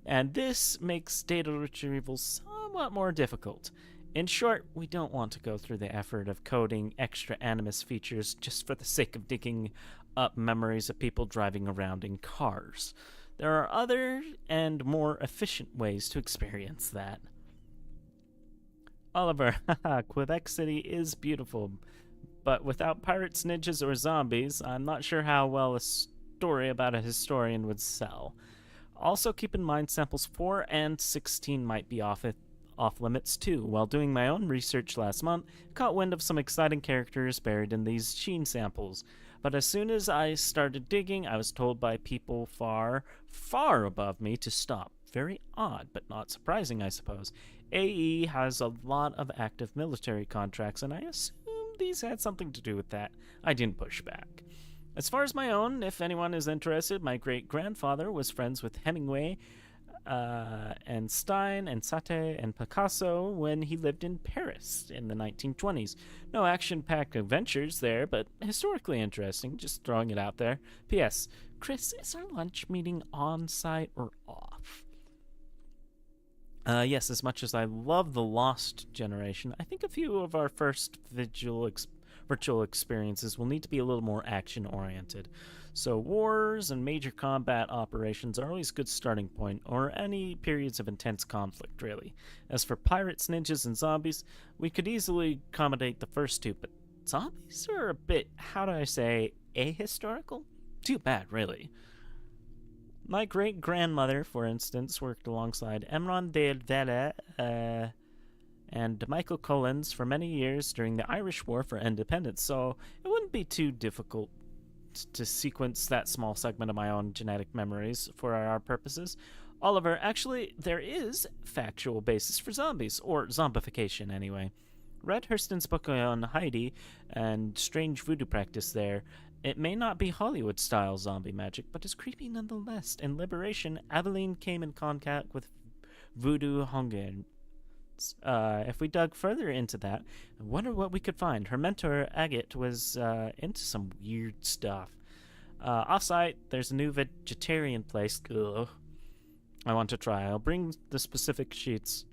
And this makes data retrieval somewhat more difficult. In short, we don't want to go through the effort of coding extra animus features just for the sake of digging up memories of people driving around in cars. There are other and more efficient ways to experience that. Oliver, Quebec City is beautiful, but without pirates, ninjas, or zombies, I'm not sure how well a story about a historian would sell. Also keep in mind samples 4 and 16 might be off limits too. While doing my own research last month, I caught wind of some exciting characters buried in these gene samples. But as soon as I started digging, I was told by people far, far above me to stop. Very odd, but not surprising, I suppose. AE has a lot of active military contracts, and I assume these had something to do with that. I didn't push back. As far as my own, if anyone is interested, my great-grandfather was friends with Hemingway and Stein and Sate and Picasso when he lived in Paris in the 1920s. No action-packed adventures there, but historically interesting. Just throwing it out there. P.S. Chris, is our lunch meeting on-site or off? Yes, as much as I love The Lost Generation, I think a few of our first virtual experiences will need to be a little more action-oriented. So wars and major combat operations are always a good starting point, or any periods of intense conflict, really. As for pirates, ninjas, and zombies, we could easily accommodate the first two, but zombies are a bit, how do I say, ahistorical? Too bad, really. My great-grandmother, for instance, worked alongside Emron de Velle and Michael Collins for many years during the Irish War for Independence, so it wouldn't be too difficult to sequence that small segment of my own genetic memories for our purposes. Oliver, actually, there is factual basis for zombies, or zombification anyway. Read Hurston's book on Heidi and strange voodoo practice there. It may not be Hollywood-style zombie magic, but is creepy nonetheless. In Liberation, Aveline came in contact with voodoo Hungarians. If we dug further into that, I wonder what we could find. Her mentor, Agate, was into some weird stuff. Offsite, there's a new vegetarian place. Ugh. I want to try. I'll bring the specific sheets.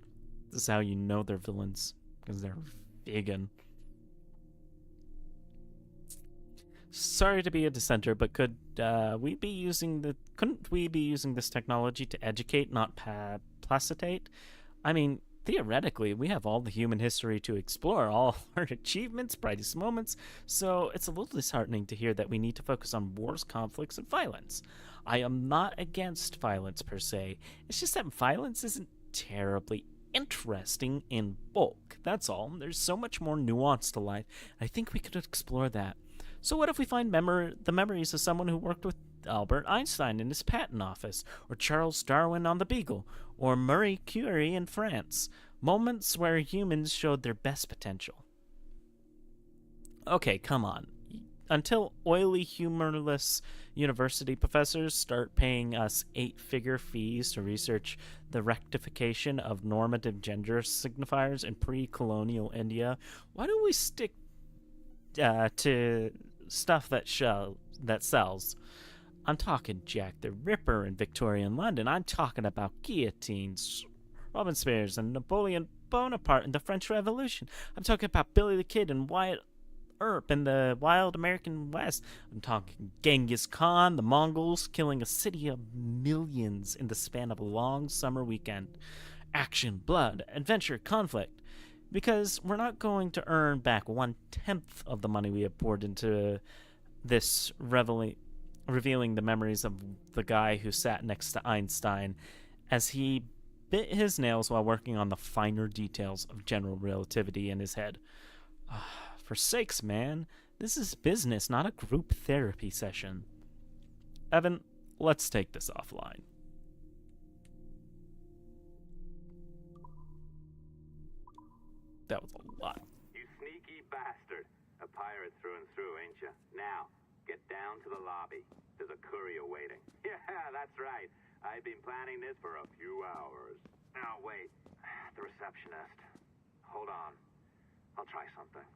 This is how you know they're villains, because they're vegan. Sorry to be a dissenter, but couldn't we be using this technology to educate, not placitate? I mean, theoretically, we have all the human history to explore, all our achievements, brightest moments, so it's a little disheartening to hear that we need to focus on wars, conflicts, and violence. I am not against violence per se, it's just that violence isn't terribly interesting in bulk, that's all. There's so much more nuance to life. I think we could explore that. So what if we find the memories of someone who worked with Albert Einstein in his patent office, or Charles Darwin on the Beagle, or Marie Curie in France? Moments where humans showed their best potential. Okay, come on. Until oily, humorless university professors start paying us 8-figure fees to research the rectification of normative gender signifiers in pre-colonial India, why don't we stick to stuff that sells? I'm talking Jack the Ripper in Victorian London. I'm talking about guillotines, Robespierre and Napoleon Bonaparte in the French Revolution. I'm talking about Billy the Kid and Wyatt Earp in the wild American West. I'm talking Genghis Khan, the Mongols killing a city of millions in the span of a long summer weekend. Action, blood, adventure, conflict. Because we're not going to earn back 1/10 of the money we have poured into this revealing the memories of the guy who sat next to Einstein as he bit his nails while working on the finer details of general relativity in his head. For sakes, man, this is business, not a group therapy session. Evan, let's take this offline. That was a lot. You sneaky bastard. A pirate through and through, ain't you? Now, get down to the lobby. There's a courier waiting. Yeah, that's right. I've been planning this for a few hours. Now, wait. The receptionist. Hold on. I'll try something.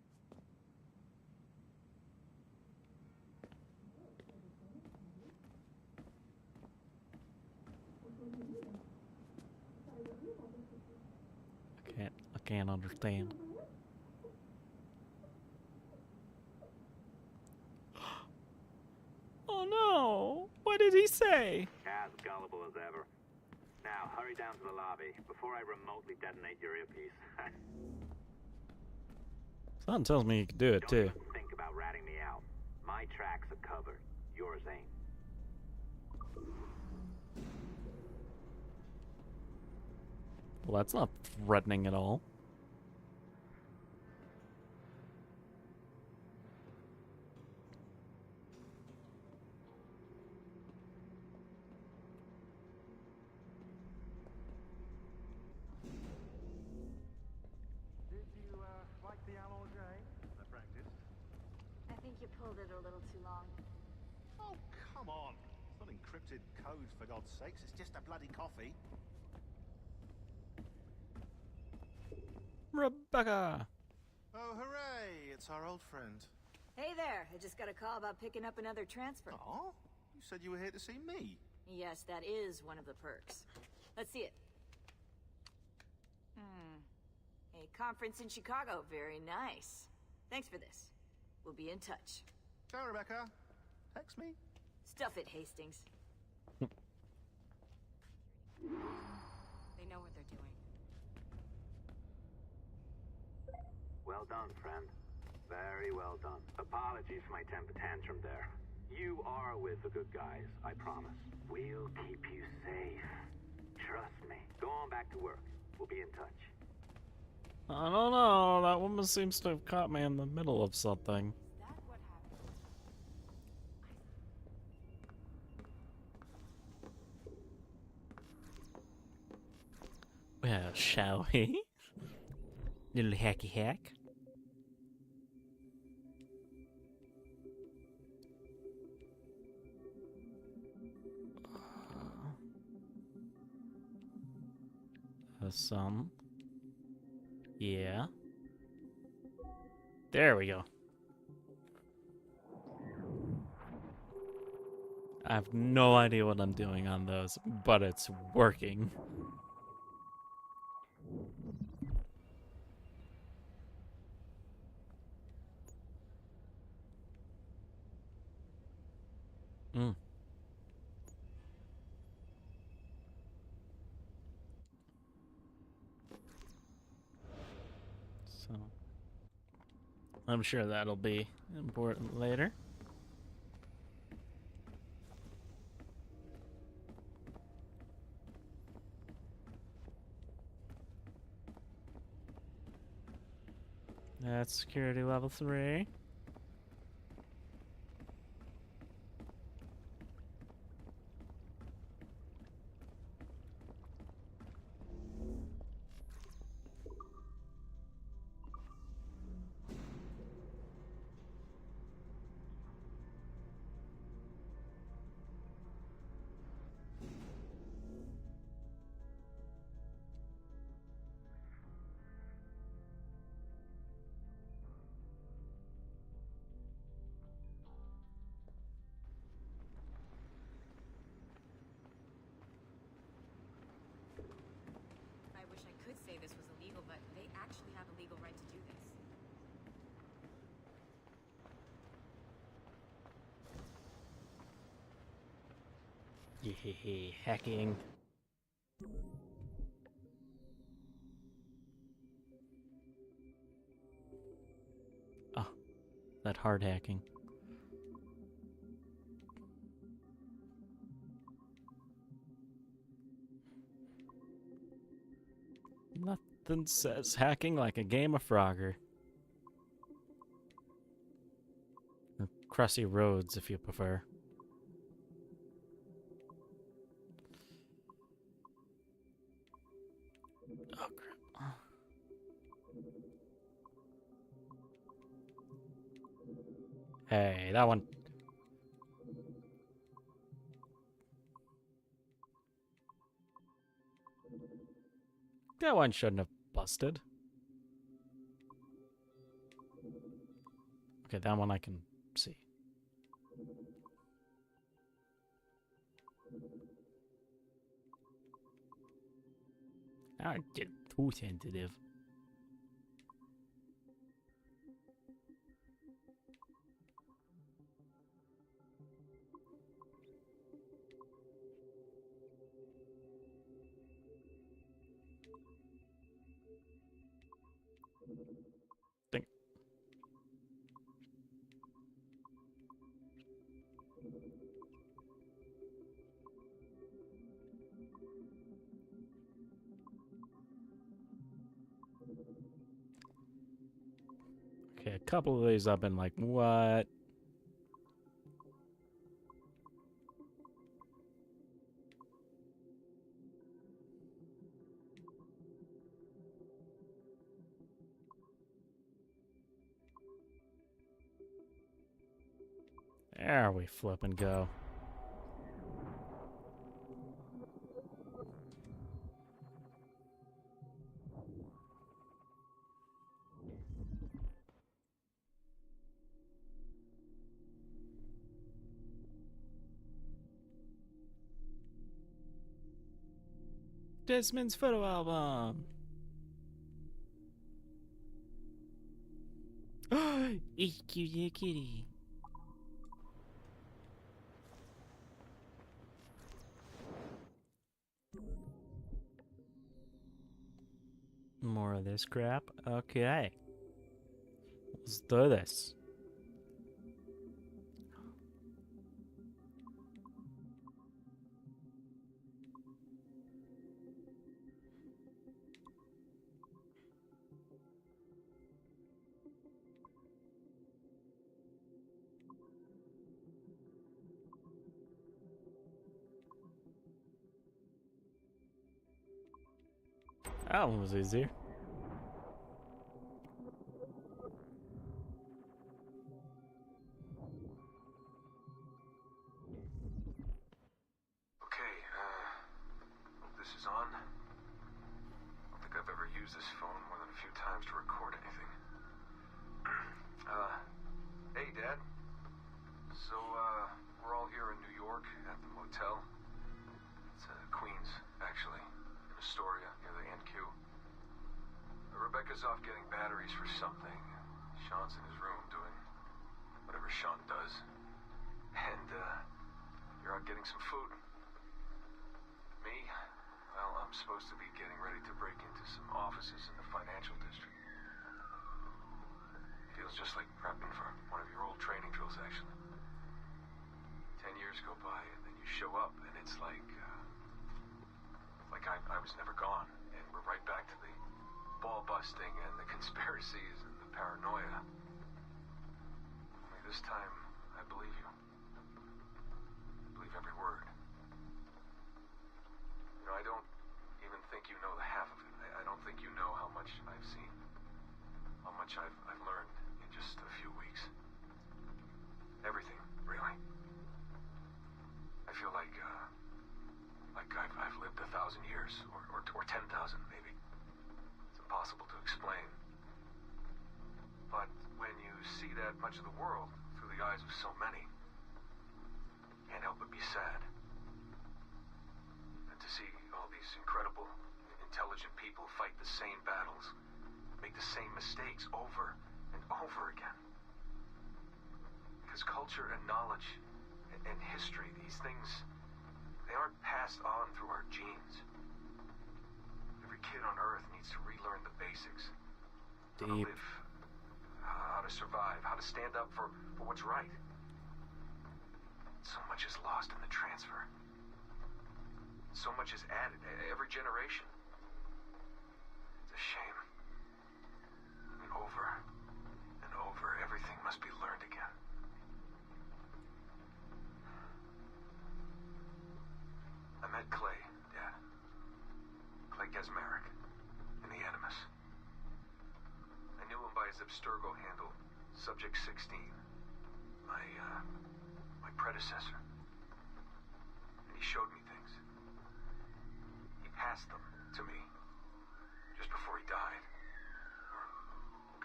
I can't understand. Oh no! What did he say? As gullible as ever. Now, hurry down to the lobby before I remotely detonate your earpiece. Something tells me you can do it too. Don't even think about ratting me out. My tracks are covered. Yours ain't. Well, that's not threatening at all. Did you like the allonge? I practiced. I think you pulled it a little too long. Oh, come on. It's not encrypted. encrypted code, for God's sakes. It's just a bloody coffee. Rebecca! Oh, hooray! It's our old friend. Hey there, I just got a call about picking up another transfer. Oh? You said you were here to see me. Yes, that is one of the perks. Let's see it. A conference in Chicago, very nice. Thanks for this. We'll be in touch. Ciao, Rebecca. Text me. Stuff it, Hastings. They know what they're doing. Well done, friend. Very well done. Apologies for my temper tantrum there. You are with the good guys, I promise. We'll keep you safe. Trust me. Go on back to work. We'll be in touch. I don't know, that woman seems to have caught me in the middle of something. Well, shall we? Little hacky hack. Some. Yeah. There we go. I have no idea what I'm doing on those, but it's working. So, I'm sure that'll be important later. That's security level 3. I wish I could say this was illegal, but they actually have a legal right to do this. Yay, hacking. Oh, that hard hacking. Nothing says hacking like a game of Frogger. Or Crusty Roads, if you prefer. Oh, crap. Hey, that one. That one shouldn't have busted. Okay, that one I can see. I get too sensitive. Think. Okay, a couple of these I've been like, what? There we flip and go. Desmond's photo album. It's cute little kitty. More of this crap. Okay. Let's do this. That one was easier. Okay, hope this is on. I don't think I've ever used this phone more than a few times to record anything. Hey, Dad. So, we're all here in New York at the motel. It's Queens, actually, in Astoria, near the NQ. Rebecca's off getting batteries for something. Sean's in his room doing whatever Sean does. And, you're out getting some food. Me? Well, I'm supposed to be getting ready to break into some offices in the financial district. Feels just like prepping for one of your old training drills, actually. 10 years go by, and then you show up, and it's like I was never gone, and we're right back to the ball busting and the conspiracies and the paranoia. Only this time, I believe you. I believe every word. You know, I don't even think you know the half of it. I don't think you know how much I've seen. How much I've learned in just a few weeks. Everything, really. I feel like I've lived 1,000 years, or 10,000 maybe. It's impossible to explain. But when you see that much of the world through the eyes of so many, you can't help but be sad. And to see all these incredible, intelligent people fight the same battles, make the same mistakes over and over again. Because culture and knowledge and history, these things, they aren't passed on through our genes. Every kid on Earth needs to relearn the basics. How to live, how to survive, how to stand up for what's right. So much is lost in the transfer. So much is added every generation. It's a shame. And over and over, everything must be learned again. I met Clay, Dad. Clay Gesmerick, in the Animus. I knew him by his Abstergo handle, Subject 16. My predecessor. And he showed me things. He passed them to me, just before he died. Or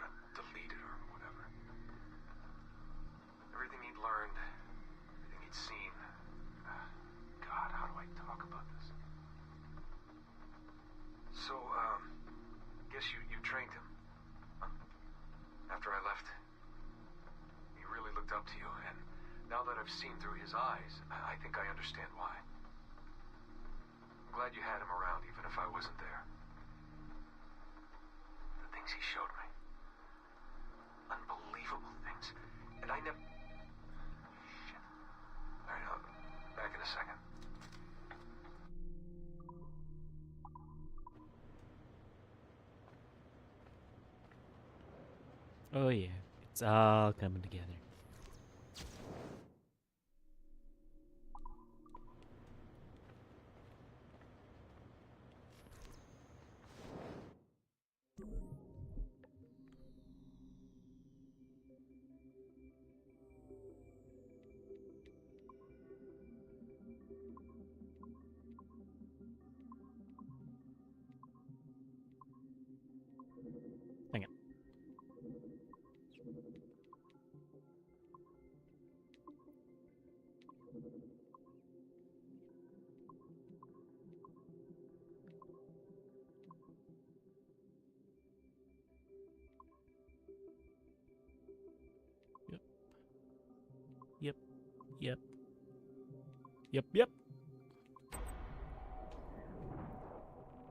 got deleted or whatever. Everything he'd learned, everything he'd seen. God, how do I talk about this? So, guess you trained him. Huh? After I left, he really looked up to you, and now that I've seen through his eyes, I think I understand why. I'm glad you had him around, even if I wasn't there. The things he showed me. Unbelievable things. And I never... Shit. Alright, I'll back in a second. Oh yeah, it's all coming together. Hang on. Yep. Yep.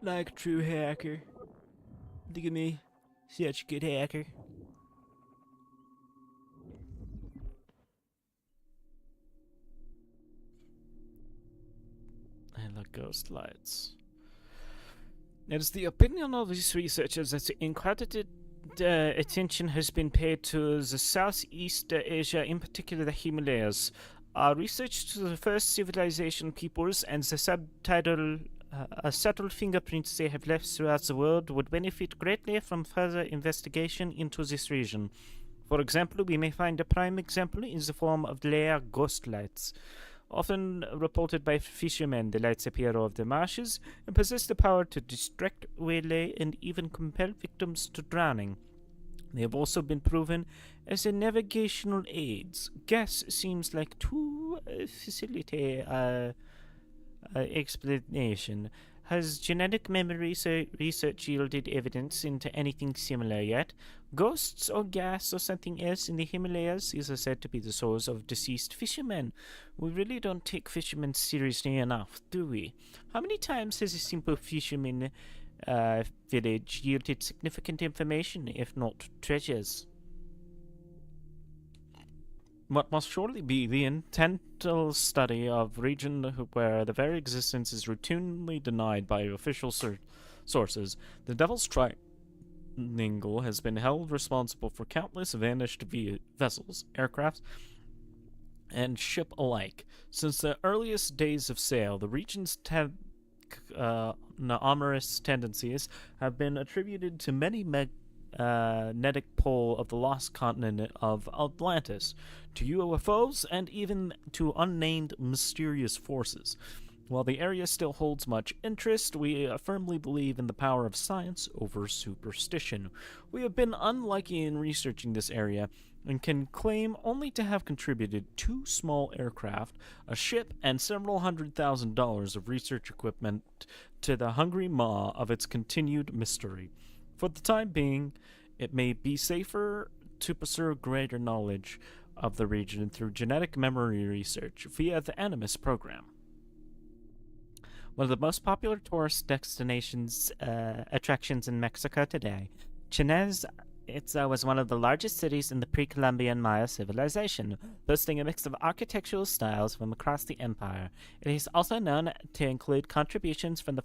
Like a true hacker. Look at me. Such a good hacker. And the ghost lights. It is the opinion of these researchers that incredited attention has been paid to the Southeast Asia, in particular the Himalayas. Research to the first civilization peoples and the subtitle subtle fingerprints they have left throughout the world would benefit greatly from further investigation into this region. For example, we may find a prime example in the form of layer ghost lights. Often reported by fishermen, the lights appear over the marshes and possess the power to distract, waylay, and even compel victims to drowning. They have also been proven as a navigational aids. Gas seems like too facilitate explanation. Has genetic memory research yielded evidence into anything similar yet? Ghosts or gas or something else in the Himalayas is said to be the souls of deceased fishermen. We really don't take fishermen seriously enough, do we? How many times has a simple fisherman village yielded significant information, if not treasures? What must surely be the intentional study of region where the very existence is routinely denied by official sources. The Devil's Triangle has been held responsible for countless vanished vessels, aircrafts, and ship alike. Since the earliest days of sail, the region's anomalous tendencies have been attributed to many magnetic pole of the lost continent of Atlantis, to UFOs, and even to unnamed mysterious forces. While the area still holds much interest, we firmly believe in the power of science over superstition. We have been unlucky in researching this area and can claim only to have contributed 2 small aircraft, a ship, and several $100,000 of research equipment to the hungry maw of its continued mystery. For the time being, it may be safer to pursue greater knowledge of the region through genetic memory research via the Animus program. One of the most popular tourist destinations attractions in Mexico today, Chichen Itza was one of the largest cities in the pre-Columbian Maya civilization, boasting a mix of architectural styles from across the empire. It is also known to include contributions from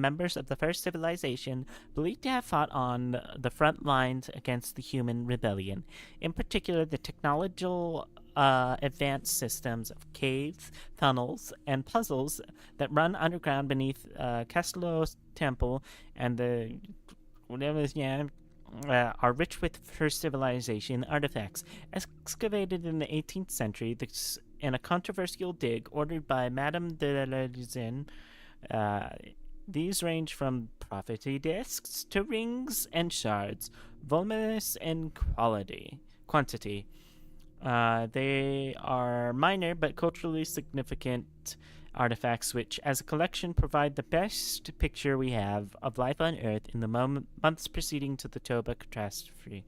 members of the first civilization believed to have fought on the front lines against the human rebellion. In particular, the technological advanced systems of caves, tunnels, and puzzles that run underground beneath Castello's temple and the are rich with first civilization artifacts. Excavated in the 18th century in a controversial dig ordered by Madame de la Luzin, these range from prophecy discs to rings and shards, voluminous in quantity. They are minor but culturally significant artifacts which, as a collection, provide the best picture we have of life on Earth in the months preceding to the Toba catastrophe.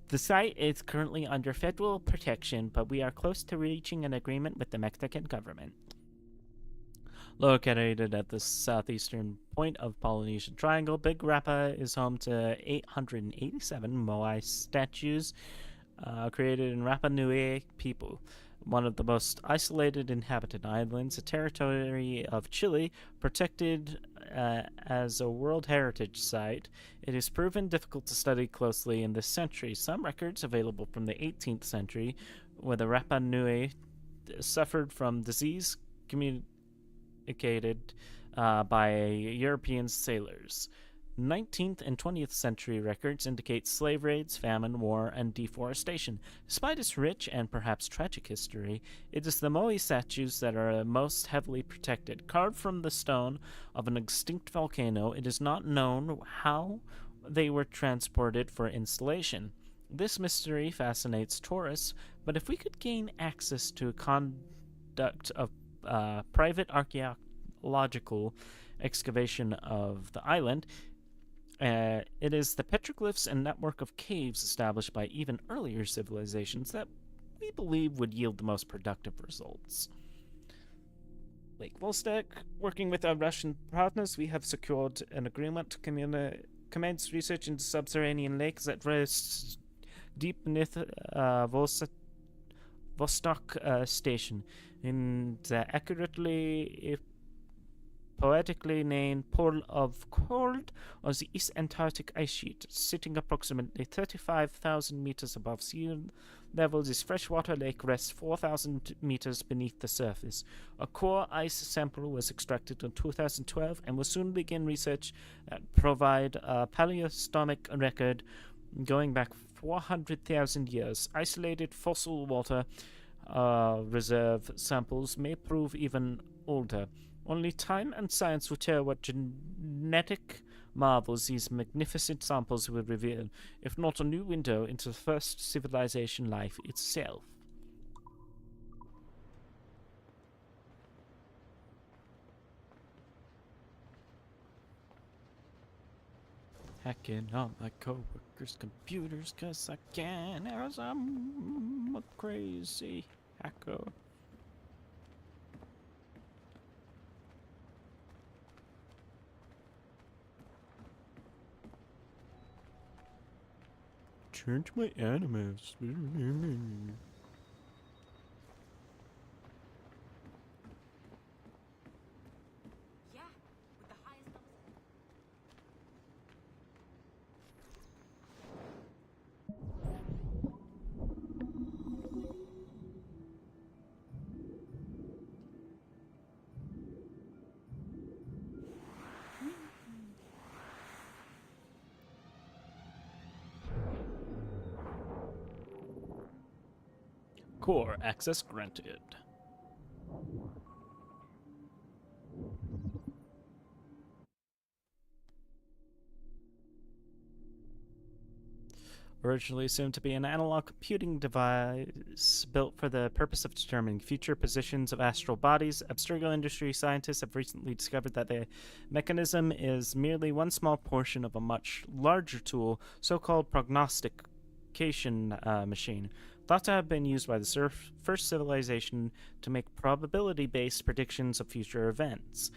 The site is currently under federal protection, but we are close to reaching an agreement with the Mexican government. Located at the southeastern point of Polynesian Triangle, Big Rapa is home to 887 Moai statues created in Rapa Nui people, one of the most isolated inhabited islands, a territory of Chile, protected as a World Heritage Site. It is proven difficult to study closely in this century. Some records available from the 18th century, where the Rapa Nui suffered from disease communicated by European sailors. 19th and 20th century records indicate slave raids, famine, war, and deforestation. Despite its rich and perhaps tragic history, it is the Moai statues that are most heavily protected. Carved from the stone of an extinct volcano, it is not known how they were transported for installation. This mystery fascinates tourists, but if we could gain access to a conduct of private archaeological excavation of the island, it is the petroglyphs and network of caves established by even earlier civilizations that we believe would yield the most productive results. Lake Volstek, working with our Russian partners, we have secured an agreement to commence research into subterranean lakes that rest deep beneath Vostok Station in the accurately poetically named Pole of Cold, or the East Antarctic Ice Sheet. Sitting approximately 35,000 meters above sea level, this freshwater lake rests 4,000 meters beneath the surface. A core ice sample was extracted in 2012 and will soon begin research that provide a paleostomic record going back 400,000 years. Isolated fossil water reserve samples may prove even older. Only time and science will tell what genetic marvels these magnificent samples will reveal, if not a new window into the first civilization life itself. Hacking on my coworkers' computers 'cause I can, as I'm a crazy hacker. Change my animus. Core access granted. Originally assumed to be an analog computing device built for the purpose of determining future positions of astral bodies, Abstergo Industries scientists have recently discovered that the mechanism is merely one small portion of a much larger tool, so-called prognostication machine, thought to have been used by the first civilization to make probability-based predictions of future events.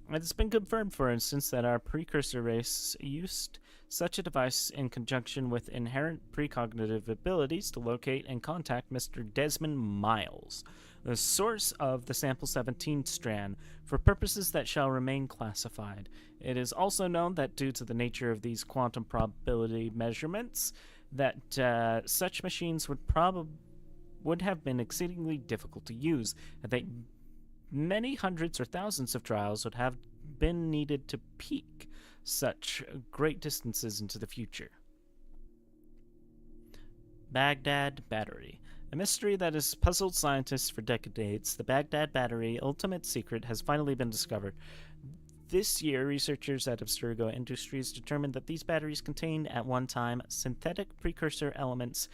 It has been confirmed, for instance, that our precursor race used such a device in conjunction with inherent precognitive abilities to locate and contact Mr. Desmond Miles, the source of the Sample 17 strand, for purposes that shall remain classified. It is also known that due to the nature of these quantum probability measurements, that such machines would have been exceedingly difficult to use, and that many hundreds or thousands of trials would have been needed to peak such great distances into the future. Baghdad Battery. A mystery that has puzzled scientists for decades, the Baghdad Battery ultimate secret has finally been discovered. This year, researchers at Abstergo Industries determined that these batteries contained at one time synthetic precursor elements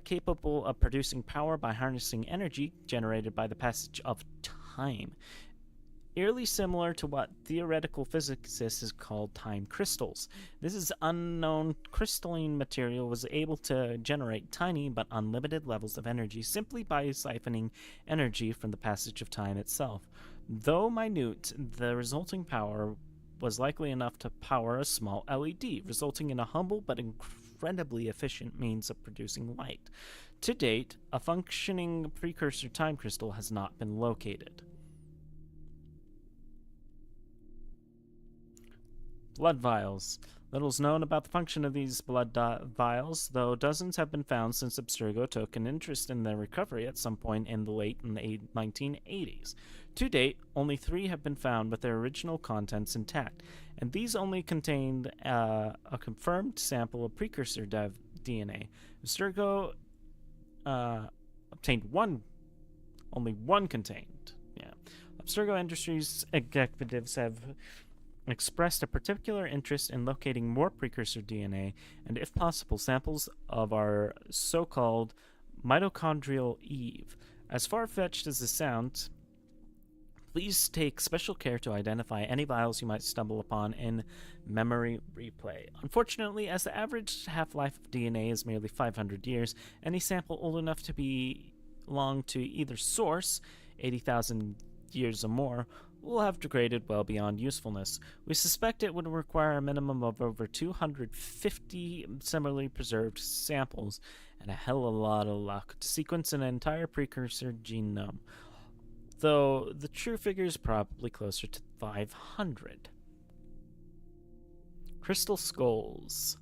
capable of producing power by harnessing energy generated by the passage of time, eerily similar to what theoretical physicists call time crystals. This is unknown crystalline material was able to generate tiny but unlimited levels of energy simply by siphoning energy from the passage of time itself. Though minute, the resulting power was likely enough to power a small LED, resulting in a humble but incredibly efficient means of producing light. To date, a functioning precursor time crystal has not been located. Blood vials. Little is known about the function of these blood vials, though dozens have been found since Abstergo took an interest in their recovery at some point in the late 1980s. To date, only 3 have been found with their original contents intact, and these only contained a confirmed sample of precursor DNA. Abstergo obtained only one contained. Abstergo Industries executives have expressed a particular interest in locating more precursor DNA and, if possible, samples of our so-called mitochondrial Eve. As far-fetched as this sounds, Please take special care to identify any vials you might stumble upon in memory replay. Unfortunately, as the average half-life of DNA is merely 500 years, any sample old enough to belong to either source, 80,000 years or more, will have degraded well beyond usefulness. We suspect it would require a minimum of over 250 similarly preserved samples and a hell of a lot of luck to sequence an entire precursor genome, though the true figure is probably closer to 500. Crystal skulls.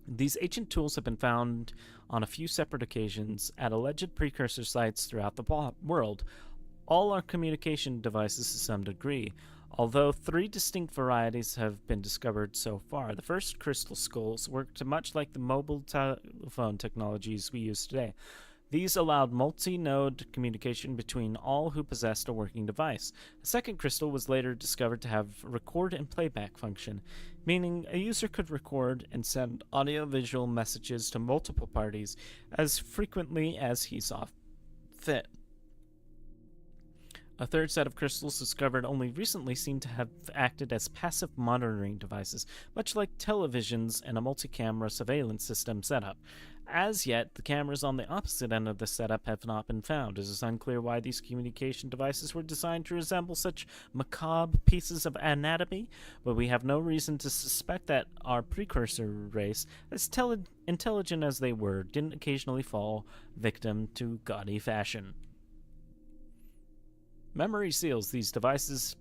These ancient tools have been found on a few separate occasions at alleged precursor sites throughout the world. All are communication devices to some degree, although 3 distinct varieties have been discovered so far. The first crystal skulls worked much like the mobile telephone technologies we use today. These allowed multi-node communication between all who possessed a working device. The second crystal was later discovered to have record and playback function, meaning a user could record and send audio-visual messages to multiple parties as frequently as he saw fit. A third set of crystals discovered only recently seem to have acted as passive monitoring devices, much like televisions and a multi-camera surveillance system setup. As yet, the cameras on the opposite end of the setup have not been found. It is unclear why these communication devices were designed to resemble such macabre pieces of anatomy, but we have no reason to suspect that our precursor race, as intelligent as they were, didn't occasionally fall victim to gaudy fashion. Memory seals. These devices,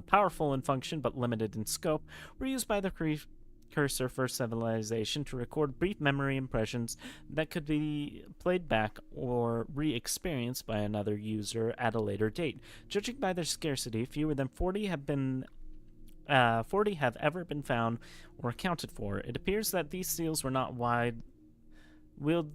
powerful in function but limited in scope, were used by the precursor for civilization to record brief memory impressions that could be played back or re-experienced by another user at a later date. Judging by their scarcity, fewer than 40 have ever been found or accounted for. It appears that these seals were not wielded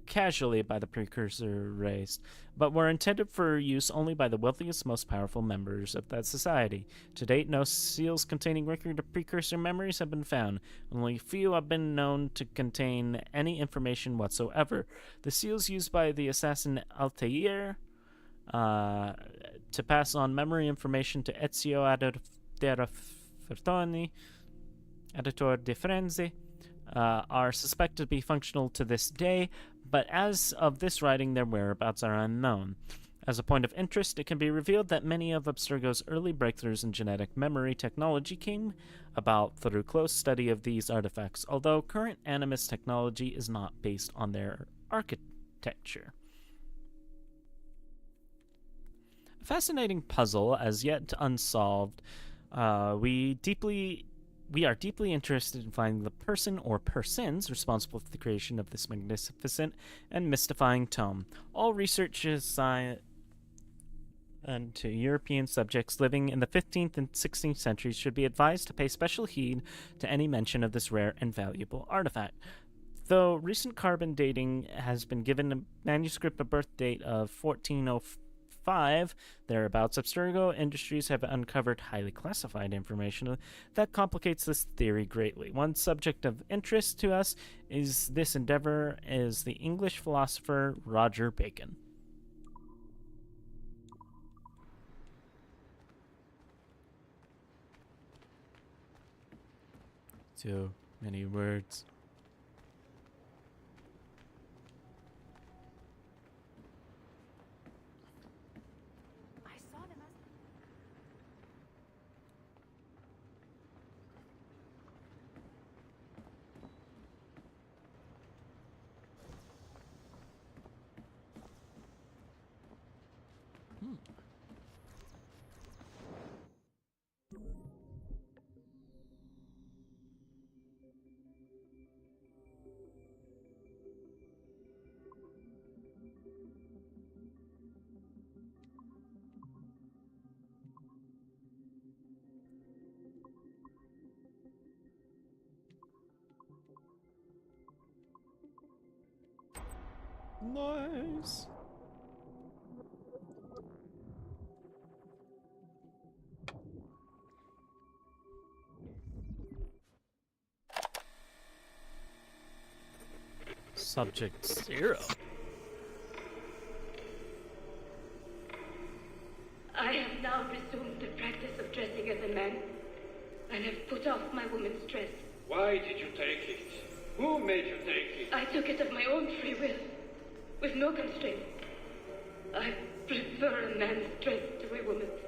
casually by the precursor race, but were intended for use only by the wealthiest, most powerful members of that society. To date, no seals containing record of precursor memories have been found. Only a few have been known to contain any information whatsoever. The seals used by the assassin Altair to pass on memory information to Ezio Editor de Frenzy, are suspected to be functional to this day, but as of this writing, their whereabouts are unknown. As a point of interest, it can be revealed that many of Abstergo's early breakthroughs in genetic memory technology came about through close study of these artifacts, although current Animus technology is not based on their architecture. A fascinating puzzle, as yet unsolved. We are deeply interested in finding the person or persons responsible for the creation of this magnificent and mystifying tome. All research is assigned to European subjects living in the 15th and 16th centuries should be advised to pay special heed to any mention of this rare and valuable artifact. Though recent carbon dating has been given a manuscript a birth date of 1405, thereabouts, Abstergo Industries have uncovered highly classified information that complicates this theory greatly. One subject of interest to us is this endeavor is the English philosopher Roger Bacon. Too many words. Nice. Subject 0. man, and have put off my woman's dress. Why did you take it? Who made you take it? I took it of my own free will, with no constraint. I prefer a man's dress to a woman's.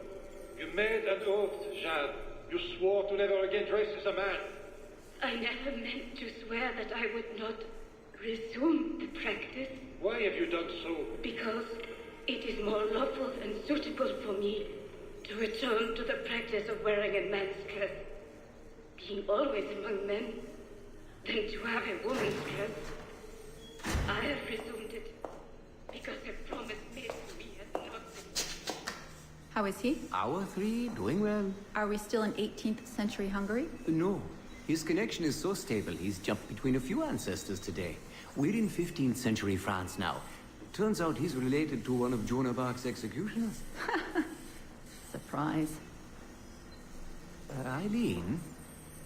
You made an oath, Jeanne. You swore to never again dress as a man. I never meant to swear that I would not resume the practice. Why have you done so? Because it is more lawful and suitable for me to return to the practice of wearing a man's dress, being always among men, than to have a woman's dress. I have resumed it because a promise made to me has not been. How is he? Our three, doing well. Are we still in 18th century Hungary? No. His connection is so stable, he's jumped between a few ancestors today. We're in 15th century France now. Turns out he's related to one of Joan of Arc's executioners. Surprise. Eileen,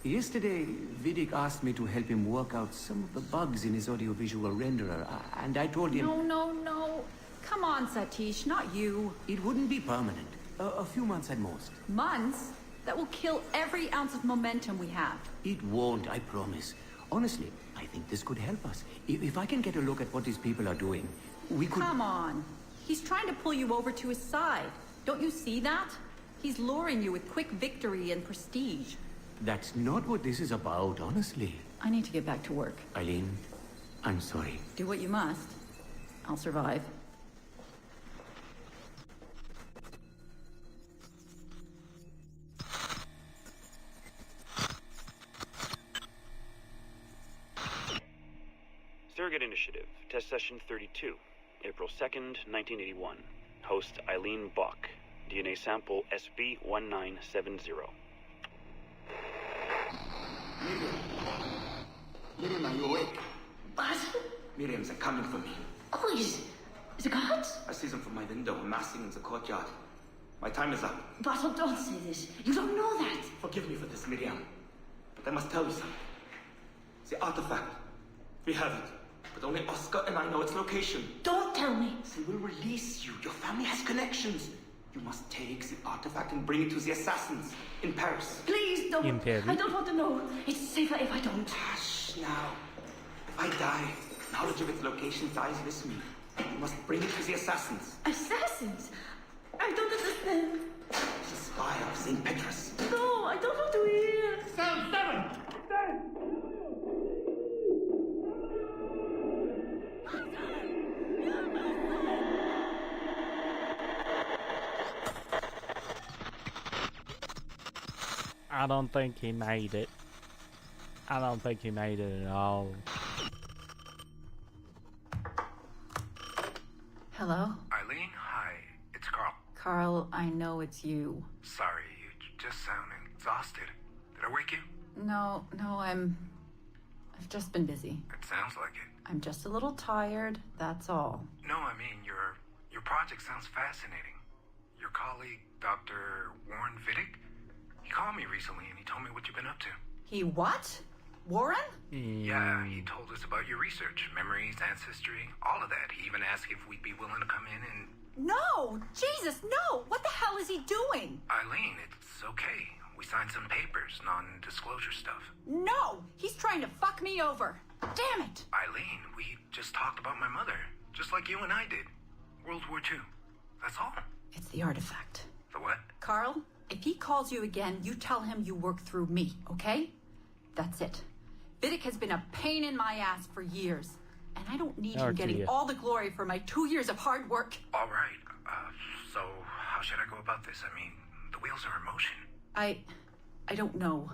yesterday Vidic asked me to help him work out some of the bugs in his audiovisual renderer, and I told him... No. Come on, Satish, not you. It wouldn't be permanent. A few months at most. Months? That will kill every ounce of momentum we have. It won't, I promise. Honestly, I think this could help us. If I can get a look at what these people are doing, we could... Come on. He's trying to pull you over to his side. Don't you see that? He's luring you with quick victory and prestige. That's not what this is about, honestly. I need to get back to work. Eileen, I'm sorry. Do what you must. I'll survive. Surrogate Initiative, Test Session 32, April 2nd, 1981. Host Eileen Bach. DNA sample SB1970. Miriam, are you awake? What? Miriam's are coming for me. Oh, is the guards? I see them from my window, amassing in the courtyard. My time is up. Basil, don't say this. You don't know that. Forgive me for this, Miriam. But I must tell you something. The artifact. We have it. But only Oscar and I know its location. Don't tell me. They will release you. Your family has connections. You must take the artifact and bring it to the assassins in Paris. Please don't. In Paris? I don't want to know. It's safer if I don't. Hush now. If I die, knowledge of its location dies with me. You must bring it to the assassins. Assassins? I don't understand. The spy of St. Petrus. No, I don't want to hear. Cell 7! I don't think he made it. I don't think he made it at all. Hello? Eileen, hi. It's Carl. Carl, I know it's you. Sorry, you just sound exhausted. Did I wake you? No, I've just been busy. It sounds like it. I'm just a little tired, that's all. No, I mean, your project sounds fascinating. Your colleague, Dr. Warren Vidic, he called me recently and he told me what you've been up to. He what? Warren? Yeah, he told us about your research, memories, ancestry, all of that. He even asked if we'd be willing to come in and... No! Jesus, no! What the hell is he doing? Eileen, it's okay. We signed some papers, non-disclosure stuff. No! He's trying to fuck me over. Damn it! Eileen, we just talked about my mother, just like you and I did. World War II. That's all. It's the artifact. The what? Carl, if he calls you again, you tell him you work through me, okay? That's it. Vidic has been a pain in my ass for years, and I don't need him getting all the glory for my 2 years of hard work. All right. So how should I go about this? I mean, the wheels are in motion. I don't know.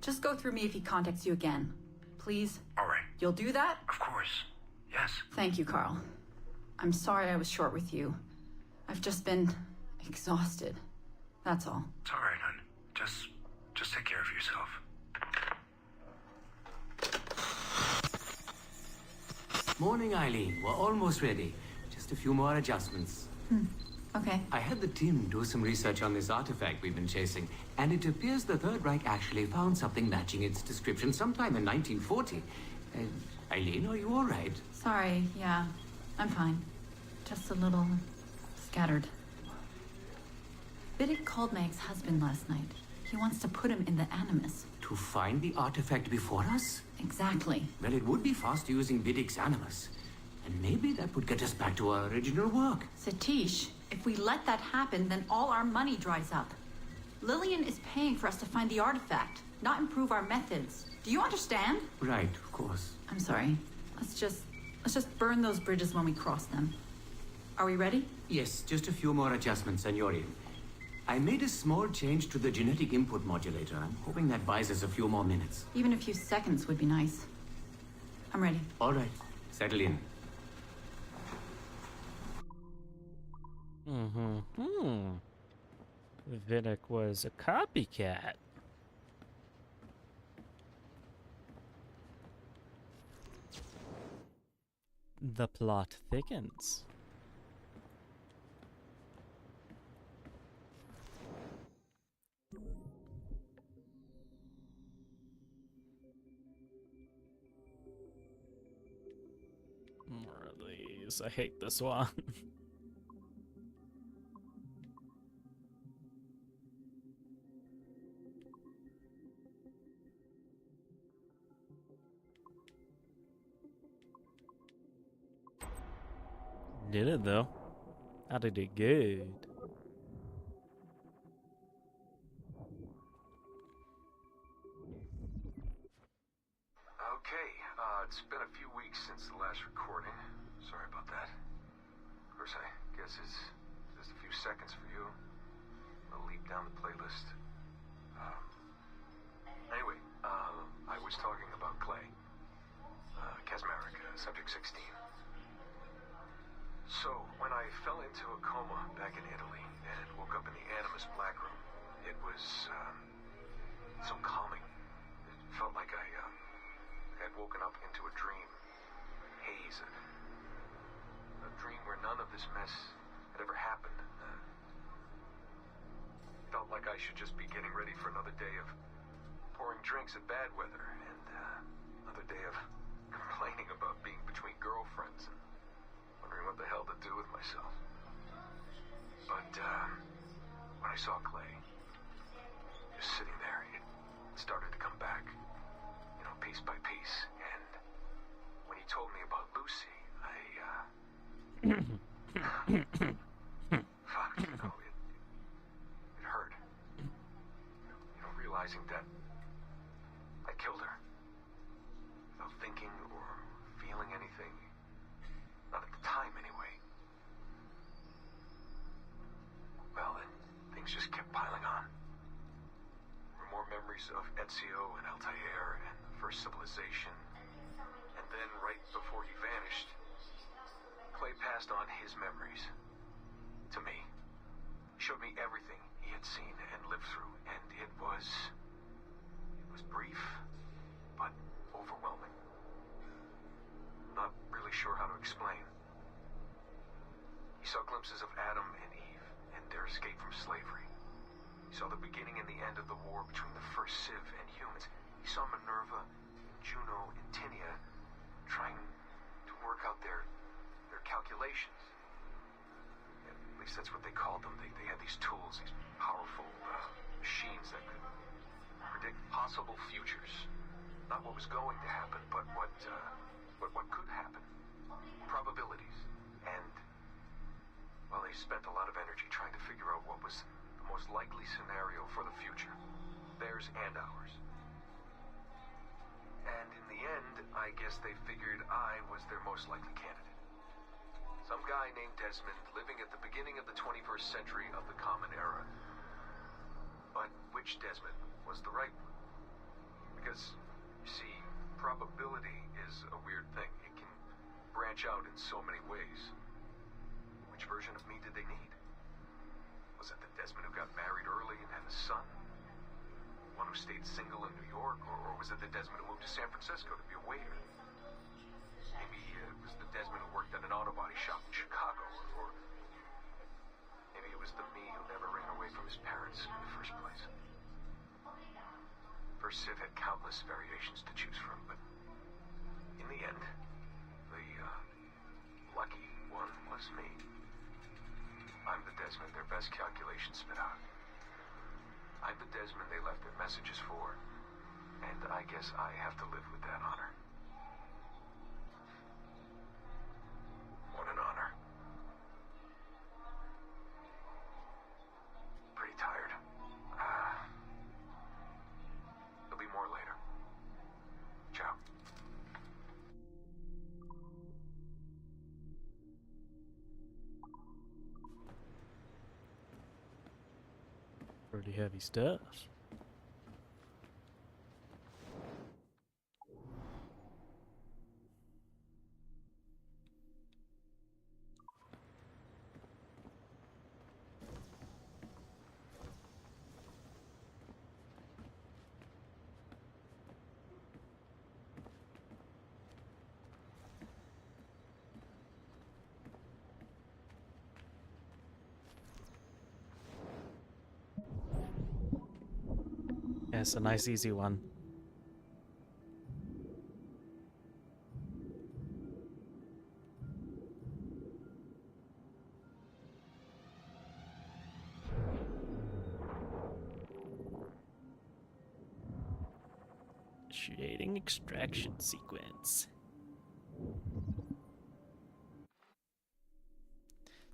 Just go through me if he contacts you again. Please? All right. You'll do that? Of course. Yes. Thank you, Carl. I'm sorry I was short with you. I've just been exhausted. That's all. It's all right, hon. Just take care of yourself. Morning, Eileen. We're almost ready. Just a few more adjustments. Okay. I had the team do some research on this artifact we've been chasing, and it appears the Third Reich actually found something matching its description sometime in 1940. Eileen, are you all right? Sorry, yeah. I'm fine. Just a little scattered. Vidic called my ex-husband last night. He wants to put him in the Animus. To find the artifact before us? Exactly. Well, it would be fast using Vidic's Animus. And maybe that would get us back to our original work. Satish, if we let that happen, then all our money dries up. Lillian is paying for us to find the artifact, not improve our methods. Do you understand? Right, of course. I'm sorry. Let's just burn those bridges when we cross them. Are we ready? Yes, just a few more adjustments, Senorian. I made a small change to the genetic input modulator. I'm hoping that buys us a few more minutes. Even a few seconds would be nice. I'm ready. All right. Settle in. Vidic was a copycat. The plot thickens. More of these. I hate this one. Did it though? I did it good. Okay, it's been a few weeks since the last recording. Sorry about that. Of course, I guess it's just a few seconds for you. I'll leap down the playlist. Anyway, I was talking about Clay. Casmeric, Subject 16. So, when I fell into a coma back in Italy and woke up in the Animus Black Room, it was, so calming. It felt like I had woken up into a dream. Haze. A dream where none of this mess had ever happened. Felt like I should just be getting ready for another day of pouring drinks at bad weather and another day of complaining about being between girlfriends and wondering what the hell to do with myself. But when I saw Clay just sitting there, it started to come back, you know, piece by piece. And when he told me about Lucy, fuck, you know, it hurt. You know, realizing that I killed her without thinking or feeling anything. Not at the time, anyway. Well, then, things just kept piling on. There were more memories of Ezio and Altair and the first civilization. And then, right before he vanished, Clay passed on his memories to me. He showed me everything he had seen and lived through, and it was brief, but overwhelming. Not really sure how to explain. He saw glimpses of Adam and Eve and their escape from slavery. He saw the beginning and the end of the war between the first Civ and humans. He saw Minerva, Juno, and Tinia trying to work out their calculations. At least that's what they called them. They had these tools, these powerful machines that could predict possible futures. Not what was going to happen, but what could happen. Probabilities. And, well, they spent a lot of energy trying to figure out what was the most likely scenario for the future. Theirs and ours. And in the end, I guess they figured I was their most likely candidate. Some guy named Desmond living at the beginning of the 21st century of the Common Era. But which Desmond was the right one? Because, you see, probability is a weird thing. It can branch out in so many ways. Which version of me did they need? Was it the Desmond who got married early and had a son? One who stayed single in New York? Or was it the Desmond who moved to San Francisco to be a waiter? Maybe it was the Desmond who worked at an auto body shop in Chicago, or maybe it was the me who never ran away from his parents in the first place. First Civ had countless variations to choose from, but in the end, the lucky one was me. I'm the Desmond their best calculations spit out. I'm the Desmond they left their messages for, and I guess I have to live with that honor. What an honor. Pretty tired. There'll be more later. Ciao. Pretty heavy stuff. Yeah, it's a nice easy one. Initiating extraction sequence.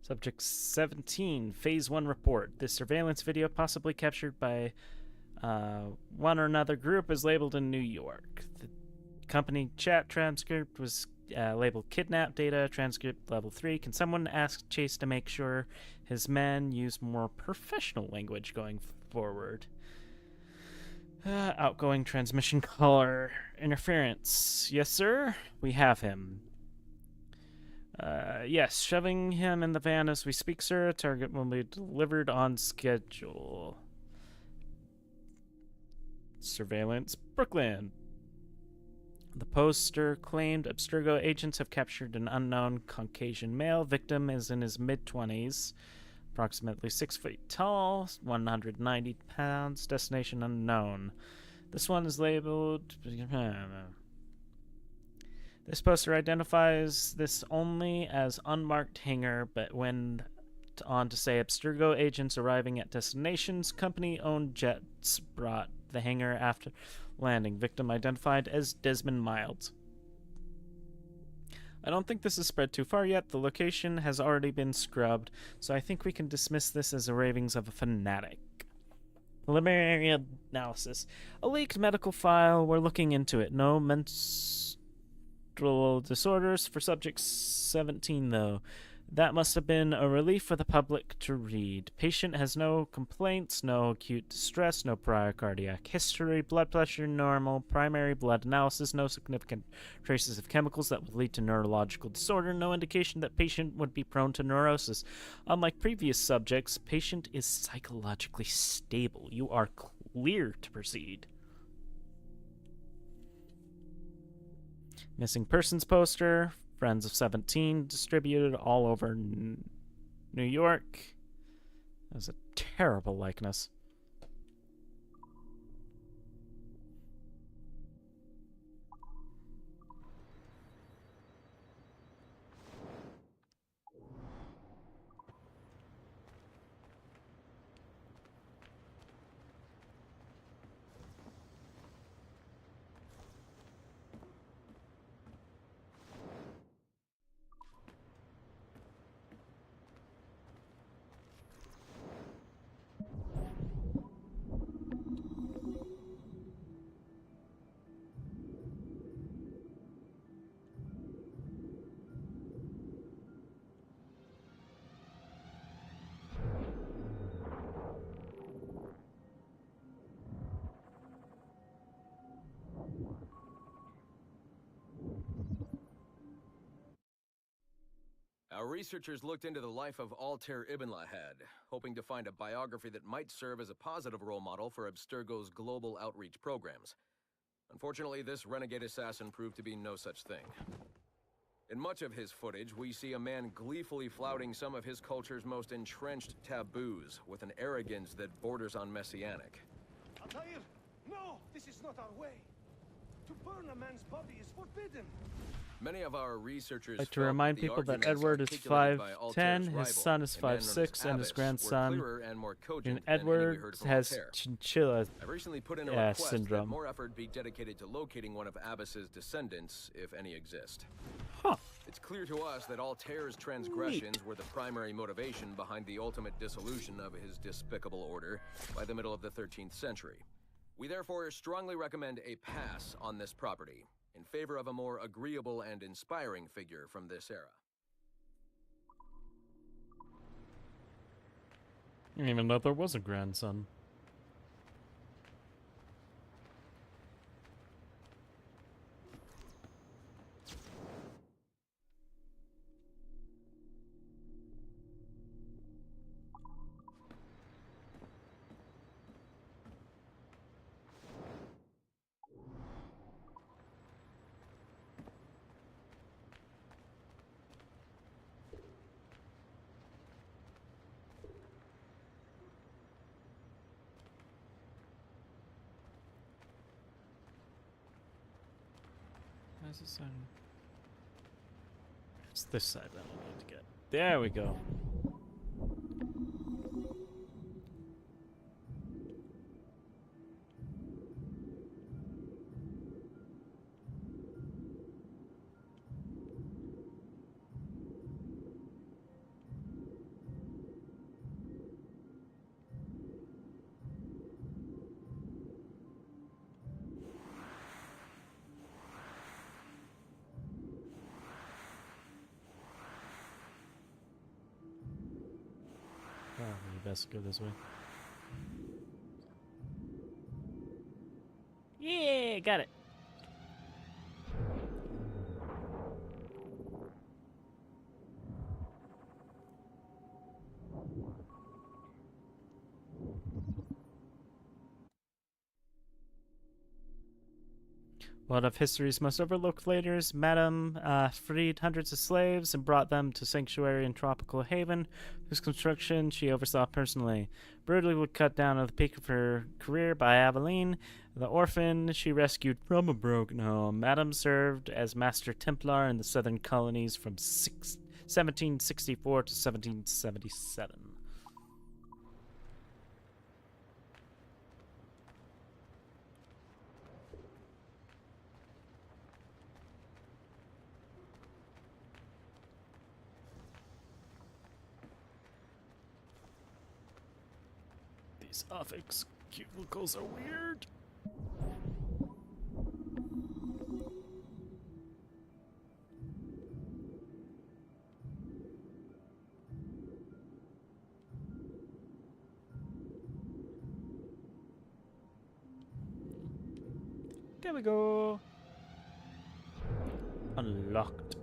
Subject 17, Phase 1 report. This surveillance video, possibly captured by one or another group, is labeled in New York. The company chat transcript was labeled kidnap data, transcript level 3. Can someone ask Chase to make sure his men use more professional language going forward? Outgoing transmission caller interference. Yes, sir. We have him. Yes, shoving him in the van as we speak, sir. Target will be delivered on schedule. Surveillance, Brooklyn. The poster claimed Abstergo agents have captured an unknown Caucasian male. Victim is in his mid-20s, approximately 6 feet tall, 190 pounds, destination unknown. This one is labeled... This poster identifies this only as unmarked hangar, but went on to say Abstergo agents arriving at destinations. Company-owned jets brought the hangar after landing. Victim identified as Desmond Miles. I don't think this has spread too far yet. The location has already been scrubbed, so I think we can dismiss this as the ravings of a fanatic. Preliminary analysis. A leaked medical file. We're looking into it. No menstrual disorders for subject 17, though. That must have been a relief for the public to read. Patient has no complaints, no acute distress, no prior cardiac history, blood pressure normal, primary blood analysis, no significant traces of chemicals that would lead to neurological disorder, no indication that patient would be prone to neurosis. Unlike previous subjects, patient is psychologically stable. You are clear to proceed. Missing persons poster. Friends of 17 distributed all over New York. That was a terrible likeness. Our researchers looked into the life of Altair Ibn Lahad, hoping to find a biography that might serve as a positive role model for Abstergo's global outreach programs. Unfortunately, this renegade assassin proved to be no such thing. In much of his footage, we see a man gleefully flouting some of his culture's most entrenched taboos, with an arrogance that borders on messianic. Altair, no! This is not our way! To burn a man's body is forbidden. Many of our researchers I'd like to remind people that Edward is 5'10", his son is 5'6", and his grandson, and Edward has chinchilla syndrome. More effort be dedicated to locating one of Abbas's descendants, if any exist. Huh. It's clear to us that Altair's transgressions were the primary motivation behind the ultimate dissolution of his despicable order by the middle of the 13th century. We therefore strongly recommend a pass on this property, in favor of a more agreeable and inspiring figure from this era. I didn't even know there was a grandson. How's this side? It's this side that I need to get. There we go. Probably best go this way. Yeah, got it. One of history's most overlooked leaders, Madame freed hundreds of slaves and brought them to sanctuary in Tropical Haven, whose construction she oversaw personally. Brutally would cut down at the peak of her career by Aveline, the orphan she rescued from a broken home. Madame served as Master Templar in the southern colonies from 1764 to 1777. These office cubicles are weird. There we go. Unlocked.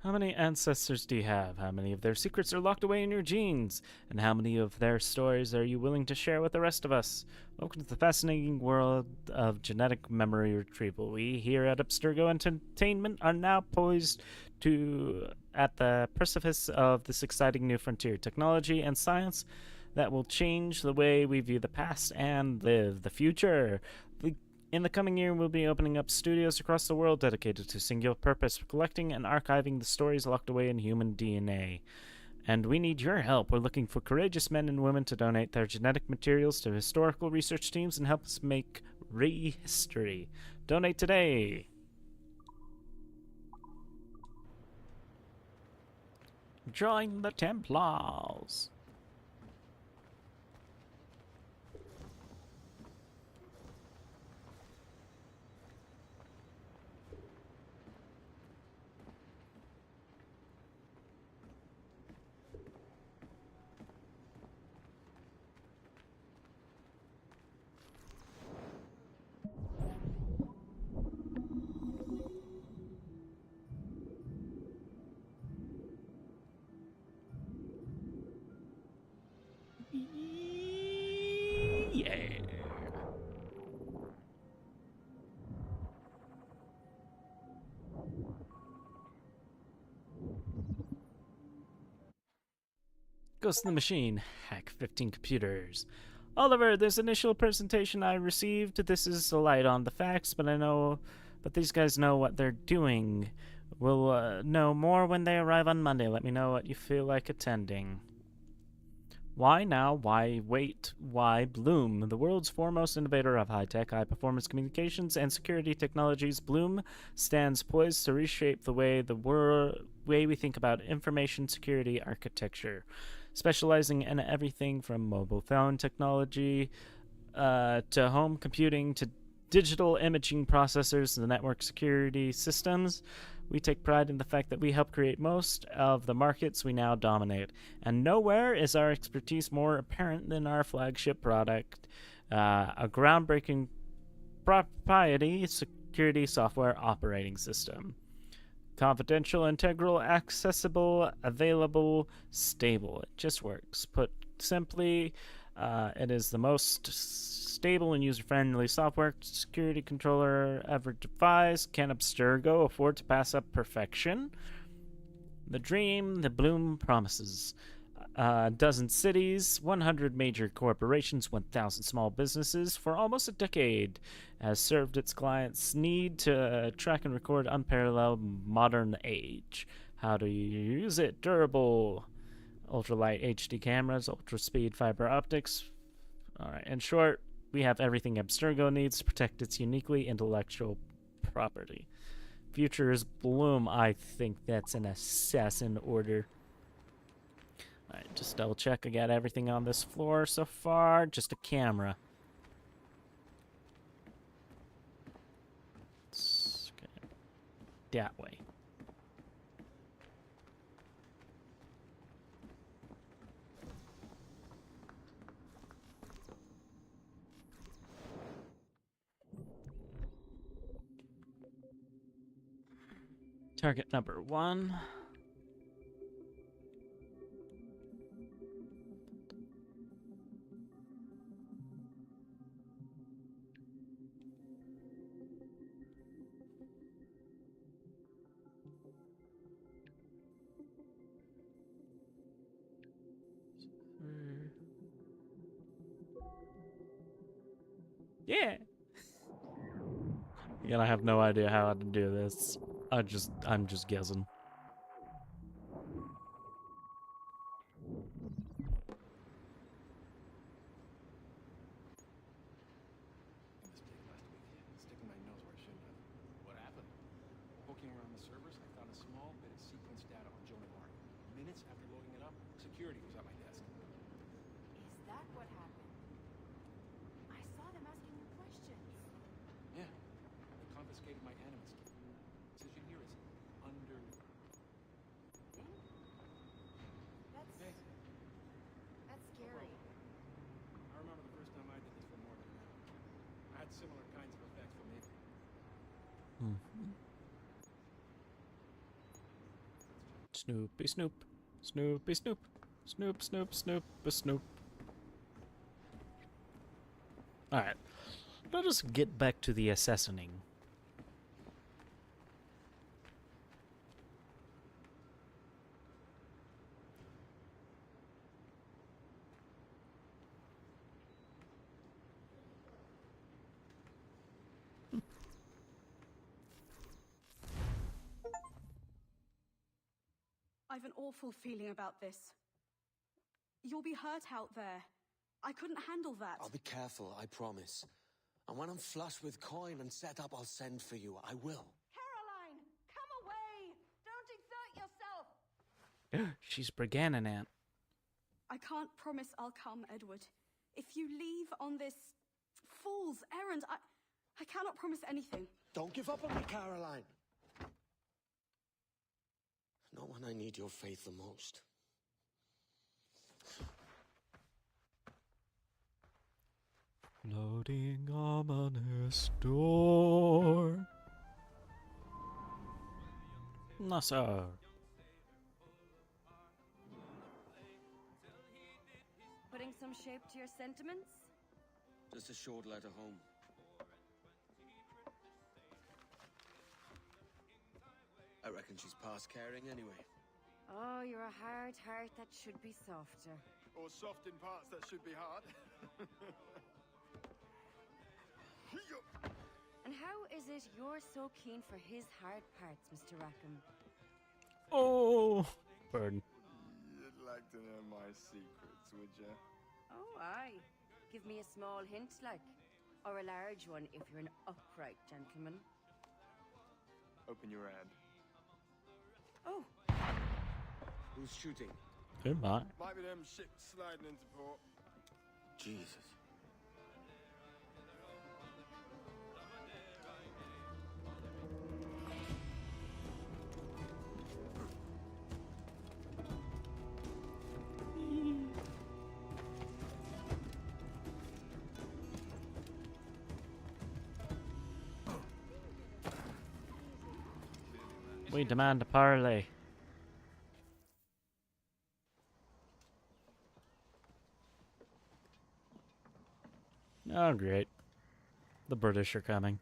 How many ancestors do you have? How many of their secrets are locked away in your genes? And how many of their stories are you willing to share with the rest of us? Welcome to the fascinating world of genetic memory retrieval. We here at Abstergo Entertainment are now poised at the precipice of this exciting new frontier, technology and science that will change the way we view the past and live the future. In the coming year, we'll be opening up studios across the world dedicated to singular purpose for collecting and archiving the stories locked away in human DNA. And we need your help. We're looking for courageous men and women to donate their genetic materials to historical research teams and help us make re-history. Donate today! Join the Templars! Ghost in the Machine, hack 15 computers. Oliver, this initial presentation I received, this is light on the facts, but these guys know what they're doing. We'll know more when they arrive on Monday. Let me know what you feel like attending. Why now? Why wait? Why Bloom? The world's foremost innovator of high-tech, high-performance communications and security technologies, Bloom stands poised to reshape the way we think about information security architecture. Specializing in everything from mobile phone technology to home computing to digital imaging processors and network security systems, we take pride in the fact that we help create most of the markets we now dominate. And nowhere is our expertise more apparent than our flagship product, a groundbreaking proprietary security software operating system. Confidential, integral, accessible, available, stable. It just works. Put simply, it is the most stable and user-friendly software security controller ever devised. Can Abstergo afford to pass up perfection? The dream the Bloom promises. A dozen cities, 100 major corporations, 1,000 small businesses for almost a decade has served its clients' need to track and record unparalleled modern age. How do you use it? Durable, ultralight HD cameras, ultra-speed fiber optics. Alright, in short, we have everything Abstergo needs to protect its uniquely intellectual property. Future is Bloom. I think that's an assassin order. Alright, just double check. I got everything on this floor so far. Just a camera. Let's go that way. Target number 1. Yeah. Again, I have no idea how to do this. I'm just guessing. Sticking my nose where I shouldn't have. What happened? Poking around the servers, I found a small bit of sequence data on Jonah Mark. Minutes after loading it up, security was at my desk. Is that what happened? I saw them asking you questions. Yeah. They confiscated my Animus key. Decision here is under... That's scary. I remember the first time I did this for more than an hour. I had similar kinds of effects for me. Snoopy Snoop. Snoopy Snoop. Snoop, Snoop, Snoop, Snoop. Alright. Let us get back to the assassinating. I've an awful feeling about this. You'll be hurt out there. I couldn't handle that. I'll be careful, I promise. And when I'm flush with coin and set up, I'll send for you. I will. Caroline, come away! Don't exert yourself! She's Briganna, Aunt. I can't promise I'll come, Edward. If you leave on this fool's errand, I cannot promise anything. Don't give up on me, Caroline. Not when I need your faith the most. Floating ominous door. No, sir. Putting some shape to your sentiments? Just a short letter home. I reckon she's past caring anyway. Oh, you're a hard heart that should be softer. Or soft in parts that should be hard. And how is it you're so keen for his hard parts, Mr. Rackham? Oh, burn. You'd like to know my secrets, would you? Oh, aye. Give me a small hint, like. Or a large one if you're an upright gentleman. Open your hand. Oh. Who's shooting? Good man. Might be them ships sliding into port. Jesus. We demand a parley. Oh, great. The British are coming.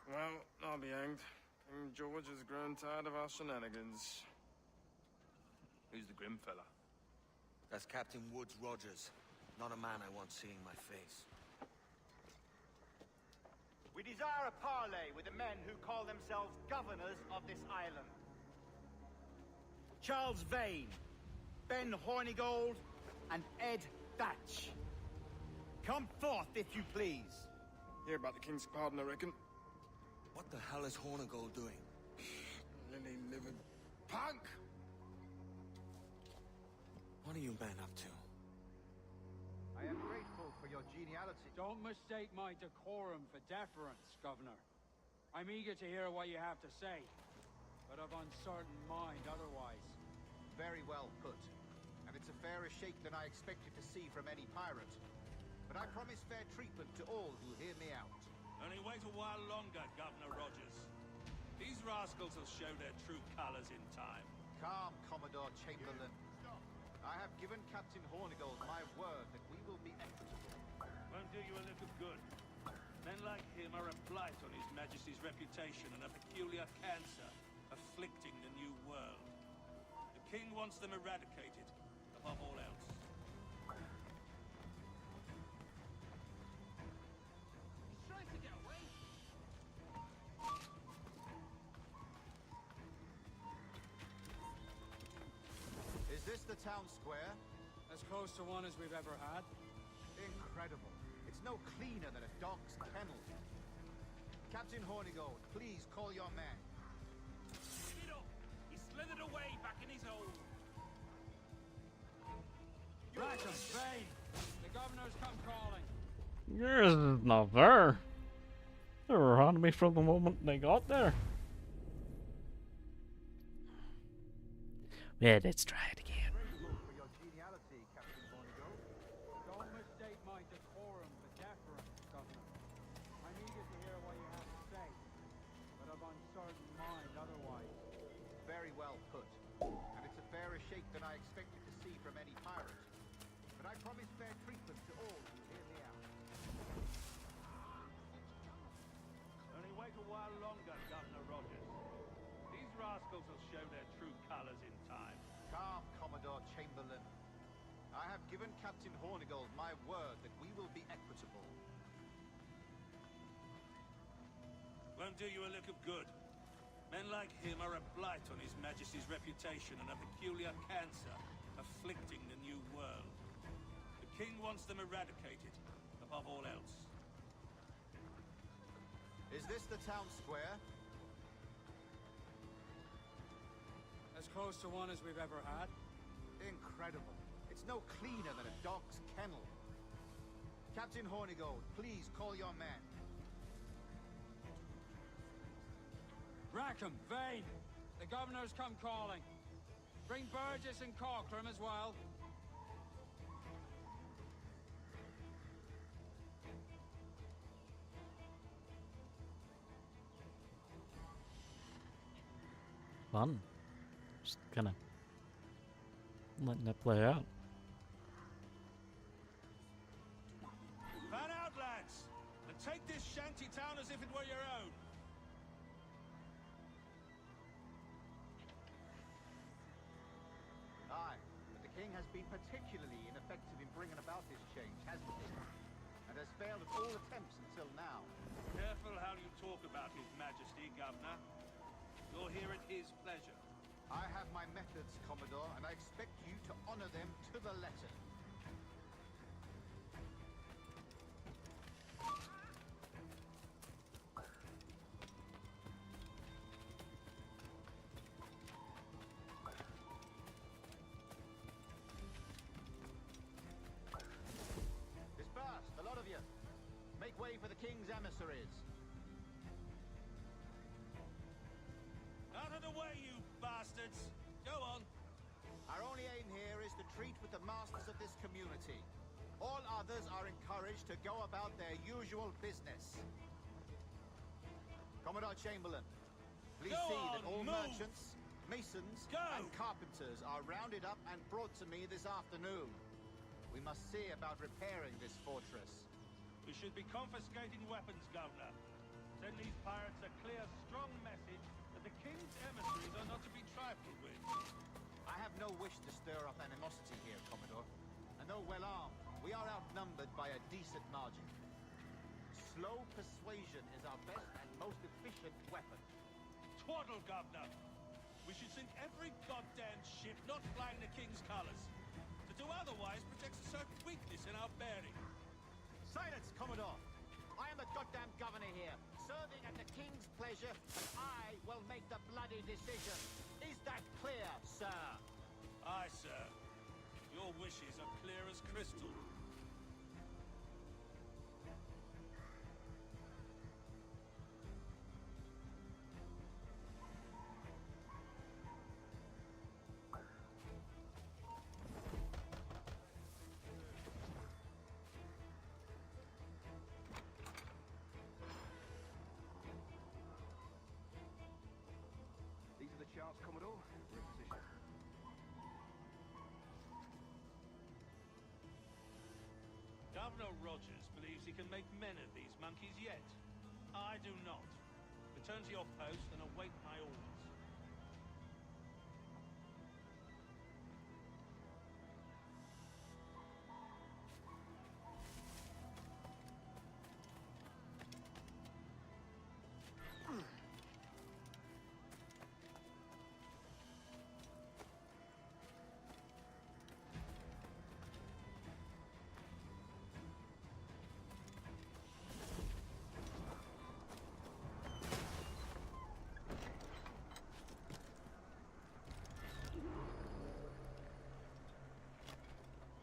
Well, I'll be hanged. King George has grown tired of our shenanigans. Who's the grim fella? That's Captain Woods Rogers. Not a man I want seeing my face. We desire a parley with the men who call themselves governors of this island. Charles Vane, Ben Hornigold, and Ed Thatch. Come forth, if you please. Hear about the King's pardon, I reckon. What the hell is Hornigold doing? Lily-livered punk! What are you men up to? I am grateful for your geniality. Don't mistake my decorum for deference, Governor. I'm eager to hear what you have to say, but of uncertain mind otherwise. Very well put. And it's a fairer shake than I expected to see from any pirate. But I promise fair treatment to all who hear me out. Only wait a while longer, Governor Rogers. These rascals will show their true colors in time. Calm, Commodore Chamberlain. I have given Captain Hornigold my word that we will be equitable. Won't do you a little good. Men like him are a blight on His Majesty's reputation and a peculiar cancer afflicting the New World. The King wants them eradicated, above all else. He's trying to get away. Is this the town square? As close to one as we've ever had. Incredible. It's no cleaner than a dog's kennel. Captain Hornigold, please call your man. Give it up! He slithered away back in his hole. Rackham, Vane! The Governor's come calling. Yours is not there. They were on me from the moment they got there. Yeah, let's try it again. For your geniality, Captain Hornigold. Don't mistake my decorum for deference, Governor. I'm eager to hear what you have to say, but of uncertain mind otherwise. Very well put. And it's a fairer shake than I expected to see from any pirate. But I promise fair treatment to all who hear me out. Only wait a while longer, Governor Rogers. These rascals will show their true colors in time. Calm, Commodore Chamberlain. I have given Captain Hornigold my word that we will be equitable. Won't do you a lick of good. Men like him are a blight on His Majesty's reputation and a peculiar cancer afflicting the New World. The King wants them eradicated, above all else. Is this the town square? As close to one as we've ever had. Incredible. It's no cleaner than a dog's kennel. Captain Hornigold, please call your man. Rackham, Vane! The Governor's come calling. Bring Burgess and Corcoran as well. Fun. Just kind of letting it play out. Fan out, lads, and take this shanty town as if it were your own. has been particularly ineffective in bringing about this change, hasn't it? And has failed at all attempts until now. Careful how you talk about His Majesty, Governor. You're here at his pleasure. I have my methods, Commodore, and I expect you to honor them to the letter. Disperse, the lot of you. Make way for the King's emissaries. Out of the way, you bastards! Go on! Our only aim here is to treat with the masters of this community. All others are encouraged to go about their usual business. Commodore Chamberlain, please Go see on, that all move. merchants, masons, and carpenters are rounded up and brought to me this afternoon. We must see about repairing this fortress. We should be confiscating weapons, Governor. Send these pirates a clear, strong message that the King's emissaries are not to be trifled with. I have no wish to stir up animosity here, Commodore. And though well armed, we are outnumbered by a decent margin. Slow persuasion is our best and most efficient weapon. Twaddle, Governor! We should sink every goddamn ship not flying the King's colours. To do otherwise protects a certain weakness in our bearing. Silence, Commodore! I am the goddamn governor here, serving at the King's pleasure, and I will make the bloody decision. Is that clear, sir? Aye, sir. Your wishes are clear as crystal. These are the charts, Commodore. We're in position. Governor Rogers believes he can make men of these monkeys yet. I do not. Return to your post and await my orders.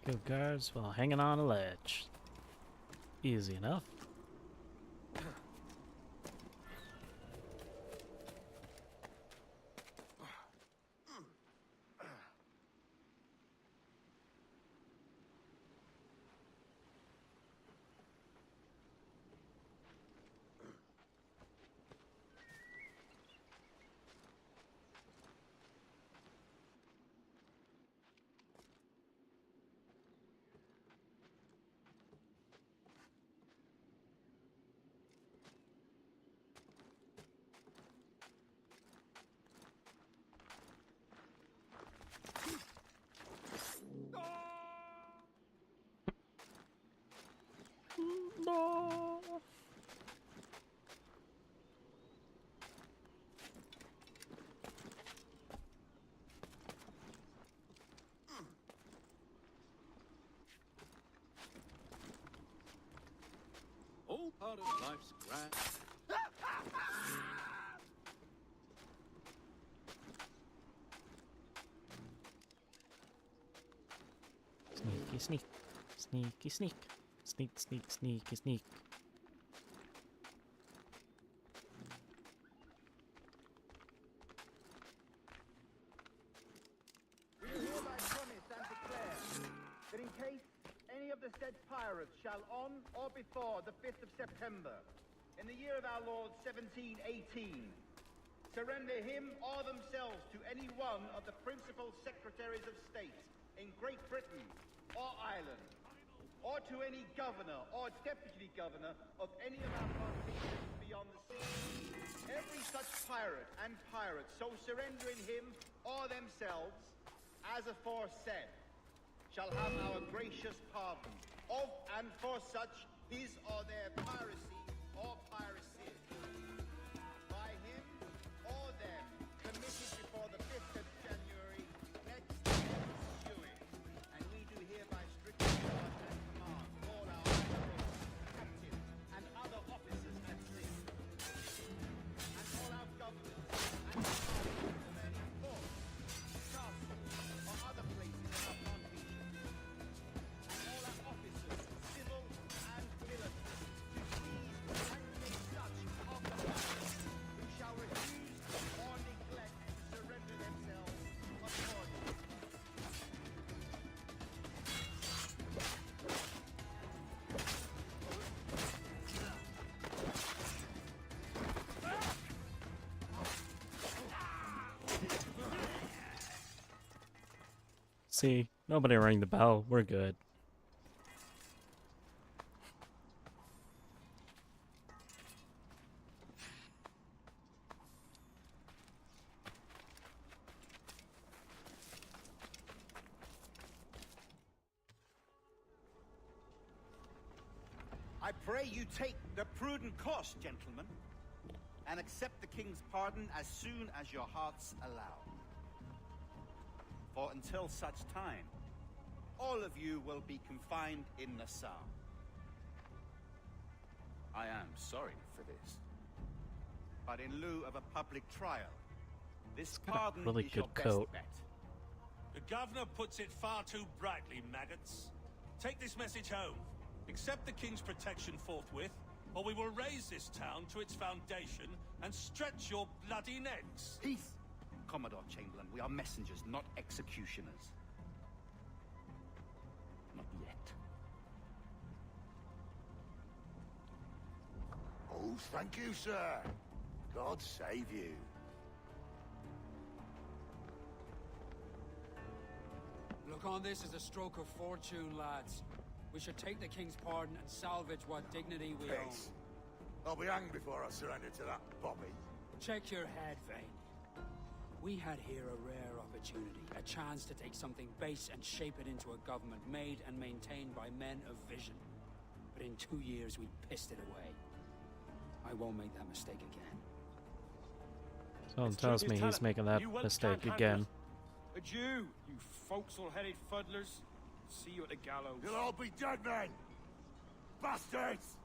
Good guards while hanging on a ledge. Easy enough. No. All part of life's grand. Sneaky sneak. Sneaky sneak. Sneak, sneak, sneaky sneak. We hereby promise and declare that in case any of the said pirates shall on or before the 5th of September, in the year of our Lord 1718, surrender him or themselves to any one of the principal secretaries of state in Great Britain or Ireland, or to any governor or deputy governor of any of our plantations beyond the sea. Every such pirate and pirate so surrendering him or themselves, as aforesaid, shall have our gracious pardon. Of and for such, his or their piracy or piracy, by him or them, committed before the 5th of January next ensuing. And we do hereby strictly charge and command all our admirals, captains, and other officers at sea, and all our governors and commanders of any forts, castles, or other places of our plantation, and all our officers, civil and military, to seize and make such of the pirates who shall refuse or neglect to surrender themselves accordingly. See, nobody rang the bell. We're good. I pray you take the prudent course, gentlemen, and accept the king's pardon as soon as your hearts allow. For until such time, all of you will be confined in Nassau. I am sorry for this, but in lieu of a public trial, this pardon really is your good coat. best bet. The governor puts it far too brightly, maggots. Take this message home. Accept the king's protection forthwith, or we will raise this town to its foundation and stretch your bloody necks. Peace, Commodore Chamberlain. We are messengers, not executioners. Not yet. Oh, thank you, sir. God save you. Look on this as a stroke of fortune, lads. We should take the king's pardon and salvage what dignity we own. Peace. I'll be hanged before I surrender to that Bobby. Check your head, Vane. We had here a rare opportunity, a chance to take something base and shape it into a government made and maintained by men of vision. But in 2 years, we pissed it away. I won't make that mistake again. Someone tells me he's making that mistake again. Adieu, you forecastle-headed fuddlers. See you at the gallows. You'll all be dead men! Bastards!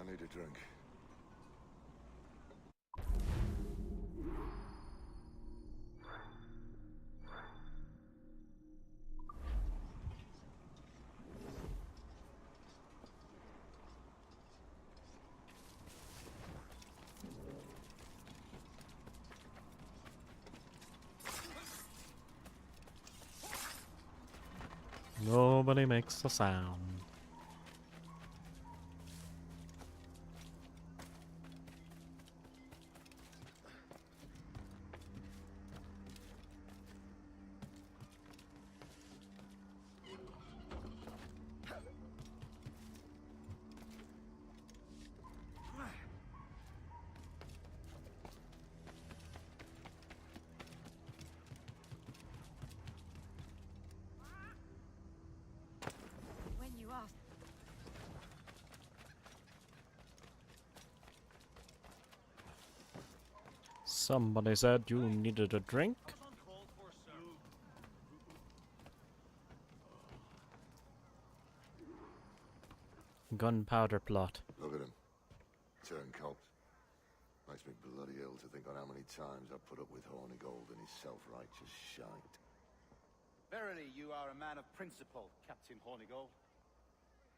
I need a drink. Nobody makes a sound. Somebody said you needed a drink. Gunpowder plot. Look at him. Turncoat. Makes me bloody ill to think on how many times I've put up with Hornigold and his self-righteous shite. Verily, you are a man of principle, Captain Hornigold.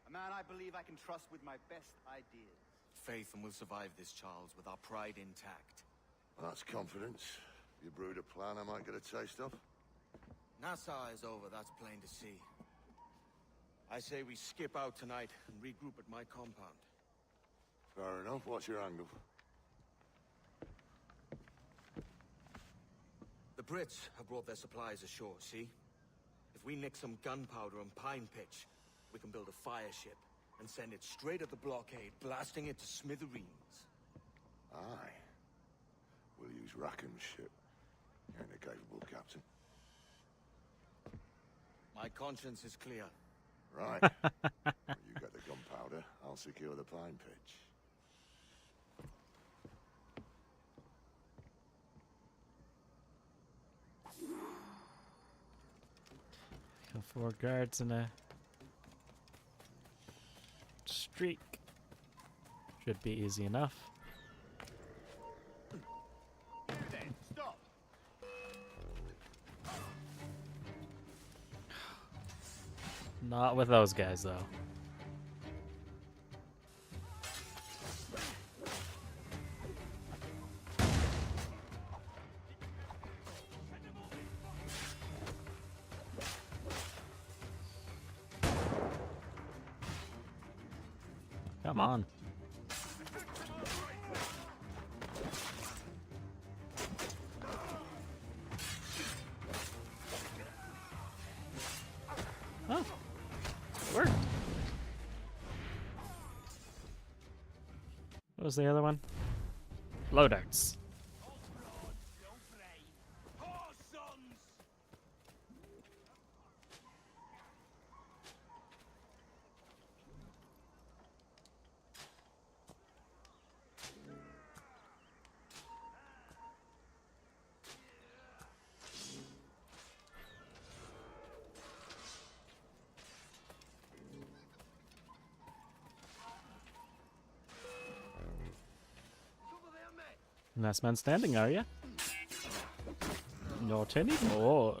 A man I believe I can trust with my best ideas. Faith, and we'll survive this, Charles, with our pride intact. That's confidence. You brewed a plan I might get a taste of? Nassau is over, that's plain to see. I say we skip out tonight and regroup at my compound. Fair enough. What's your angle? The Brits have brought their supplies ashore, see? If we nick some gunpowder and pine pitch, we can build a fire ship and send it straight at the blockade, blasting it to smithereens. Aye. We'll use Rackham's ship. Ain't a capable captain. My conscience is clear. Right. Well, you get the gunpowder, I'll secure the pine pitch. Got 4 guards in a streak. Should be easy enough. Then, stop. Not with those guys, though. Come on. Oh, it worked. What was the other one? Low darts. Last man standing, are you? Not anymore.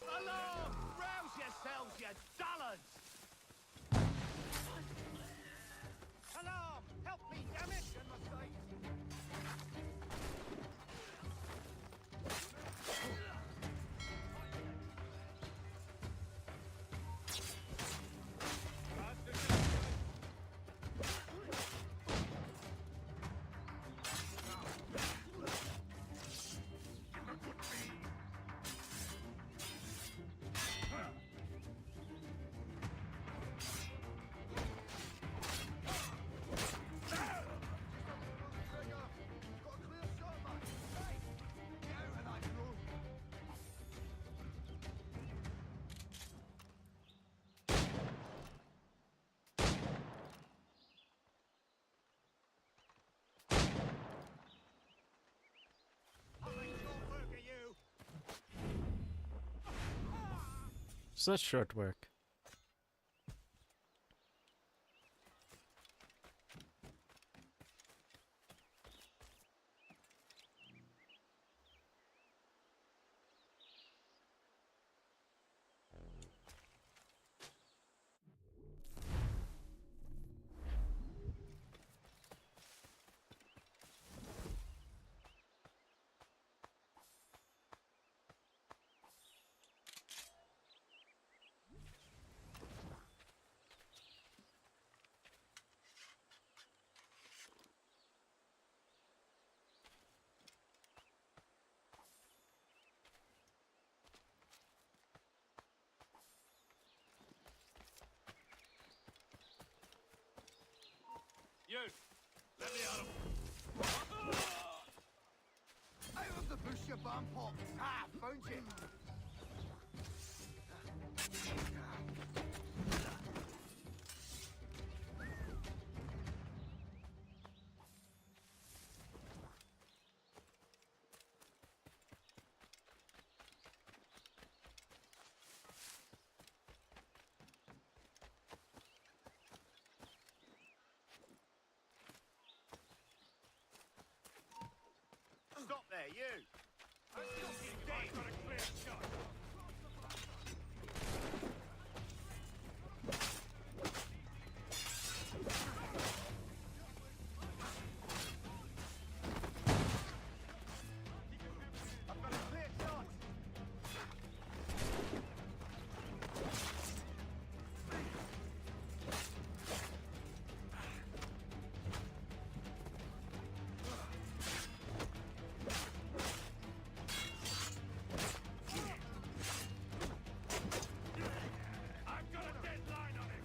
Alarm! Rouse yourselves, you dullards! Alarm! Help me, damn it! Such short work. You! Let me out of... Out of the bush, you bomb pot! Ah, found you! you! I've got a clear shot! I've got a clear shot! I've got a deadline on him!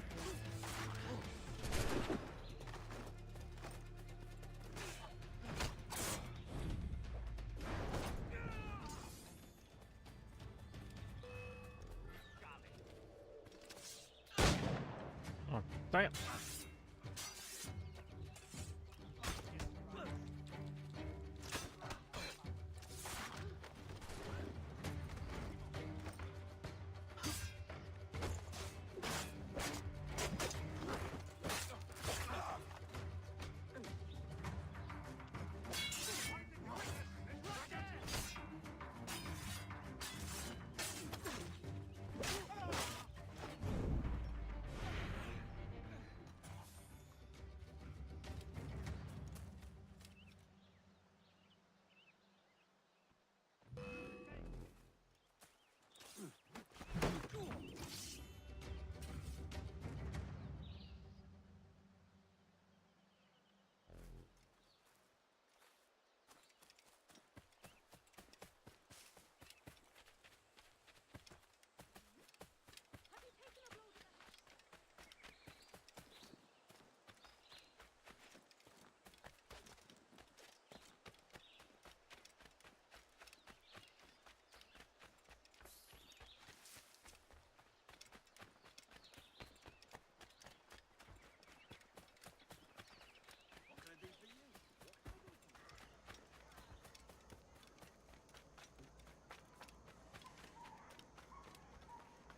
Oh, damn.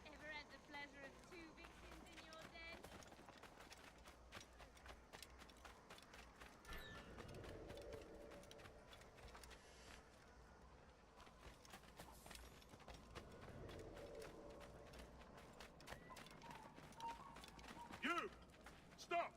Ever had the pleasure of two victims in your den? You! Stop!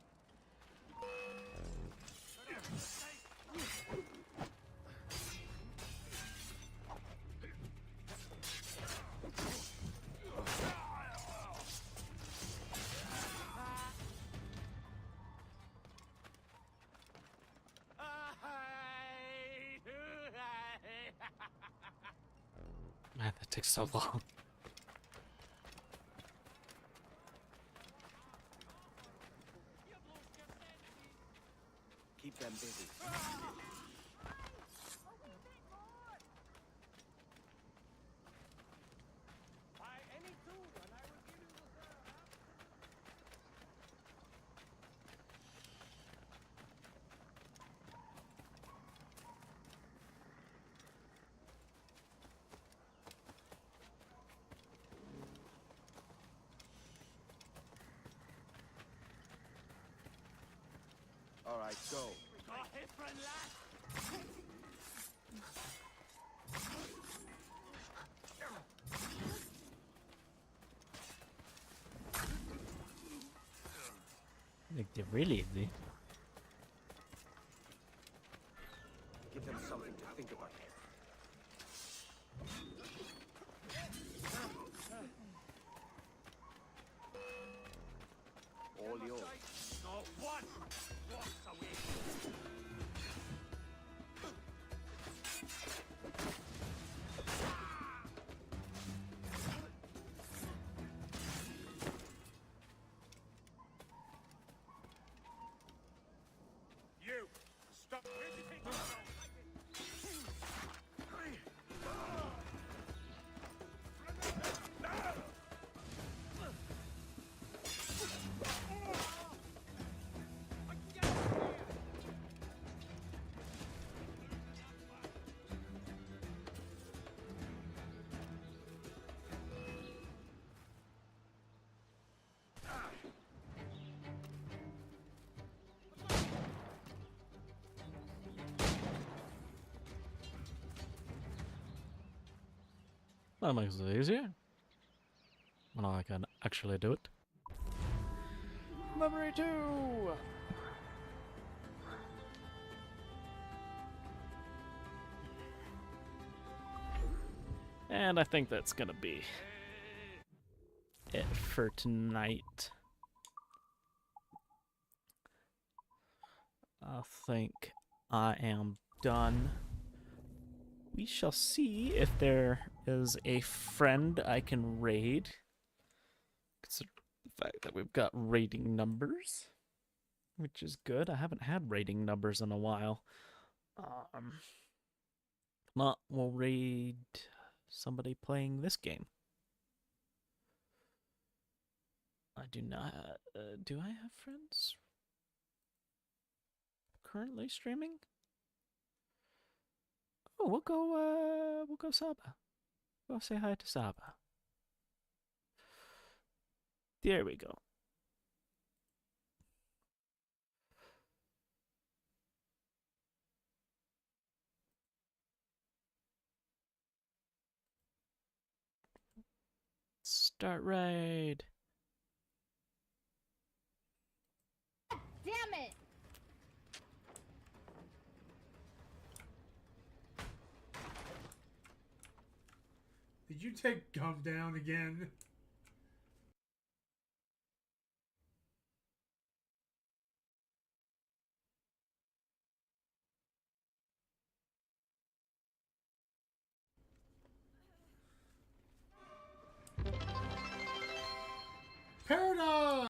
Man, that takes so long. Keep them busy. All right, go. Got hit, friend, lad! Like, they're really easy. Give them something to think about. All yours. Not one! Walks away! You! Stop! Where'd you take yourself? That makes it easier. When I can actually do it. Memory 2! And I think that's gonna be it for tonight. I think I am done. We shall see if there is a friend I can raid. Consider the fact that we've got raiding numbers, which is good. I haven't had raiding numbers in a while. Not we'll raid somebody playing this game. I do not. Do I have friends currently streaming? Oh, we'll go Saba. Go say hi to Saba. There we go. Start raid. Damn it! Did you take Gov down again? Paradox!